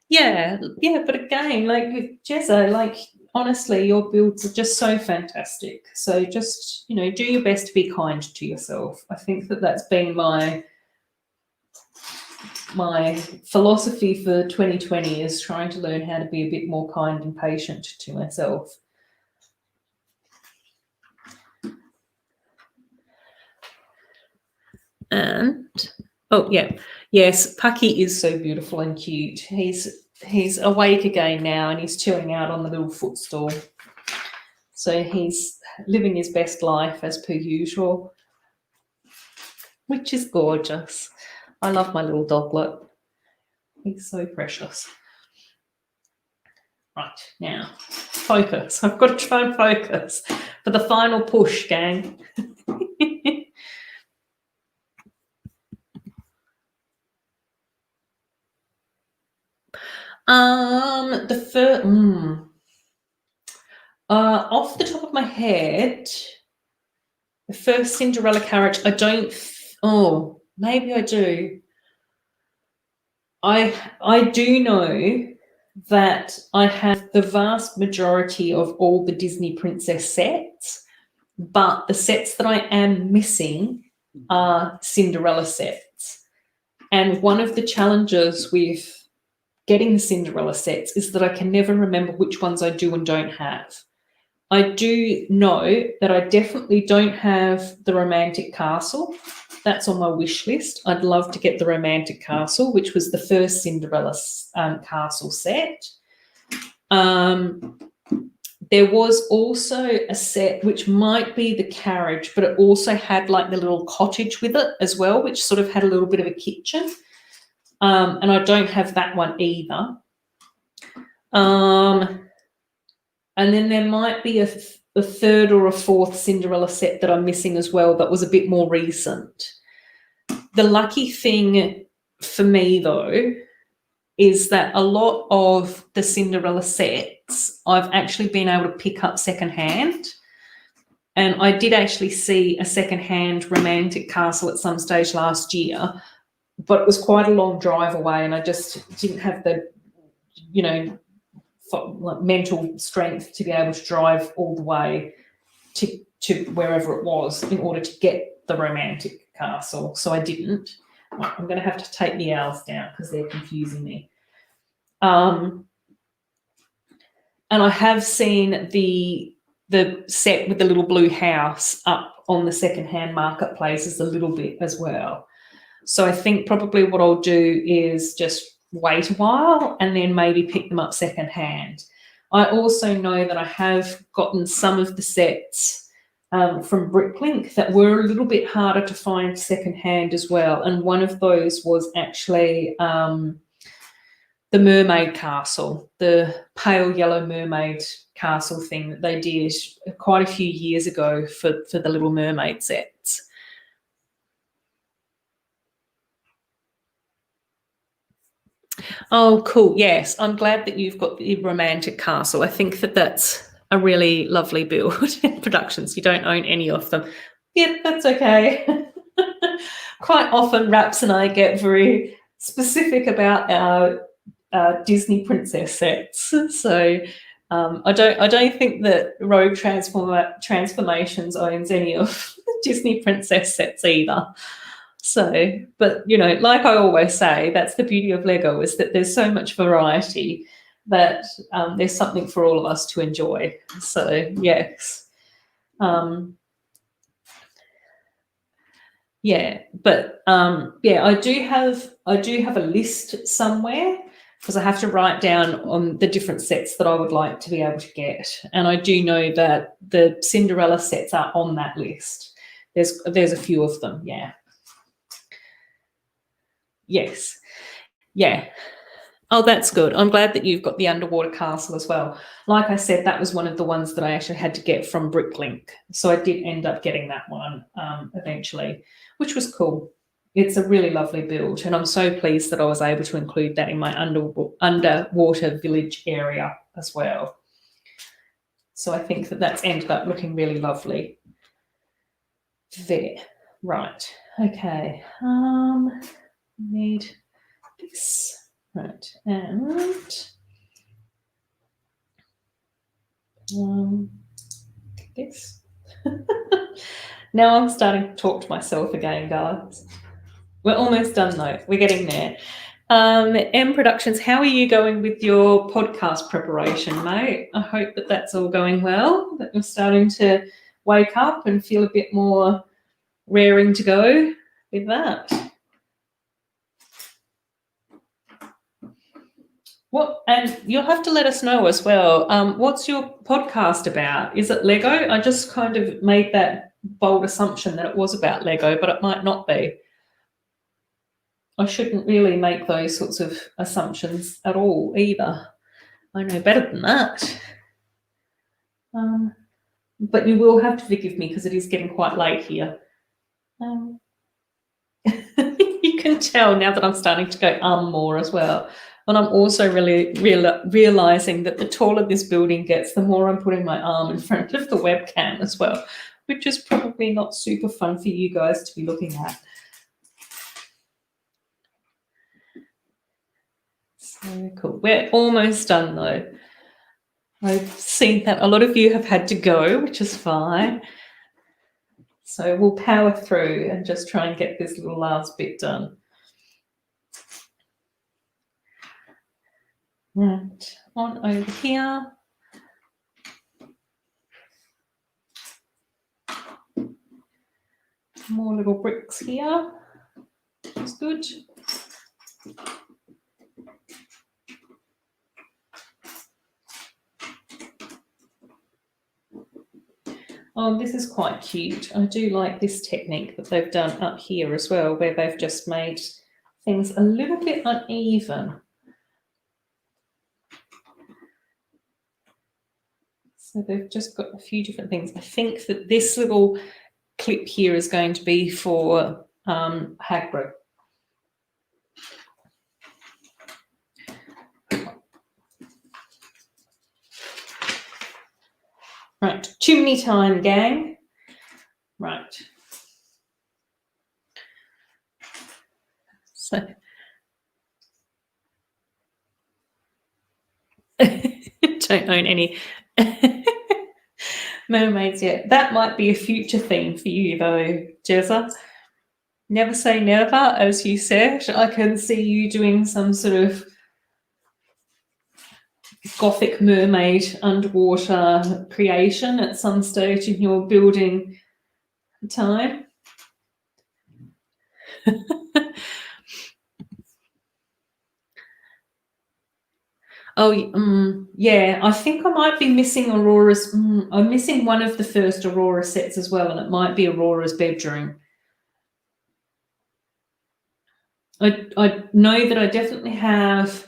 Yeah, but again, like with Jezza, like honestly, your builds are just so fantastic. So just, you know, do your best to be kind to yourself. I think that that's been my philosophy for 2020, is trying to learn how to be a bit more kind and patient to myself. And oh yeah, yes, Pucky is so beautiful and cute. He's awake again now, and he's chilling out on the little footstool. So he's living his best life as per usual, which is gorgeous. I love my little doglet. He's so precious. Right, now, focus. I've got to try and focus for the final push, gang. The first, off the top of my head, the first Cinderella carriage, I don't, oh, maybe I do. I do know that I have the vast majority of all the Disney princess sets, but the sets that I am missing are Cinderella sets. And one of the challenges with getting the Cinderella sets is that I can never remember which ones I do and don't have. I do know that I definitely don't have the Romantic Castle. That's on my wish list. I'd love to get the Romantic Castle, which was the first Cinderella castle set. There was also a set which might be the carriage, but it also had like the little cottage with it as well, which sort of had a little bit of a kitchen. And I don't have that one either. And then there might be a third or a fourth Cinderella set that I'm missing as well that was a bit more recent. The lucky thing for me, though, is that a lot of the Cinderella sets I've actually been able to pick up secondhand. And I did actually see a secondhand Romantic Castle at some stage last year, but it was quite a long drive away, and I just didn't have the, you know, mental strength to be able to drive all the way to wherever it was in order to get the Romantic Castle. So I didn't. I'm going to have to take the owls down because they're confusing me. And I have seen the set with the little blue house up on the secondhand marketplaces a little bit as well. So I think probably what I'll do is just wait a while and then maybe pick them up secondhand. I also know that I have gotten some of the sets from Bricklink that were a little bit harder to find secondhand as well. And one of those was actually the Mermaid Castle, the pale yellow mermaid castle thing that they did quite a few years ago for the Little Mermaid sets. Oh, cool. Yes, I'm glad that you've got the Romantic Castle. I think that that's a really lovely build in productions. You don't own any of them. Yeah, that's okay. Quite often, Raps and I get very specific about our Disney princess sets. So I don't think that Rogue Transformations owns any of Disney princess sets either. So, but, you know, like I always say, that's the beauty of Lego, is that there's so much variety that there's something for all of us to enjoy. So, yes. Yeah, but yeah, I do have a list somewhere, because I have to write down on the different sets that I would like to be able to get. And I do know that the Cinderella sets are on that list. There's a few of them, yeah. Yes. Yeah. Oh, that's good. I'm glad that you've got the underwater castle as well. Like I said, that was one of the ones that I actually had to get from Bricklink. So I did end up getting that one eventually, which was cool. It's a really lovely build, and I'm so pleased that I was able to include that in my underwater village area as well. So I think that that's ended up looking really lovely there. Right. Okay. Need this. Right. And this. Now I'm starting to talk to myself again, guys. We're almost done though. We're getting there. M Productions, how are you going with your podcast preparation, mate? I hope that that's all going well, that you're starting to wake up and feel a bit more raring to go with that. And you'll have to let us know as well. What's your podcast about? Is it Lego? I just kind of made that bold assumption that it was about Lego, but it might not be. I shouldn't really make those sorts of assumptions at all either. I know better than that. But you will have to forgive me because it is getting quite late here. You can tell now that I'm starting to go more as well. And I'm also really realizing that the taller this building gets, the more I'm putting my arm in front of the webcam as well, which is probably not super fun for you guys to be looking at. So cool. We're almost done though. I've seen that a lot of you have had to go, which is fine. So we'll power through and just try and get this little last bit done. Right, on over here. More little bricks here. That's good. Oh, this is quite cute. I do like this technique that they've done up here as well, where they've just made things a little bit uneven. So they've just got a few different things. I think that this little clip here is going to be for Hagrid. Right, chimney time, gang. Right. So don't own any mermaids yet. That might be a future theme for you though, Jezza. Never say never, as you said. I can see you doing some sort of gothic mermaid underwater creation at some stage in your building time. Oh, yeah, I think I might be missing Aurora's. I'm missing one of the first Aurora sets as well, and it might be Aurora's bedroom. I know that I definitely have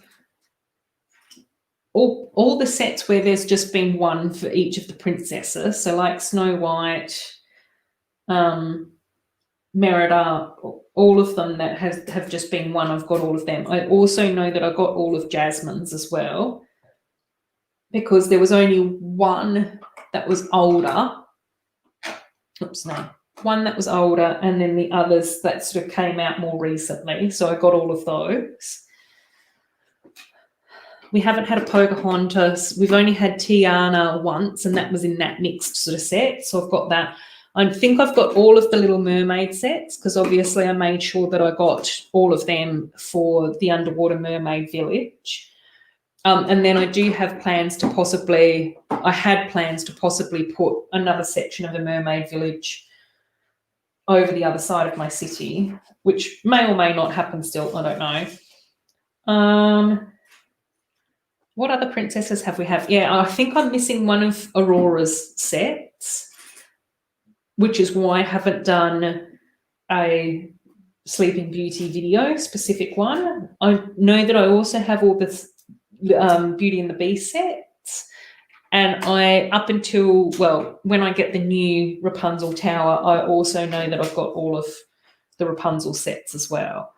all the sets where there's just been one for each of the princesses. So like Snow White, Merida, all of them that have just been one, I've got all of them. I also know that I got all of Jasmine's as well, because there was only one that was older. Oops, no. One that was older, and then the others that sort of came out more recently. So I got all of those. We haven't had a Pocahontas. We've only had Tiana once, and that was in that mixed sort of set. So I've got that. I think I've got all of the Little Mermaid sets, because obviously I made sure that I got all of them for the Underwater Mermaid Village. And then I do have plans to possibly, I had plans to possibly put another section of the Mermaid Village over the other side of my city, which may or may not happen still, I don't know. What other princesses have we have? Yeah, I think I'm missing one of Aurora's sets, which is why I haven't done a Sleeping Beauty video, specific one. I know that I also have all the Beauty and the Beast sets. And I, up until, well, when I get the new Rapunzel tower, I also know that I've got all of the Rapunzel sets as well.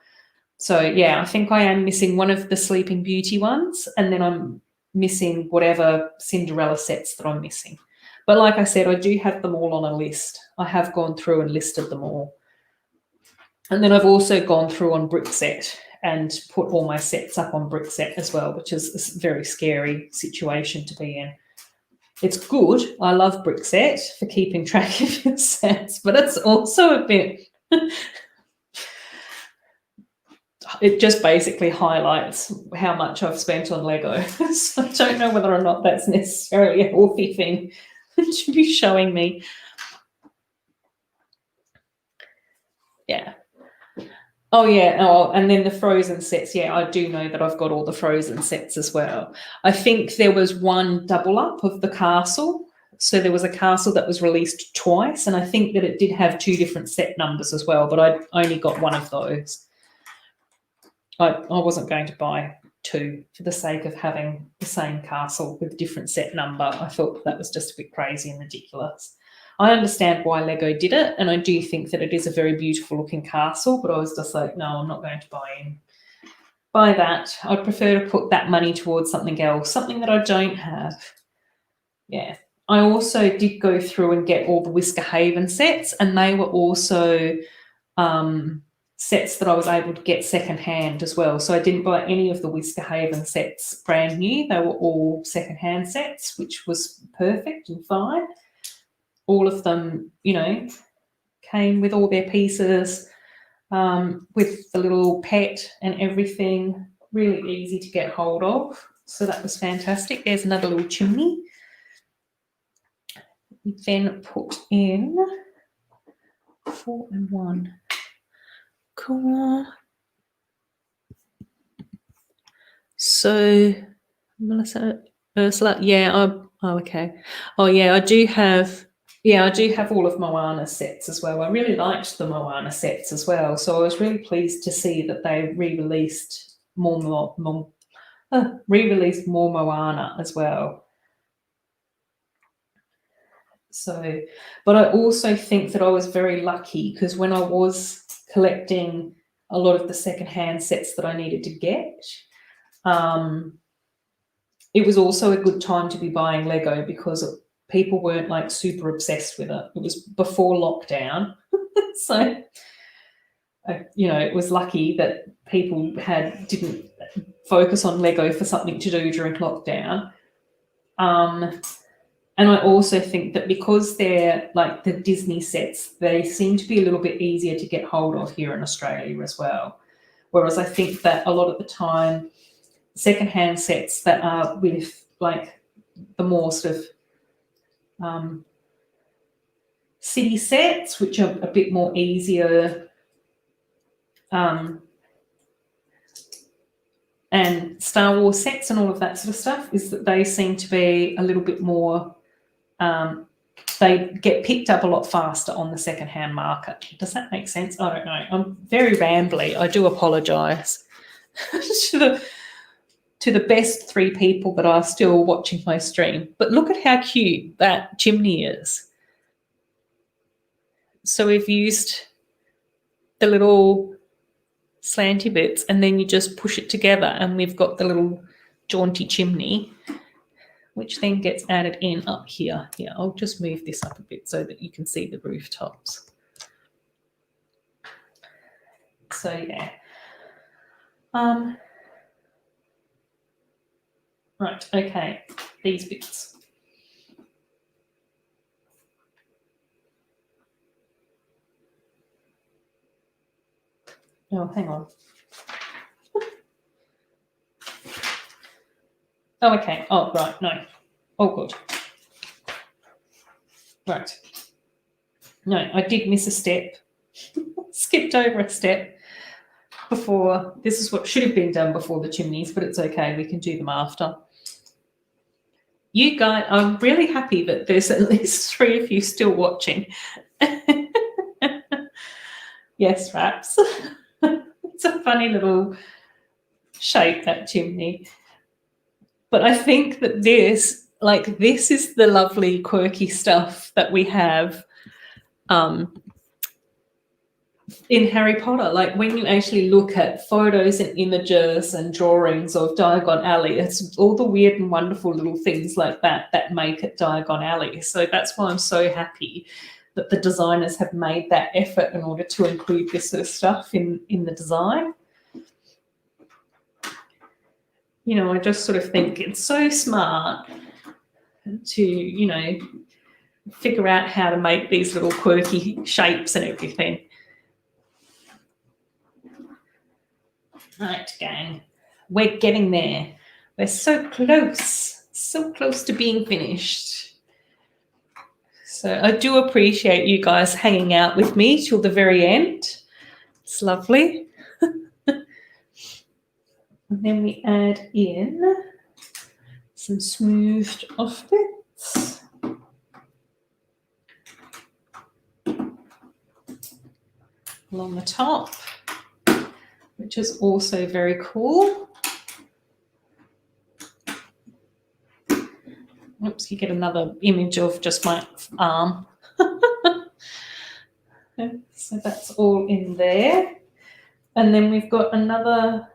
So, yeah, I think I am missing one of the Sleeping Beauty ones, and then I'm missing whatever Cinderella sets that I'm missing. But like I said, I do have them all on a list. I have gone through and listed them all. And then I've also gone through on Brickset and put all my sets up on Brickset as well, which is a very scary situation to be in. It's good. I love Brickset for keeping track of your sets, but it's also a bit... it just basically highlights how much I've spent on Lego. So I don't know whether or not that's necessarily a healthy thing to be showing me. Yeah. Oh, yeah. Oh, and then the Frozen sets. Yeah, I do know that I've got all the Frozen sets as well. I think there was one double up of the castle. So there was a castle that was released twice, and I think that it did have 2 different set numbers as well, but I only got one of those. I wasn't going to buy 2 for the sake of having the same castle with a different set number. I thought that was just a bit crazy and ridiculous. I understand why Lego did it, and I do think that it is a very beautiful looking castle, but I was just like, no, I'm not going to buy that. I'd prefer to put that money towards something else, something that I don't have. Yeah. I also did go through and get all the Whisker Haven sets, and they were also sets that I was able to get secondhand as well. So I didn't buy any of the Whisker Haven sets brand new. They were all secondhand sets, which was perfect and fine. All of them, you know, came with all their pieces, with the little pet and everything. Really easy to get hold of. So that was fantastic. There's another little chimney. We then put in 4 and 1. Cool. So, Melissa, Ursula, yeah, okay. Oh, yeah, I do have all of Moana sets as well. I really liked the Moana sets as well, so I was really pleased to see that they re-released more Moana as well. So, but I also think that I was very lucky because when I was collecting a lot of the secondhand sets that I needed to get, it was also a good time to be buying Lego because people weren't like super obsessed with it. It was before lockdown. So, you know, it was lucky that people didn't focus on Lego for something to do during lockdown. And I also think that because they're like the Disney sets, they seem to be a little bit easier to get hold of here in Australia as well. Whereas I think that a lot of the time, secondhand sets that are with like the more sort of city sets, which are a bit more easier, and Star Wars sets and all of that sort of stuff, is that they seem to be a little bit more, they get picked up a lot faster on the secondhand market. Does that make sense? I don't know. I'm very rambly. I do apologise to the best 3 people that are still watching my stream. But look at how cute that chimney is. So we've used the little slanty bits and then you just push it together and we've got the little jaunty chimney, which then gets added in up here. Yeah, I'll just move this up a bit so that you can see the rooftops. So, yeah. Right, okay, these bits. Oh, hang on. Oh, okay. Oh, right, no. Oh, good. Right. No, I did miss a step. Skipped over a step before. This is what should have been done before the chimneys, but it's okay. We can do them after. You guys, I'm really happy that there's at least 3 of you still watching. Yes, wraps. It's a funny little shape, that chimney. But I think that this is the lovely quirky stuff that we have in Harry Potter. Like when you actually look at photos and images and drawings of Diagon Alley, it's all the weird and wonderful little things like that that make it Diagon Alley. So that's why I'm so happy that the designers have made that effort in order to include this sort of stuff in the design. You know, I just sort of think it's so smart to, you know, figure out how to make these little quirky shapes and everything. Right, gang, we're getting there. We're so close to being finished. So I do appreciate you guys hanging out with me till the very end. It's lovely. And then we add in some smoothed off bits. Along the top, which is also very cool. Oops, you get another image of just my arm. So that's all in there. And then we've got another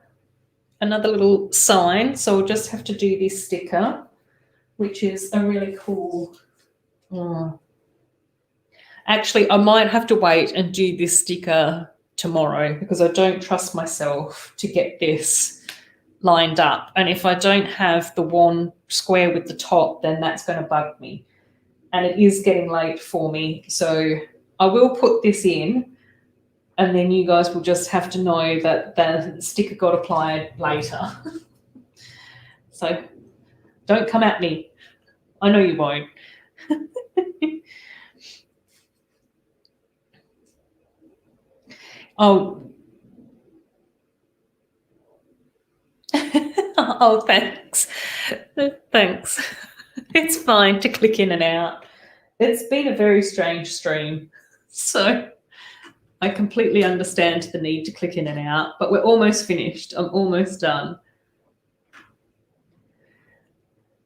little sign. So we'll just have to do this sticker, which is a really cool. Actually, I might have to wait and do this sticker tomorrow because I don't trust myself to get this lined up. And if I don't have the one square with the top, then that's going to bug me. And it is getting late for me. So I will put this in, and then you guys will just have to know that the sticker got applied later. So don't come at me. I know you won't. Oh. Oh, thanks. Thanks. It's fine to click in and out. It's been a very strange stream. So I completely understand the need to click in and out, but we're almost finished. I'm almost done.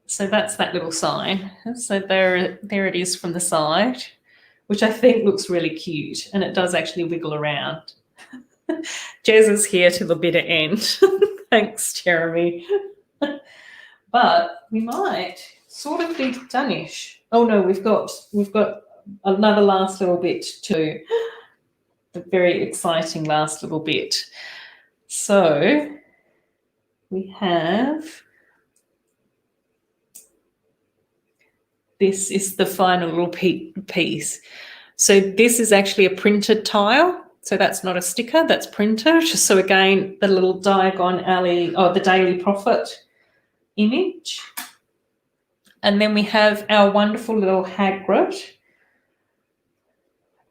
So that's that little sign. So there it is from the side, which I think looks really cute, and it does actually wiggle around. Jez is here to the bitter end. Thanks, Jeremy. But we might sort of be done-ish. Oh no, we've got another last little bit too. The very exciting last little bit. So we have, this is the final little piece. So this is actually a printed tile. So that's not a sticker, that's printed. So again, the little Diagon Alley, or the Daily Prophet image. And then we have our wonderful little Hagrid.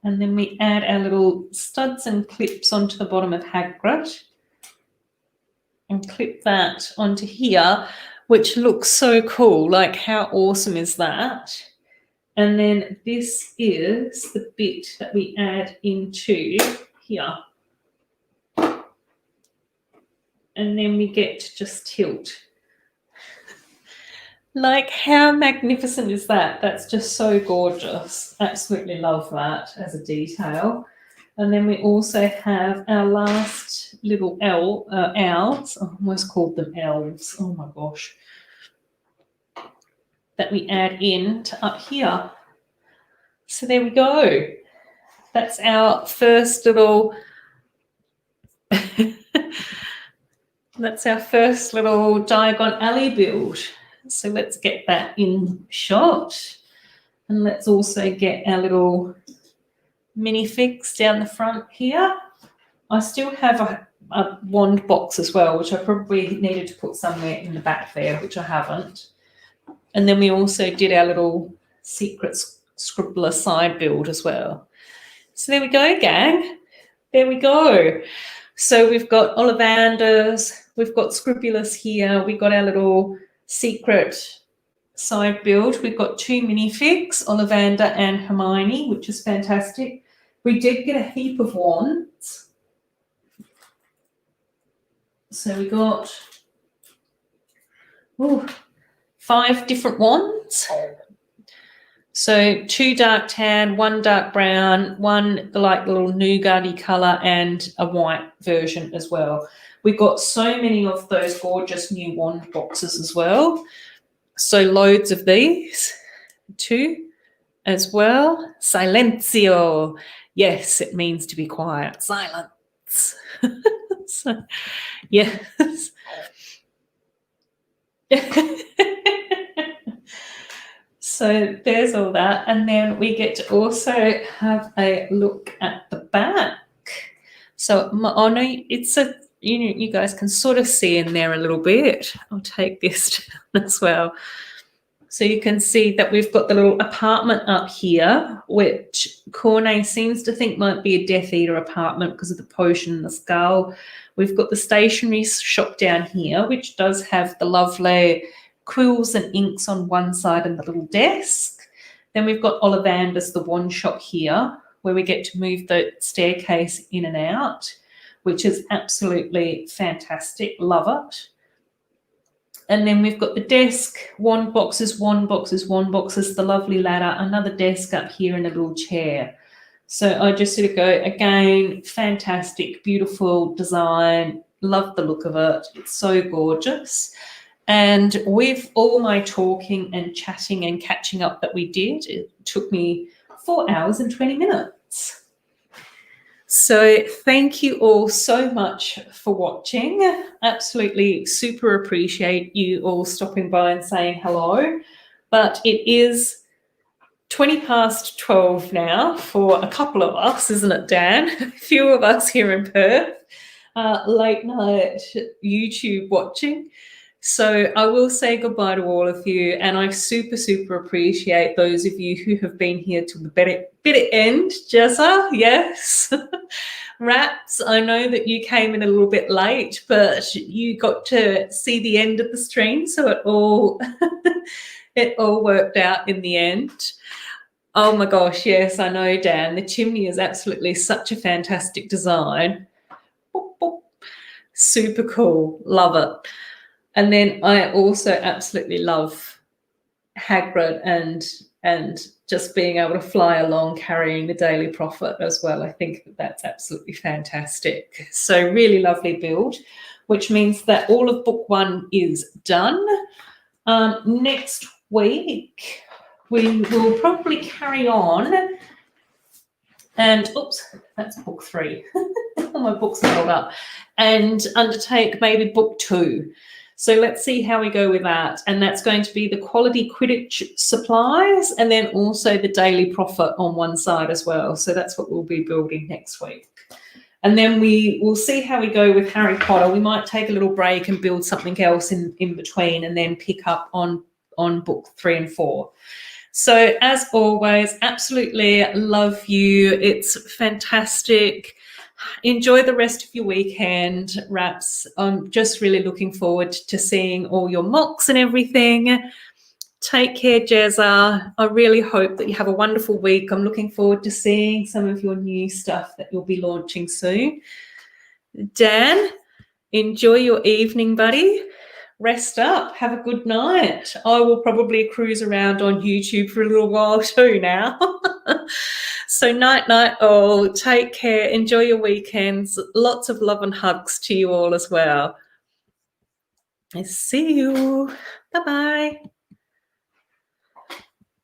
And then we add our little studs and clips onto the bottom of Hagrid. And clip that onto here, which looks so cool. Like, how awesome is that? And then this is the bit that we add into here. And then we get to just tilt. Like, how magnificent is that? That's just so gorgeous. Absolutely love that as a detail. And then we also have our last little owls. I almost called them elves. Oh my gosh. That we add in to up here. So there we go. That's our first little that's our first little Diagon Alley build. So let's get that in shot. And let's also get our little minifigs down the front here. I still have a wand box as well, which I probably needed to put somewhere in the back there, which I haven't. And then we also did our little secret scribbler side build as well. So there we go, gang. There we go. So we've got Ollivanders, we've got Scribulus here, we've got our little secret side build. We've got two minifigs, Ollivander and Hermione, which is fantastic. We did get a heap of wands. So we got 5 different wands. So 2 dark tan, 1 dark brown, 1 like little nougat-y colour, and a white version as well. We got so many of those gorgeous new wand boxes as well. So loads of these too as well. Silencio. Yes, it means to be quiet. Silence. So, yes. So there's all that, and then we get to also have a look at the back. So I know it's a, you guys can sort of see in there a little bit. I'll take this down as well. So you can see that we've got the little apartment up here, which KORNÉ seems to think might be a Death Eater apartment because of the potion and the skull. We've got the stationery shop down here, which does have the lovely quills and inks on one side and the little desk. Then we've got Ollivander's, the wand shop here, where we get to move the staircase in and out, which is absolutely fantastic. Love it. And then we've got the desk, wand boxes, wand boxes, wand boxes, the lovely ladder, another desk up here and a little chair. So I just sort of go, again, fantastic, beautiful design. Love the look of it. It's so gorgeous. And with all my talking and chatting and catching up that we did, it took me 4 hours and 20 minutes. So thank you all so much for watching. Absolutely super appreciate you all stopping by and saying hello. But it is 20 past 12 now for a couple of us, isn't it, Dan? A few of us here in Perth, late night YouTube watching. So I will say goodbye to all of you, and I super, super appreciate those of you who have been here till the bitter end. Jezza, yes. Raps, I know that you came in a little bit late, but you got to see the end of the stream, so it all it all worked out in the end. Oh my gosh, yes, I know, Dan. The chimney is absolutely such a fantastic design. Boop, boop. Super cool. Love it. And then I also absolutely love Hagrid and just being able to fly along carrying the Daily Prophet as well. I think that's absolutely fantastic. So really lovely build, which means that all of book 1 is done. Next week, we will probably carry on and, oops, that's book 3. All my books are rolled up. And undertake maybe book 2. So let's see how we go with that. And that's going to be the quality Quidditch supplies and then also the Daily Prophet on one side as well. So that's what we'll be building next week. And then we will see how we go with Harry Potter. We might take a little break and build something else in between and then pick up on book 3 and 4. So as always, absolutely love you. It's fantastic. Enjoy the rest of your weekend, Raps. I'm just really looking forward to seeing all your mocks and everything. Take care, Jezza. I really hope that you have a wonderful week. I'm looking forward to seeing some of your new stuff that you'll be launching soon. Dan, enjoy your evening, buddy. Rest up. Have a good night. I will probably cruise around on YouTube for a little while too now. So night, all. Take care. Enjoy your weekends. Lots of love and hugs to you all as well. I see you. Bye-bye.